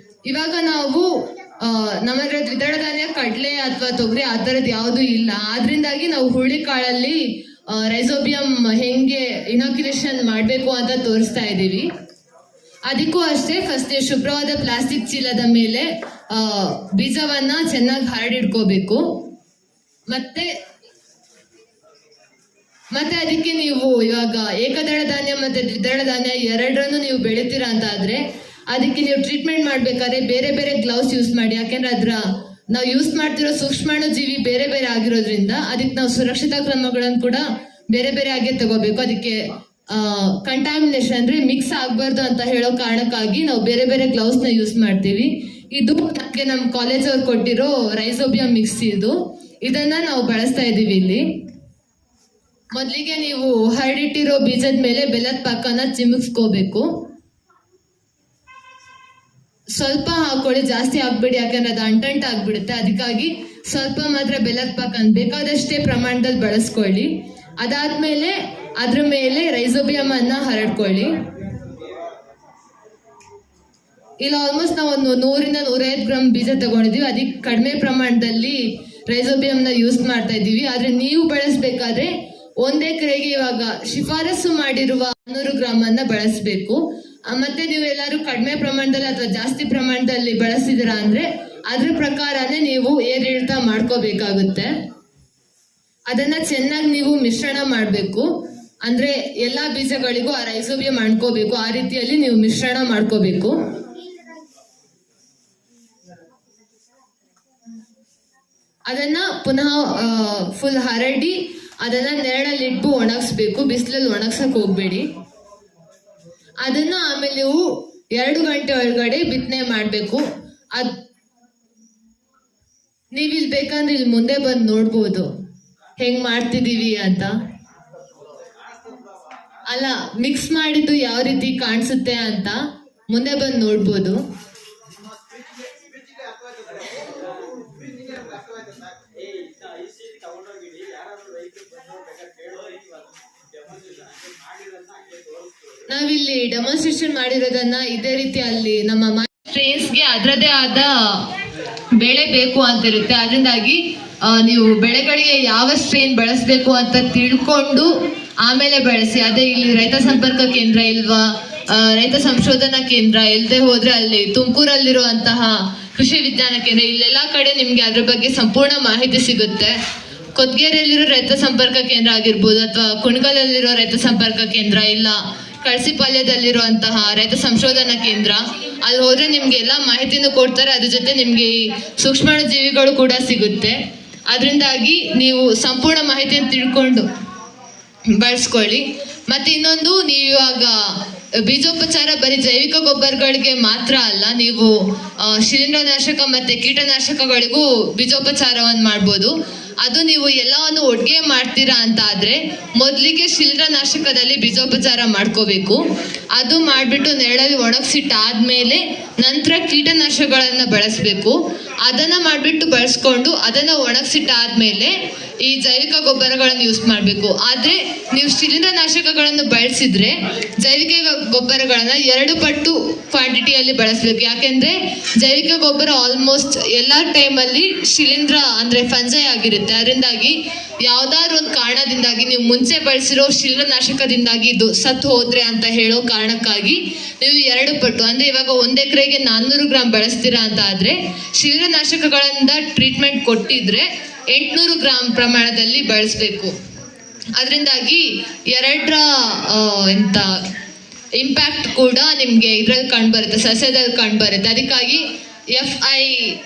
ಇವಾಗ ನಾವು ನಮಗೆ ದ್ವಿದಳ ಧಾನ್ಯ ಕಡಲೆ ಅಥವಾ ತೊಗರಿ ಆ ಥರದ್ದು ಯಾವುದೂ ಇಲ್ಲ. ಆದ್ರಿಂದಾಗಿ ನಾವು ಹುರುಳಿ ಕಾಳಲ್ಲಿ ರೈಸೋಬಿಯಂ ಹೆಂಗೆ ಇನಾಕ್ಯುಲೇಷನ್ ಮಾಡಬೇಕು ಅಂತ ತೋರಿಸ್ತಾ ಇದ್ದೀವಿ. ಅದಕ್ಕೂ ಅಷ್ಟೇ, ಫಸ್ಟ್ ಶುಭ್ರವಾದ ಪ್ಲಾಸ್ಟಿಕ್ ಚೀಲದ ಮೇಲೆ ಬೀಜವನ್ನ ಚೆನ್ನಾಗಿ ಹರಡಿಡ್ಕೋಬೇಕು. ಮತ್ತೆ ಅದಕ್ಕೆ ನೀವು ಇವಾಗ ಏಕದಳ ಧಾನ್ಯ ಮತ್ತೆ ದ್ವಿದಳ ಧಾನ್ಯ ಎರಡರನ್ನು ನೀವು ಬೆಳಿತೀರಾ ಅಂತ ಆದ್ರೆ ಅದಕ್ಕೆ ನೀವು ಟ್ರೀಟ್ಮೆಂಟ್ ಮಾಡ್ಬೇಕಾದ್ರೆ ಬೇರೆ ಬೇರೆ ಗ್ಲೌಸ್ ಯೂಸ್ ಮಾಡಿ. ಯಾಕೆಂದ್ರೆ ನಾವು ಯೂಸ್ ಮಾಡ್ತಿರೋ ಸೂಕ್ಷ್ಮಾಣು ಜೀವಿ ಬೇರೆ ಬೇರೆ ಆಗಿರೋದ್ರಿಂದ ಅದಕ್ಕೆ ನಾವು ಸುರಕ್ಷತಾ ಕ್ರಮಗಳನ್ನು ಕೂಡ ಬೇರೆ ಬೇರೆ ಆಗೇ ತಗೋಬೇಕು. ಅದಕ್ಕೆ ಕಂಟಾಮಿನೇಷನ್ ಅಂದ್ರೆ ಮಿಕ್ಸ್ ಆಗ್ಬಾರ್ದು ಅಂತ ಹೇಳೋ ಕಾರಣಕ್ಕಾಗಿ ನಾವು ಬೇರೆ ಬೇರೆ ಗ್ಲೌಸ್ ನ ಯೂಸ್ ಮಾಡ್ತೀವಿ. ಇದು ನಮಗೆ ನಮ್ಮ ಕಾಲೇಜ್ ಅವ್ರು ಕೊಟ್ಟಿರೋ ರೈಸೋಬಿಯಂ ಮಿಕ್ಸ್ ಇದನ್ನ ನಾವು ಬಳಸ್ತಾ ಇದೀವಿ ಇಲ್ಲಿ. ಮೊದಲಿಗೆ ನೀವು ಹರಡಿಟ್ಟಿರೋ ಬೀಜದ ಮೇಲೆ ಬೆಲ್ಲದ ಪಾಕನ ಚಿಮುಕ್ಸ್ಕೋಬೇಕು. ಸ್ವಲ್ಪ ಹಾಕೊಳ್ಳಿ, ಜಾಸ್ತಿ ಹಾಕ್ಬಿಡಿ, ಯಾಕಂದ್ರೆ ಅದು ಅಂಟಂಟ ಆಗ್ಬಿಡುತ್ತೆ. ಅದಕ್ಕಾಗಿ ಸ್ವಲ್ಪ ಮಾತ್ರ ಬೆಲ್ಲದ ಪಾಕ ಬೇಕಾದಷ್ಟೇ ಪ್ರಮಾಣದಲ್ಲಿ ಬಳಸ್ಕೊಳ್ಳಿ. ಅದಾದ್ಮೇಲೆ ಅದ್ರ ಮೇಲೆ ರೈಸೋಬಿಯಂ ಅನ್ನ ಹರಡ್ಕೊಳ್ಳಿ. ಇಲ್ಲಿ ಆಲ್ಮೋಸ್ಟ್ ನಾವು ಒಂದು 100 ರಿಂದ 150 ಗ್ರಾಮ್ ಬೀಜ ತಗೊಂಡಿದೀವಿ. ಅದಕ್ಕೆ ಕಡಿಮೆ ಪ್ರಮಾಣದಲ್ಲಿ ರೈಸೋಬಿಯಂನ ಯೂಸ್ ಮಾಡ್ತಾ ಇದ್ದೀವಿ. ಆದ್ರೆ ನೀವು ಬಳಸಬೇಕಾದ್ರೆ 1 ಎಕರೆಗೆ ಇವಾಗ ಶಿಫಾರಸು ಮಾಡಿರುವ 100 ಗ್ರಾಮ್ ಅನ್ನ ಬಳಸಬೇಕು. ಮತ್ತೆ ನೀವು ಎಲ್ಲರೂ ಕಡಿಮೆ ಪ್ರಮಾಣದಲ್ಲಿ ಅಥವಾ ಜಾಸ್ತಿ ಪ್ರಮಾಣದಲ್ಲಿ ಬಳಸಿದಿರಾ ಅಂದ್ರೆ ಅದ್ರ ಪ್ರಕಾರನೇ ನೀವು ಏರಿಳಿತ ಮಾಡ್ಕೋಬೇಕಾಗುತ್ತೆ. ಅದನ್ನ ಚೆನ್ನಾಗಿ ನೀವು ಮಿಶ್ರಣ ಮಾಡಬೇಕು. ಅಂದ್ರೆ ಎಲ್ಲಾ ಬೀಜಗಳಿಗೂ ಆ ರೈಸೋಬಿಯಂ ಅಂಟ್ಕೋಬೇಕು. ಆ ರೀತಿಯಲ್ಲಿ ನೀವು ಮಿಶ್ರಣ ಮಾಡ್ಕೋಬೇಕು. ಅದನ್ನ ಪುನಃ ಫುಲ್ ಹರಡಿ ಅದನ್ನ ನೆರಳಲ್ಲಿ ಇಟ್ಟು ಒಣಗಿಸ್ಬೇಕು. ಬಿಸಿಲಲ್ಲಿ ಒಣಗ್ಸಕ್ ಹೋಗ್ಬೇಡಿ. ಅದನ್ನ ಆಮೇಲೆ ನೀವು 2 ಗಂಟೆ ಒಳಗಡೆ ಬಿತ್ತನೆ ಮಾಡ್ಬೇಕು. ನೀವಿಲ್ಲಿ ಬೇಕಂದ್ರೆ ಇಲ್ಲಿ ಮುಂದೆ ಬಂದು ನೋಡ್ಬೋದು ಹೆಂಗ್ ಮಾಡ್ತಿದೀವಿ ಅಂತ. ಅಲ್ಲ, ಮಿಕ್ಸ್ ಮಾಡಿದ್ದು ಯಾವ ರೀತಿ ಕಾಣಿಸುತ್ತೆ ಅಂತ ಮುಂದೆ ಬಂದು ನೋಡ್ಬೋದು. ನಾವಿಲ್ಲಿ ಡೆಮಾನ್ಸ್ಟ್ರೇಷನ್ ಮಾಡಿರೋದನ್ನ ಇದೇ ರೀತಿ ಅಲ್ಲಿ ನಮ್ಮ ಸ್ಟ್ರೇನ್ಸ್ಗೆ ಅದರದೇ ಆದ ಬೆಳೆ ಬೇಕು ಅಂತ ಇರುತ್ತೆ. ಅದರಿಂದಾಗಿ ನೀವು ಬೆಳೆಗಳಿಗೆ ಯಾವ ಸ್ಟ್ರೇನ್ ಬಳಸಬೇಕು ಅಂತ ತಿಳ್ಕೊಂಡು ಆಮೇಲೆ ಬಳಸಿ. ಅದೇ ಇಲ್ಲಿ ರೈತ ಸಂಪರ್ಕ ಕೇಂದ್ರ ಇಲ್ವಾ, ರೈತ ಸಂಶೋಧನಾ ಕೇಂದ್ರ ಇಲ್ಲದೆ ಹೋದ್ರೆ ಅಲ್ಲಿ ತುಮಕೂರಲ್ಲಿರುವಂತಹ ಕೃಷಿ ವಿಜ್ಞಾನ ಕೇಂದ್ರ, ಇಲ್ಲೆಲ್ಲ ಕಡೆ ನಿಮ್ಗೆ ಅದ್ರ ಬಗ್ಗೆ ಸಂಪೂರ್ಣ ಮಾಹಿತಿ ಸಿಗುತ್ತೆ. ಕೊತ್ಗೇರಿಯಲ್ಲಿರೋ ರೈತ ಸಂಪರ್ಕ ಕೇಂದ್ರ ಆಗಿರ್ಬೋದು, ಅಥವಾ ಕುಣಗಲಲ್ಲಿರೋ ರೈತ ಸಂಪರ್ಕ ಕೇಂದ್ರ, ಇಲ್ಲ ಕಳಸಿಪಾಳ್ಯದಲ್ಲಿರುವಂತಹ ರೈತ ಸಂಶೋಧನಾ ಕೇಂದ್ರ, ಅಲ್ಲಿ ಹೋದ್ರೆ ನಿಮ್ಗೆ ಎಲ್ಲ ಮಾಹಿತಿನೂ ಕೊಡ್ತಾರೆ. ಅದ್ರ ಜೊತೆ ನಿಮ್ಗೆ ಈ ಸೂಕ್ಷ್ಮಾಣು ಜೀವಿಗಳು ಕೂಡ ಸಿಗುತ್ತೆ. ಅದರಿಂದಾಗಿ ನೀವು ಸಂಪೂರ್ಣ ಮಾಹಿತಿಯನ್ನು ತಿಳ್ಕೊಂಡು ಬಳಸ್ಕೊಳ್ಳಿ. ಮತ್ತೆ ಇನ್ನೊಂದು, ನೀವು ಇವಾಗ ಬೀಜೋಪಚಾರ ಬರೀ ಜೈವಿಕ ಗೊಬ್ಬರಗಳಿಗೆ ಮಾತ್ರ ಅಲ್ಲ, ನೀವು ಶಿಲೀಂಧ್ರನಾಶಕ ಮತ್ತೆ ಕೀಟನಾಶಕಗಳಿಗೂ ಬೀಜೋಪಚಾರವನ್ನು ಮಾಡ್ಬೋದು. ಅದು ನೀವು ಎಲ್ಲವನ್ನು ಒಟ್ಟಿಗೆ ಮಾಡ್ತೀರಾ ಅಂತ ಆದ್ರೆ ಮೊದಲಿಗೆ ಶಿಲೀಂಧ್ರನಾಶಕದಲ್ಲಿ ಬೀಜೋಪಚಾರ ಮಾಡ್ಕೋಬೇಕು. ಅದು ಮಾಡಿಬಿಟ್ಟು ನೆರಳಲ್ಲಿ ಒಣಗಿಸಿಟ್ಟಾದ್ಮೇಲೆ ನಂತರ ಕೀಟನಾಶಕಗಳನ್ನ ಬಳಸಬೇಕು. ಅದನ್ನ ಮಾಡಿಬಿಟ್ಟು ಬಳಸ್ಕೊಂಡು ಅದನ್ನ ಒಣಗಿಸಿಟ್ಟಾದ್ಮೇಲೆ ಈ ಜೈವಿಕ ಗೊಬ್ಬರಗಳನ್ನು ಯೂಸ್ ಮಾಡಬೇಕು. ಆದರೆ ನೀವು ಶಿಲೀಂಧ್ರನಾಶಕಗಳನ್ನು ಬಳಸಿದ್ರೆ ಜೈವಿಕ ಗೊಬ್ಬರಗಳನ್ನ 2 ಪಟ್ಟು ಕ್ವಾಂಟಿಟಿಯಲ್ಲಿ ಬಳಸಬೇಕು. ಯಾಕೆಂದ್ರೆ ಜೈವಿಕ ಗೊಬ್ಬರ ಆಲ್ಮೋಸ್ಟ್ ಎಲ್ಲ ಟೈಮಲ್ಲಿ ಶಿಲೀಂಧ್ರ ಅಂದ್ರೆ ಫಂಜೈ ಆಗಿರುತ್ತೆ. ಅದರಿಂದಾಗಿ ಯಾವ್ದಾದ್ರು ಒಂದು ಕಾರಣದಿಂದಾಗಿ ನೀವು ಮುಂಚೆ ಬಳಸಿರೋ ಶಿಲೀಂಧ್ರನಾಶಕದಿಂದಾಗಿ ಇದು ಸತ್ತು ಹೋದ್ರೆ ಅಂತ ಹೇಳೋ ಕಾರಣಕ್ಕಾಗಿ ನೀವು 2 ಪಟ್ಟು ಅಂದ್ರೆ ಇವಾಗ 1 ಎಕರೆಗೆ 400 ಗ್ರಾಮ್ ಬಳಸ್ತೀರಾ ಅಂತ ಆದ್ರೆ ಶಿಲೀಂಧ್ರನಾಶಕಗಳಿಂದ ಟ್ರೀಟ್ಮೆಂಟ್ ಕೊಟ್ಟಿದ್ರೆ 800 ಗ್ರಾಮ್ ಪ್ರಮಾಣದಲ್ಲಿ ಬಳಸಬೇಕು. ಅದರಿಂದಾಗಿ 2ರ ಇಂಪ್ಯಾಕ್ಟ್ ಕೂಡ ನಿಮಗೆ ಇದ್ರಲ್ಲಿ ಕಂಡುಬರುತ್ತೆ, ಸಸ್ಯದಲ್ಲಿ ಕಂಡುಬರುತ್ತೆ. ಅದಕ್ಕಾಗಿ FI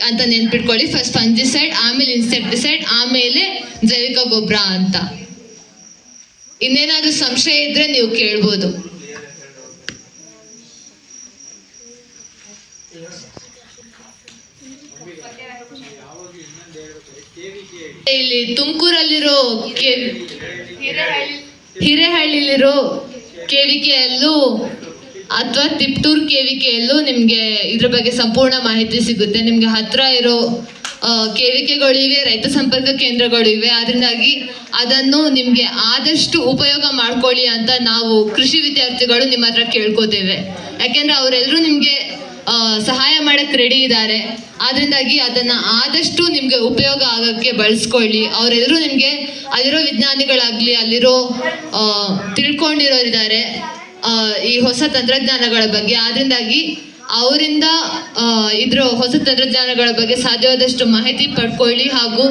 ಅಂತ ನೆನ್ಪಿಟ್ಕೊಳ್ಳಿ. ಫಸ್ಟ್ ಫಂಜಿಸೈಡ್, ಆಮೇಲೆ ಇನ್ಸೆಕ್ಟಿಸೈಡ್, ಆಮೇಲೆ ಜೈವಿಕ ಗೊಬ್ಬರ ಅಂತ. ಇನ್ನೇನಾದ್ರೂ ಸಂಶಯ ಇದ್ರೆ ನೀವು ಕೇಳ್ಬೋದು. ಇಲ್ಲಿ ತುಮಕೂರಲ್ಲಿರೋ ಹಿರೇಹಳ್ಳಿಲಿರೋ KVKಯಲ್ಲೂ ಅಥವಾ ತಿಪ್ಟೂರ್ KVKಯಲ್ಲೂ ನಿಮಗೆ ಇದ್ರ ಬಗ್ಗೆ ಸಂಪೂರ್ಣ ಮಾಹಿತಿ ಸಿಗುತ್ತೆ. ನಿಮ್ಗೆ ಹತ್ರ ಇರೋ KVKಗಳಿವೆ, ರೈತ ಸಂಪರ್ಕ ಕೇಂದ್ರಗಳು ಇವೆ. ಅದರಿಂದಾಗಿ ಅದನ್ನು ನಿಮ್ಗೆ ಆದಷ್ಟು ಉಪಯೋಗ ಮಾಡ್ಕೊಳ್ಳಿ ಅಂತ ನಾವು ಕೃಷಿ ವಿದ್ಯಾರ್ಥಿಗಳು ನಿಮ್ಮ ಹತ್ರ ಕೇಳ್ಕೋತೇವೆ. ಯಾಕೆಂದ್ರೆ ಅವರೆಲ್ಲರೂ ನಿಮ್ಗೆ ಸಹಾಯ ಮಾಡಕ್ ರೆಡಿ ಇದ್ದಾರೆ. ಆದ್ರಿಂದಾಗಿ ಅದನ್ನ ಆದಷ್ಟು ನಿಮ್ಗೆ ಉಪಯೋಗ ಆಗಕ್ಕೆ ಬಳಸ್ಕೊಳ್ಳಿ. ಅವರೆಲ್ಲರೂ ನಿಮ್ಗೆ ಅಲ್ಲಿರೋ ವಿಜ್ಞಾನಿಗಳಾಗ್ಲಿ, ಅಲ್ಲಿರೋ ತಿಳ್ಕೊಂಡಿರೋರಿದ್ದಾರೆ ಈ ಹೊಸ ತಂತ್ರಜ್ಞಾನಗಳ ಬಗ್ಗೆ. ಆದ್ರಿಂದಾಗಿ ಅವರಿಂದ ಇದ್ರ ಹೊಸ ತಂತ್ರಜ್ಞಾನಗಳ ಬಗ್ಗೆ ಸಾಧ್ಯವಾದಷ್ಟು ಮಾಹಿತಿ ಪಡ್ಕೊಳ್ಳಿ, ಹಾಗೂ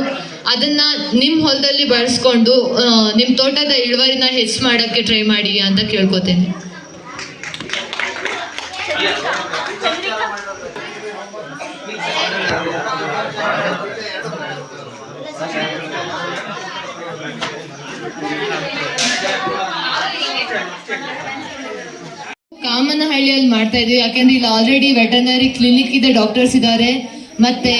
ಅದನ್ನ ನಿಮ್ಮ ಹೊಲದಲ್ಲಿ ಬಳಸ್ಕೊಂಡು ನಿಮ್ಮ ತೋಟದ ಇಳುವರಿನ ಹೆಚ್ಚು ಮಾಡೋಕ್ಕೆ ಟ್ರೈ ಮಾಡಿ ಅಂತ ಕೇಳ್ಕೊತೇನೆ. ಕಾಮನಹಳ್ಳಿಯಲ್ಲಿ ಮಾಡ್ತಾ ಇದೀವಿ. ಯಾಕೆಂದ್ರೆ ಇಲ್ಲಿ ಆಲ್ರೆಡಿ ವೆಟರ್ನರಿ ಕ್ಲಿನಿಕ್ ಇದೆ, ಡಾಕ್ಟರ್ಸ್ ಇದ್ದಾರೆ, ಮತ್ತೆ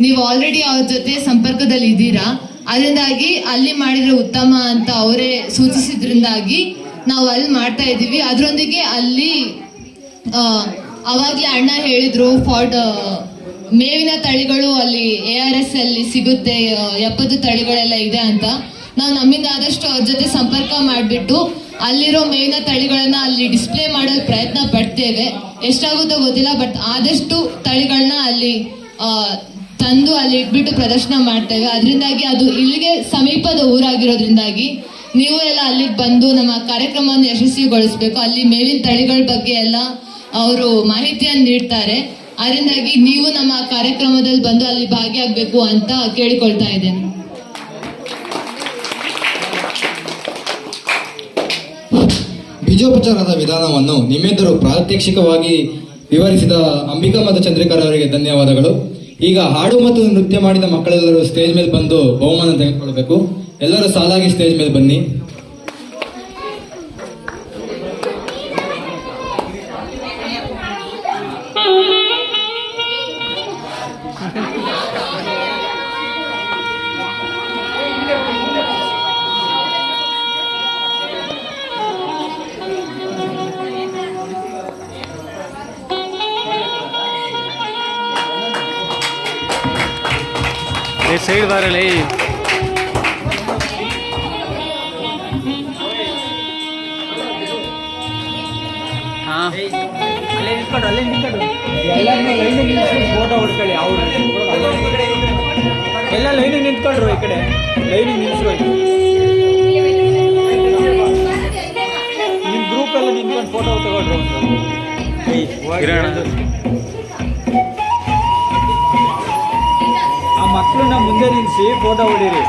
ನೀವು ಆಲ್ರೆಡಿ ಅವ್ರ ಜೊತೆ ಸಂಪರ್ಕದಲ್ಲಿ ಇದ್ದೀರಾ. ಅದರಿಂದಾಗಿ ಅಲ್ಲಿ ಮಾಡಿದ್ರೆ ಉತ್ತಮ ಅಂತ ಅವರೇ ಸೂಚಿಸಿದ್ರಿಂದಾಗಿ ನಾವು ಅಲ್ಲಿ ಮಾಡ್ತಾ ಇದ್ದೀವಿ. ಅದರೊಂದಿಗೆ ಅಲ್ಲಿ ಅವಾಗಲೇ ಅಣ್ಣ ಹೇಳಿದ್ರು ಮೇವಿನ ತಳಿಗಳು ಅಲ್ಲಿ ARS ಅಲ್ಲಿ ಸಿಗುತ್ತೆ, 70 ತಳಿಗಳೆಲ್ಲ ಇದೆ ಅಂತ. ನಾವು ನಮ್ಮಿಂದ ಆದಷ್ಟು ಅವ್ರ ಜೊತೆ ಸಂಪರ್ಕ ಮಾಡಿಬಿಟ್ಟು ಅಲ್ಲಿರೋ ಮೇವಿನ ತಳಿಗಳನ್ನ ಅಲ್ಲಿ ಡಿಸ್ಪ್ಲೇ ಮಾಡೋ ಪ್ರಯತ್ನ ಪಡ್ತೇವೆ. ಎಷ್ಟಾಗುತ್ತೋ ಗೊತ್ತಿಲ್ಲ, ಬಟ್ ಆದಷ್ಟು ತಳಿಗಳನ್ನ ಅಲ್ಲಿ ತಂದು ಅಲ್ಲಿ ಇಟ್ಬಿಟ್ಟು ಪ್ರದರ್ಶನ ಮಾಡ್ತೇವೆ. ಅದರಿಂದಾಗಿ ಅದು ಇಲ್ಲಿಗೆ ಸಮೀಪದ ಊರಾಗಿರೋದ್ರಿಂದಾಗಿ ನೀವು ಎಲ್ಲ ಅಲ್ಲಿಗೆ ಬಂದು ನಮ್ಮ ಕಾರ್ಯಕ್ರಮವನ್ನು ಯಶಸ್ವಿಗೊಳಿಸಬೇಕು. ಅಲ್ಲಿ ಮೇವಿನ ತಳಿಗಳ ಬಗ್ಗೆ ಎಲ್ಲ ಅವರು ಮಾಹಿತಿಯನ್ನು ನೀಡ್ತಾರೆ. ಅದರಿಂದಾಗಿ ನೀವು ನಮ್ಮ ಕಾರ್ಯಕ್ರಮದಲ್ಲಿ ಬಂದು ಅಲ್ಲಿ ಭಾಗಿಯಾಗಬೇಕು ಅಂತ ಕೇಳಿಕೊಳ್ತಾ ಇದ್ದೇನೆ. ಬೀಜೋಪಚಾರದ ವಿಧಾನವನ್ನು ನಿಮ್ಮೆದುರು ಪ್ರಾತ್ಯಕ್ಷಿಕವಾಗಿ ವಿವರಿಸಿದ ಅಂಬಿಕಾ ಮತ್ತು ಚಂದ್ರಿಕಾರವರಿಗೆ ಧನ್ಯವಾದಗಳು. ಈಗ ಹಾಡು ಮತ್ತು ನೃತ್ಯ ಮಾಡಿದ ಮಕ್ಕಳೆಲ್ಲರೂ ಸ್ಟೇಜ್ ಮೇಲೆ ಬಂದು ಬಹುಮಾನ ತೆಗೆದುಕೊಳ್ಬೇಕು. ಎಲ್ಲರೂ ಸಾಲಾಗಿ ಸ್ಟೇಜ್ ಮೇಲೆ ಬನ್ನಿ. ಸೈಡ್ ಬಾರಲ್ಲ. ಫೋಟೋ ಹೊಡ್ಕೊಳ್ಳಿ. ಅವ್ರು ಎಲ್ಲ ಲೈನಿಗೆ ನಿಂತ್ಕೊಂಡ್ರು. ಈ ಕಡೆ ಲೈನಿಗೆ ನಿಲ್ಸ್ರು. ನಿಮ್ಮ ಗ್ರೂಪ್ ಎಲ್ಲ ನಿಂತ್ಕೊಂಡು ಫೋಟೋ ತಗೊಂಡ್ರು. ಆ ಮಕ್ಕಳನ್ನ ಮುಂದೆ ನಿಲ್ಲಿಸಿ ಫೋಟೋ ಹೊಡೀರಿ.